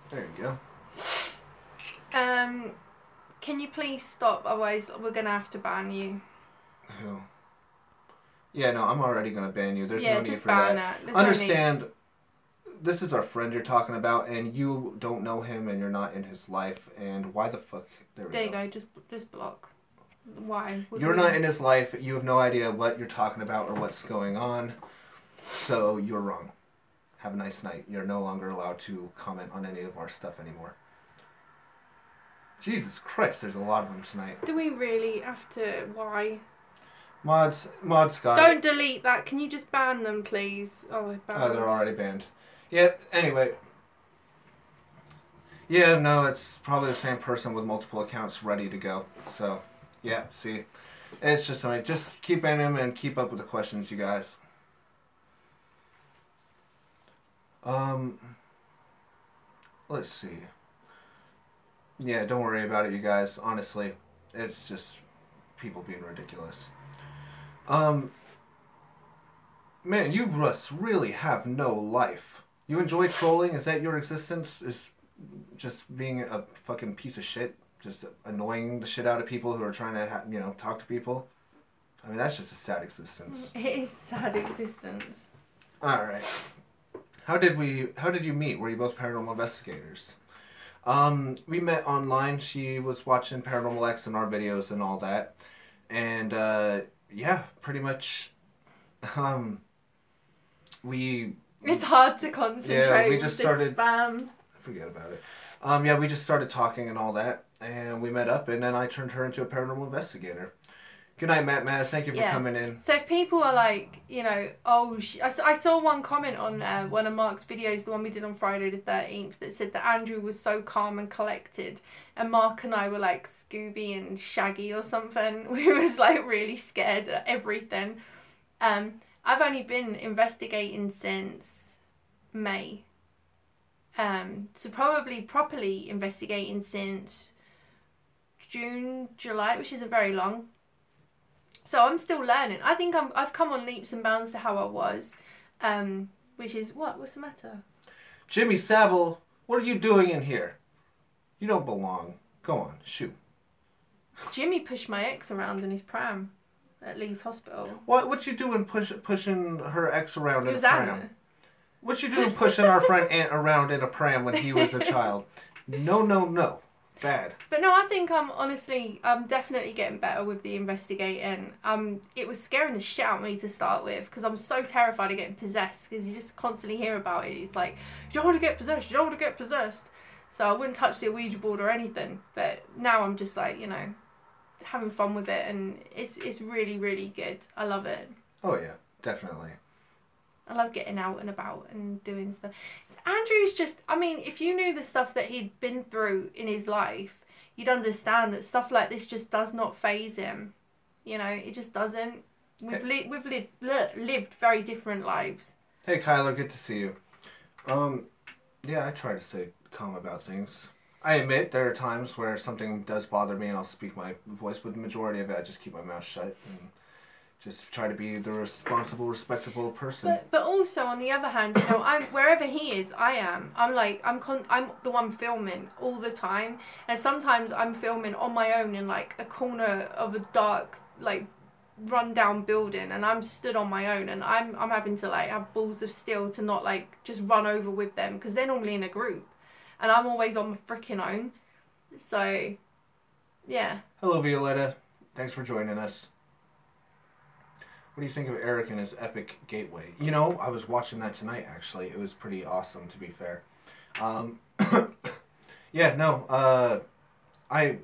There you go. Can you please stop? Otherwise, we're going to have to ban you. Who? Yeah, no, I'm already going to ban you. There's no need for that. Understand... This is our friend you're talking about, and you don't know him, and you're not in his life, and why the fuck? There you go. Just block. Why? You're not in his life. You have no idea what you're talking about or what's going on. So you're wrong. Have a nice night. You're no longer allowed to comment on any of our stuff anymore. Jesus Christ, there's a lot of them tonight. Do we really have to? Why? Mods got Don't delete that. Can you just ban them, please? Oh, they're banned. Oh, they're already banned. Yeah, anyway. Yeah, no, it's probably the same person with multiple accounts ready to go. So, yeah, see. It's just something. Just keep in him and keep up with the questions, you guys. Let's see. Yeah, don't worry about it, you guys. Honestly, it's just people being ridiculous. Man, you Russ really have no life. You enjoy trolling? Is that your existence? Is just being a fucking piece of shit? Just annoying the shit out of people who are trying to, talk to people? I mean, that's just a sad existence. It is a sad existence. Alright. How did you meet? Were you both paranormal investigators? We met online. She was watching Paranormal X and our videos and all that. And, yeah, pretty much, It's hard to concentrate. Yeah, we just with started... spam. Forget about it. Yeah, we just started talking and all that. And we met up, and then I turned her into a paranormal investigator. Good night, Matt Maz. Thank you for coming in. So if people are like, oh, I saw one comment on one of Mark's videos, the one we did on Friday the 13th, that said that Andrew was so calm and collected, and Mark and I were like Scooby and Shaggy or something. We was like really scared at everything. I've only been investigating since May. So probably properly investigating since June, July, which isn't very long. So I'm still learning. I think I've come on leaps and bounds to how I was, which is what's the matter? Jimmy Savile, what are you doing in here? You don't belong. Go on, shoot. Jimmy pushed my ex around in his pram at Lee's Hospital. What you doing pushing her ex around in a pram? Anna. What you doing pushing our friend Ant around in a pram when he was a child? No. Bad. But no, I think I'm definitely getting better with the investigating. It was scaring the shit out of me to start with because I'm so terrified of getting possessed because you just constantly hear about it. It's like, you don't want to get possessed, you don't want to get possessed. So I wouldn't touch the Ouija board or anything. But now I'm just like, having fun with it, and it's really, really good. I love it. Oh yeah, definitely. I love getting out and about and doing stuff. Andrew's just, if you knew the stuff that he'd been through in his life, you'd understand that stuff like this just does not faze him. It just doesn't. We've lived very different lives. Hey Kyler, good to see you. Yeah, I try to stay calm about things. I admit there are times where something does bother me and I'll speak my voice, but the majority of it I just keep my mouth shut and just try to be the responsible, respectable person. But also on the other hand, I'm wherever he is, I am. I'm the one filming all the time, and sometimes I'm filming on my own in like a corner of a dark, like run-down building, and I'm stood on my own, and I'm having to like have balls of steel to not like just run over with them because they're normally in a group, and I'm always on my freaking own. So, yeah. Hello, Violetta. Thanks for joining us. What do you think of Eric and his epic gateway? I was watching that tonight, actually. It was pretty awesome, to be fair. Yeah, no, I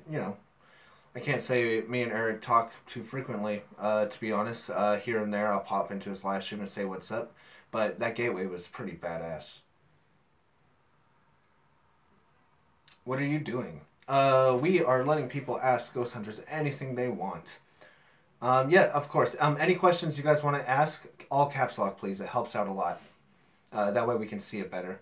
can't say me and Eric talk too frequently, to be honest. Here and there, I'll pop into his live stream and say what's up. But that gateway was pretty badass. What are you doing? We are letting people ask Ghost Hunters anything they want. Yeah, of course. Any questions you guys want to ask, all caps lock, please. It helps out a lot. That way we can see it better.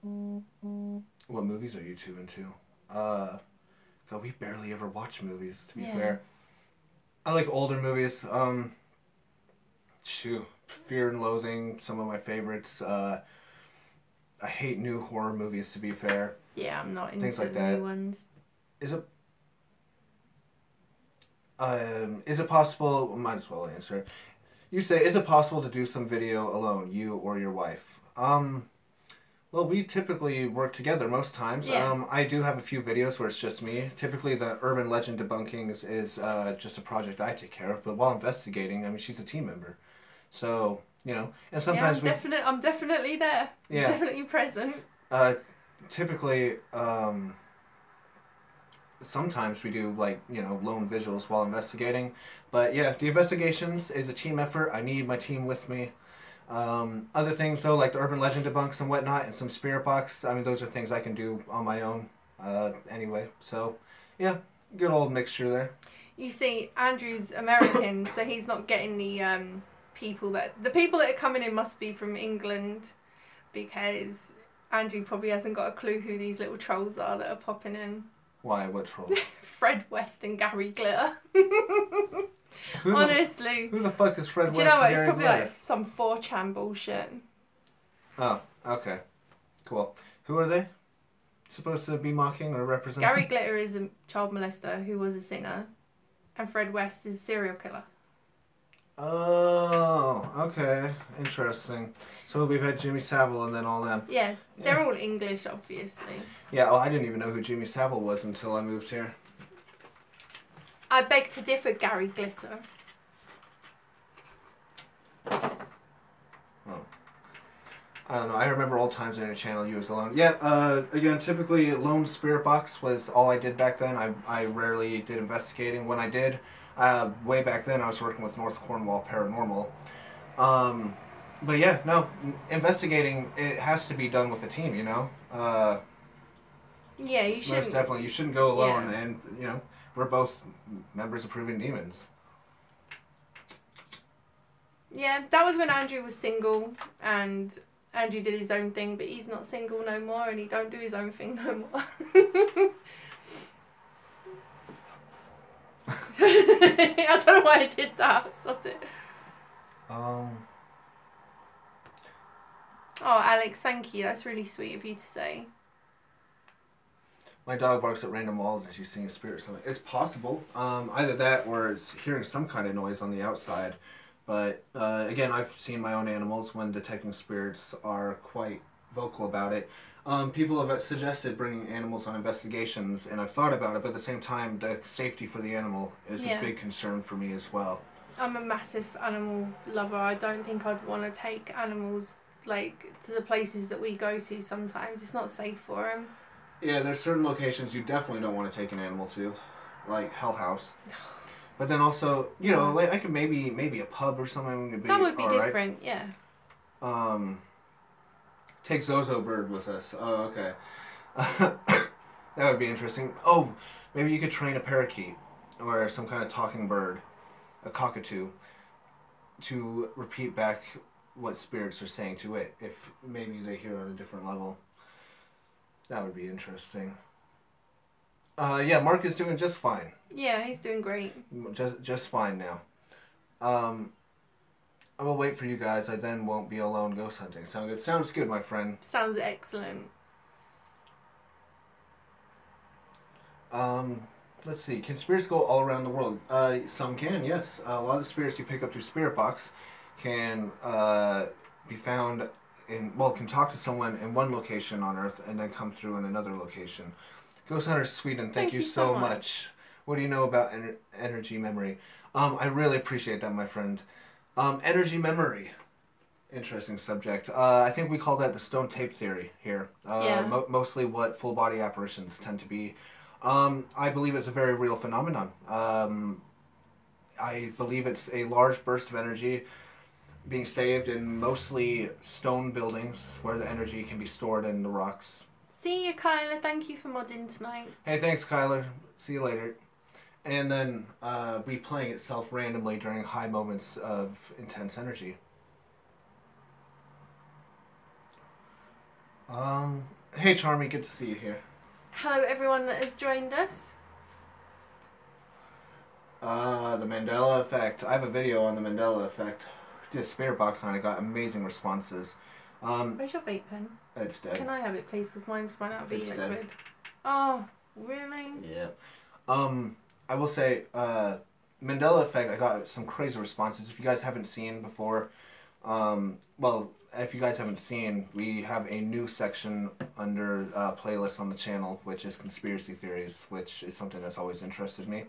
What movies are you two into? God, we barely ever watch movies, to be fair. I like older movies. Fear and Loathing, some of my favorites. I hate new horror movies, to be fair. Yeah, I'm not into things like the that. new ones. Is it possible, might as well answer. You say, is it possible to do some video alone, you or your wife? Well, we typically work together most times. Yeah. I do have a few videos where it's just me. Typically the urban legend debunking is just a project I take care of, but while investigating, she's a team member. So, you know, and sometimes I'm definitely there. Yeah. I'm definitely present. Typically, sometimes we do, like, you know, lone visuals while investigating. But yeah, the investigations is a team effort. I need my team with me. Other things though, like the urban legend debunks and whatnot, and some spirit box. I mean, those are things I can do on my own. Anyway, so yeah, good old mixture there. You see, Andrew's American, so he's not getting the people that are coming in must be from England, because Andrew probably hasn't got a clue who these little trolls are that are popping in. Why? What troll? Fred West and Gary Glitter. Honestly. Who the fuck is Fred West? Do you know what? And It's Gary probably Glitter? like some 4chan bullshit. Oh, okay, cool. Who are they supposed to be mocking or representing? Gary Glitter is a child molester who was a singer, and Fred West is a serial killer. Oh, okay, interesting. So we've had Jimmy Savile and then all them. Yeah, they're all English, obviously. Yeah, well, I didn't even know who Jimmy Savile was until I moved here. I beg to differ, Gary Glitter. Oh. I don't know. I remember old times on your channel. You was alone. Yeah. Again, typically lone spirit box was all I did back then. I rarely did investigating. When I did, way back then, I was working with North Cornwall Paranormal. But yeah, no, investigating, it has to be done with a team. You know. Yeah, you should. Most definitely, you shouldn't go alone. Yeah. And you know, we're both members of Proven Demons. Yeah, that was when Andrew was single, and Andrew did his own thing, but he's not single no more, and he don't do his own thing no more. I don't know why I did that. Sod it. Um. Oh, Alex, thank you. That's really sweet of you to say. My dog barks at random walls and she's seeing a spirit or something. It's possible. Either that or it's hearing some kind of noise on the outside. But again, I've seen my own animals when detecting spirits are quite vocal about it. People have suggested bringing animals on investigations, and I've thought about it, but at the same time, the safety for the animal is a big concern for me as well. I'm a massive animal lover. I don't think I'd want to take animals like to the places that we go to sometimes. It's not safe for them. Yeah, there's certain locations you definitely don't want to take an animal to, like Hell House. But then also, you know, like I could maybe a pub or something would be that would be all right. different, yeah. Take Zozo Bird with us. Oh, okay. That would be interesting. Oh, maybe you could train a parakeet or some kind of talking bird, a cockatoo, to repeat back what spirits are saying to it, if maybe they hear on a different level. That would be interesting. Yeah, Mark is doing just fine. Yeah, he's doing great. Just fine now. I will wait for you guys. I then won't be alone ghost hunting. Sound good? Sounds good, my friend. Sounds excellent. Let's see. Can spirits go all around the world? Some can, yes. A lot of the spirits you pick up through Spirit Box can be found can talk to someone in one location on Earth and then come through in another location. Ghost Hunter Sweden, thank you so much. What do you know about energy memory? I really appreciate that, my friend. Energy memory. Interesting subject. I think we call that the stone tape theory here. Mostly what full body apparitions tend to be. I believe it's a very real phenomenon. I believe it's a large burst of energy being saved in mostly stone buildings where the energy can be stored in the rocks. See you, Kyler. Thank you for modding tonight. Hey, thanks, Kyler. See you later. And then replaying itself randomly during high moments of intense energy. Hey, Charmy, good to see you here. Hello, everyone that has joined us. The Mandela Effect. I have a video on the Mandela Effect. Did a spirit box on it. Got amazing responses. Where's your vape pen? It's dead. Can I have it, please? Because mine's run out of It's e-liquid. dead. Oh, really? Yeah. I will say, Mandela Effect, I got some crazy responses. If you guys haven't seen before, well, if you guys haven't seen, we have a new section under playlist on the channel, which is conspiracy theories, which is something that's always interested me.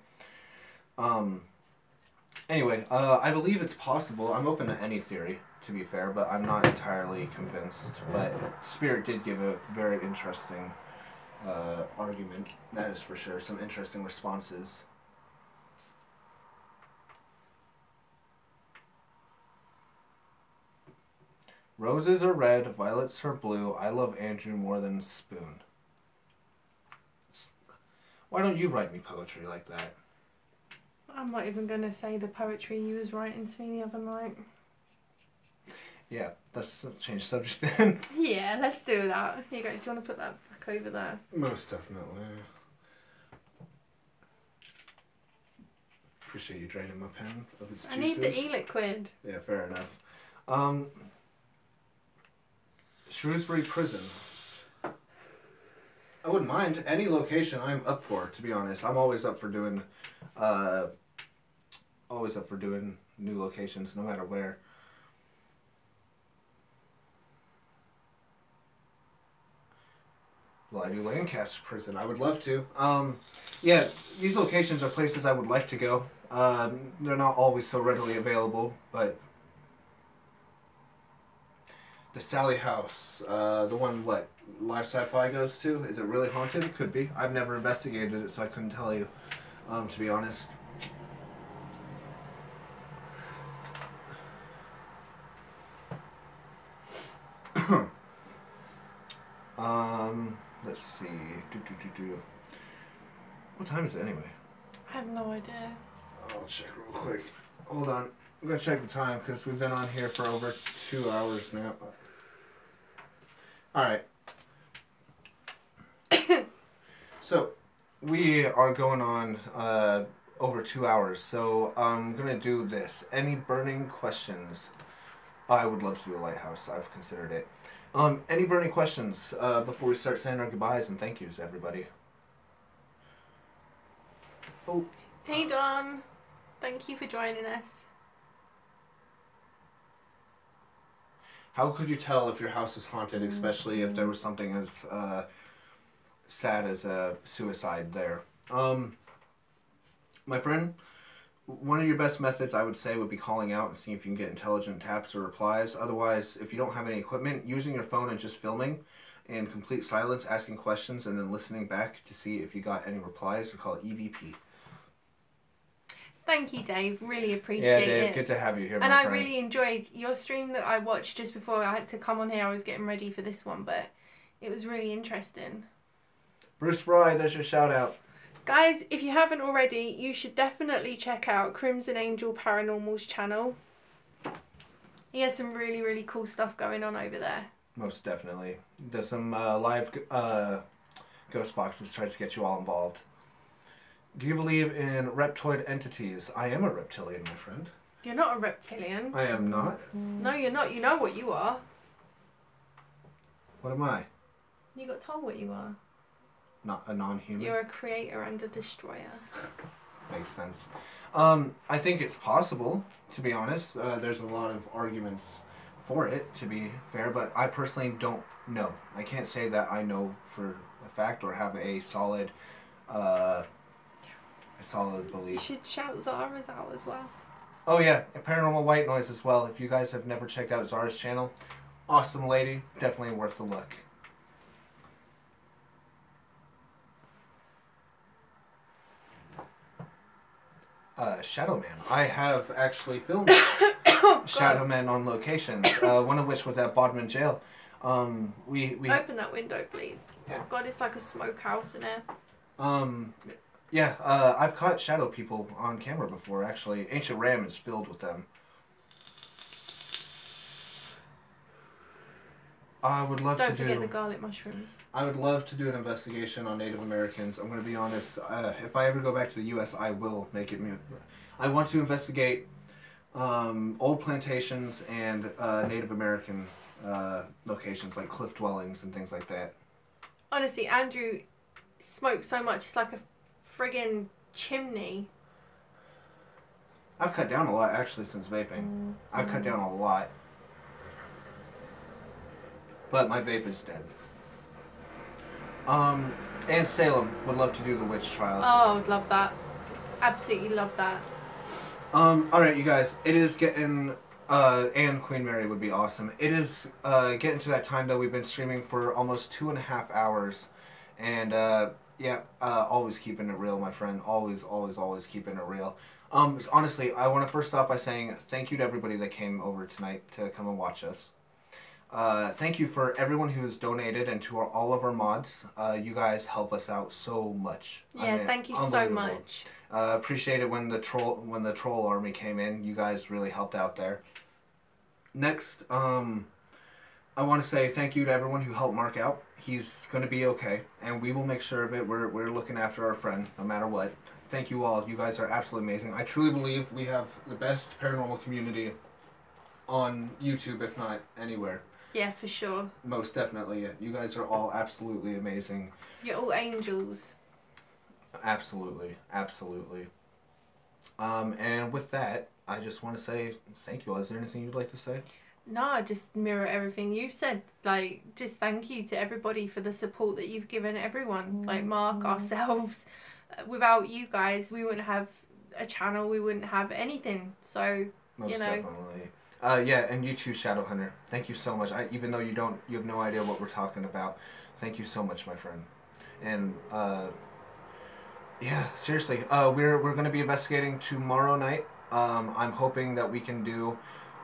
Anyway, I believe it's possible. I'm open to any theory, to be fair, but I'm not entirely convinced. But Spirit did give a very interesting argument. That is for sure. Some interesting responses. Roses are red, violets are blue. I love Andrew more than Spoon. Why don't you write me poetry like that? I'm not even going to say the poetry you was writing to me the other night. Yeah, let's change subject then. Yeah, let's do that. Here you go. Do you want to put that back over there? Most definitely. Appreciate you draining my pen of its juices. I need the e-liquid. Yeah, fair enough. Shrewsbury Prison. I wouldn't mind any location. I'm up for, to be honest. I'm always up for doing, new locations, no matter where. Well, I do Lancaster Prison. I would love to. Yeah, these locations are places I would like to go. They're not always so readily available, but the Sally House, the one Live Sci-Fi goes to, is it really haunted? It could be. I've never investigated it, so I couldn't tell you, to be honest. Let's see. What time is it anyway? I have no idea. I'll check real quick. Hold on. I'm going to check the time because we've been on here for over 2 hours now. Alright. So, we are going on over 2 hours. So, I'm going to do this. Any burning questions? I would love to do a lighthouse. I've considered it. Any burning questions before we start saying our goodbyes and thank yous to everybody? Oh. Hey Don, thank you for joining us. How could you tell if your house is haunted, especially if there was something as sad as a suicide there? My friend, one of your best methods, I would say, would be calling out and seeing if you can get intelligent taps or replies. Otherwise, if you don't have any equipment, using your phone and just filming in complete silence, asking questions, and then listening back to see if you got any replies. We call it EVP. Thank you, Dave. Really appreciate it. it. Yeah, Dave, good to have you here, and my I friend. really enjoyed your stream that I watched just before I had to come on here. I was getting ready for this one, but it was really interesting. Bruce Fry, there's your shout out. Guys, if you haven't already, you should definitely check out Crimson Angel Paranormal's channel. He has some really, really cool stuff going on over there. Most definitely. Does some live ghost boxes, tries to get you all involved. Do you believe in reptoid entities? I am a reptilian, my friend. You're not a reptilian. I am not. No, you're not. You know what you are. What am I? You got told what you are. Not a non-human. You're a creator and a destroyer. Makes sense. I think it's possible, to be honest. There's a lot of arguments for it, to be fair, but I personally don't know. I can't say that I know for a fact or have a solid belief. You should shout Zara's out as well. Oh yeah, Paranormal White Noise as well. If you guys have never checked out Zara's channel, awesome lady, definitely worth a look. Shadow Man. I have actually filmed Shadow Man on locations. One of which was at Bodmin Jail. We open that window, please. Yeah. Oh God, it's like a smokehouse in there. Yeah. I've caught shadow people on camera before. Actually, Ancient Ram is filled with them. I would love to do... Don't forget the garlic mushrooms. I would love to do an investigation on Native Americans. I'm going to be honest. If I ever go back to the U.S., I will make it... I want to investigate old plantations and Native American locations, like cliff dwellings and things like that. Honestly, Andrew smokes so much, it's like a friggin' chimney. I've cut down a lot, actually, since vaping. I've cut down a lot. But my vape is dead. And Salem would love to do the witch trials. Oh, I would love that. Absolutely love that. All right, you guys. It is getting. And Queen Mary would be awesome. It is getting to that time that we've been streaming for almost 2.5 hours, and yeah, always keeping it real, my friend. Always, always, always keeping it real. Honestly, I want to first start by saying thank you to everybody that came over tonight to come and watch us. Thank you for everyone who has donated and to all of our mods. You guys help us out so much. Yeah, I mean, thank you so much. Appreciate it when the troll army came in. You guys really helped out there. Next, I want to say thank you to everyone who helped Mark out. He's going to be okay, and we will make sure of it. We're looking after our friend no matter what. Thank you all. You guys are absolutely amazing. I truly believe we have the best paranormal community on YouTube, if not anywhere. Yeah, for sure. Most definitely. You guys are all absolutely amazing. You're all angels. Absolutely. Absolutely. And with that, I just want to say thank you all. Is there anything you'd like to say? No, just mirror everything you said. Like, just thank you to everybody for the support that you've given everyone. Like Mark, ourselves. Without you guys, we wouldn't have a channel. We wouldn't have anything. So, Most you know. definitely. Yeah, and you too, Shadowhunter. Thank you so much. Even though you have no idea what we're talking about. Thank you so much, my friend. And yeah, seriously, we're gonna be investigating tomorrow night. I'm hoping that we can do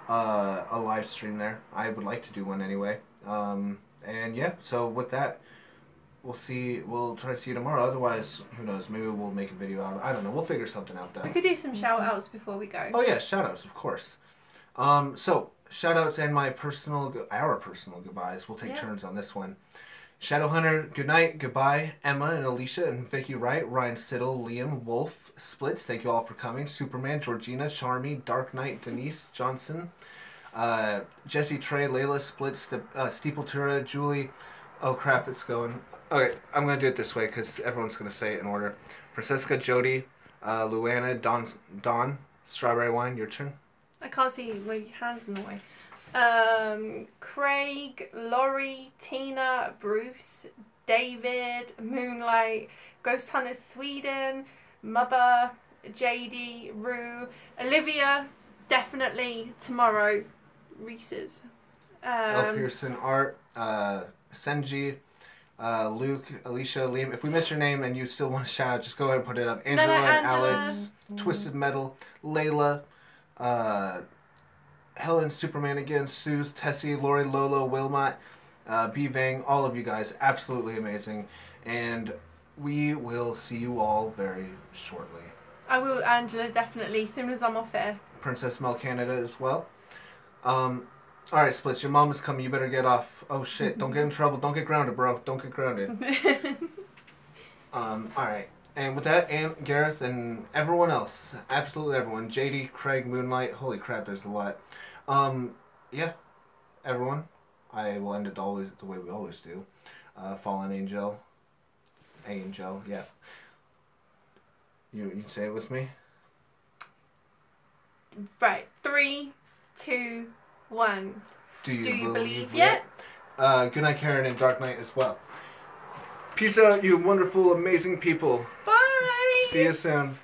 a live stream there. I would like to do one anyway. And yeah, so with that, we'll see. We'll try to see you tomorrow. Otherwise, who knows? Maybe we'll make a video out. I don't know. We'll figure something out then. We could do some shout outs before we go. Oh yeah, shout outs, of course. So shout outs and our personal goodbyes. We'll take turns on this one. Shadowhunter, good night, goodbye. Emma and Alicia and Vicky Wright, Ryan Siddle, Liam, Wolf, Splits, thank you all for coming. Superman, Georgina, Charmy, Dark Knight, Denise, Johnson, Jesse, Trey, Layla, Splits, Steepletura, Julie. Oh crap, it's going. Okay, I'm going to do it this way because everyone's going to say it in order. Francisca, Jody, Luana, Dawn, Strawberry Wine, your turn. I can't see my hands in the way. Craig, Laurie, Tina, Bruce, David, Moonlight, Ghost Hunters Sweden, Mother, JD, Rue, Olivia, definitely tomorrow, Reese's. L. Pearson, Art, Senji, Luke, Alicia, Liam. If we miss your name and you still want to shout out, just go ahead and put it up. Angela and Alex, Twisted Metal, Layla, Helen, Superman again, Suze, Tessie, Lori, Lolo, Wilmot, B. Vang, all of you guys, absolutely amazing. And we will see you all very shortly. I will, Angela, definitely, as soon as I'm off air. Princess Mel Canada as well. Alright, Splits, your mom is coming, you better get off. Oh shit, don't get in trouble, don't get grounded, bro, don't get grounded. Alright. And with that, Aunt, Gareth, and everyone else, absolutely everyone, JD, Craig, Moonlight, holy crap, there's a lot. Yeah, everyone, I will end it always the way we always do. Fallen Angel, yeah. You say it with me? Right, 3, 2, 1. Do you believe yet? Good night, Karen, and Dark Knight as well. Peace out, you wonderful, amazing people. Bye! See you soon.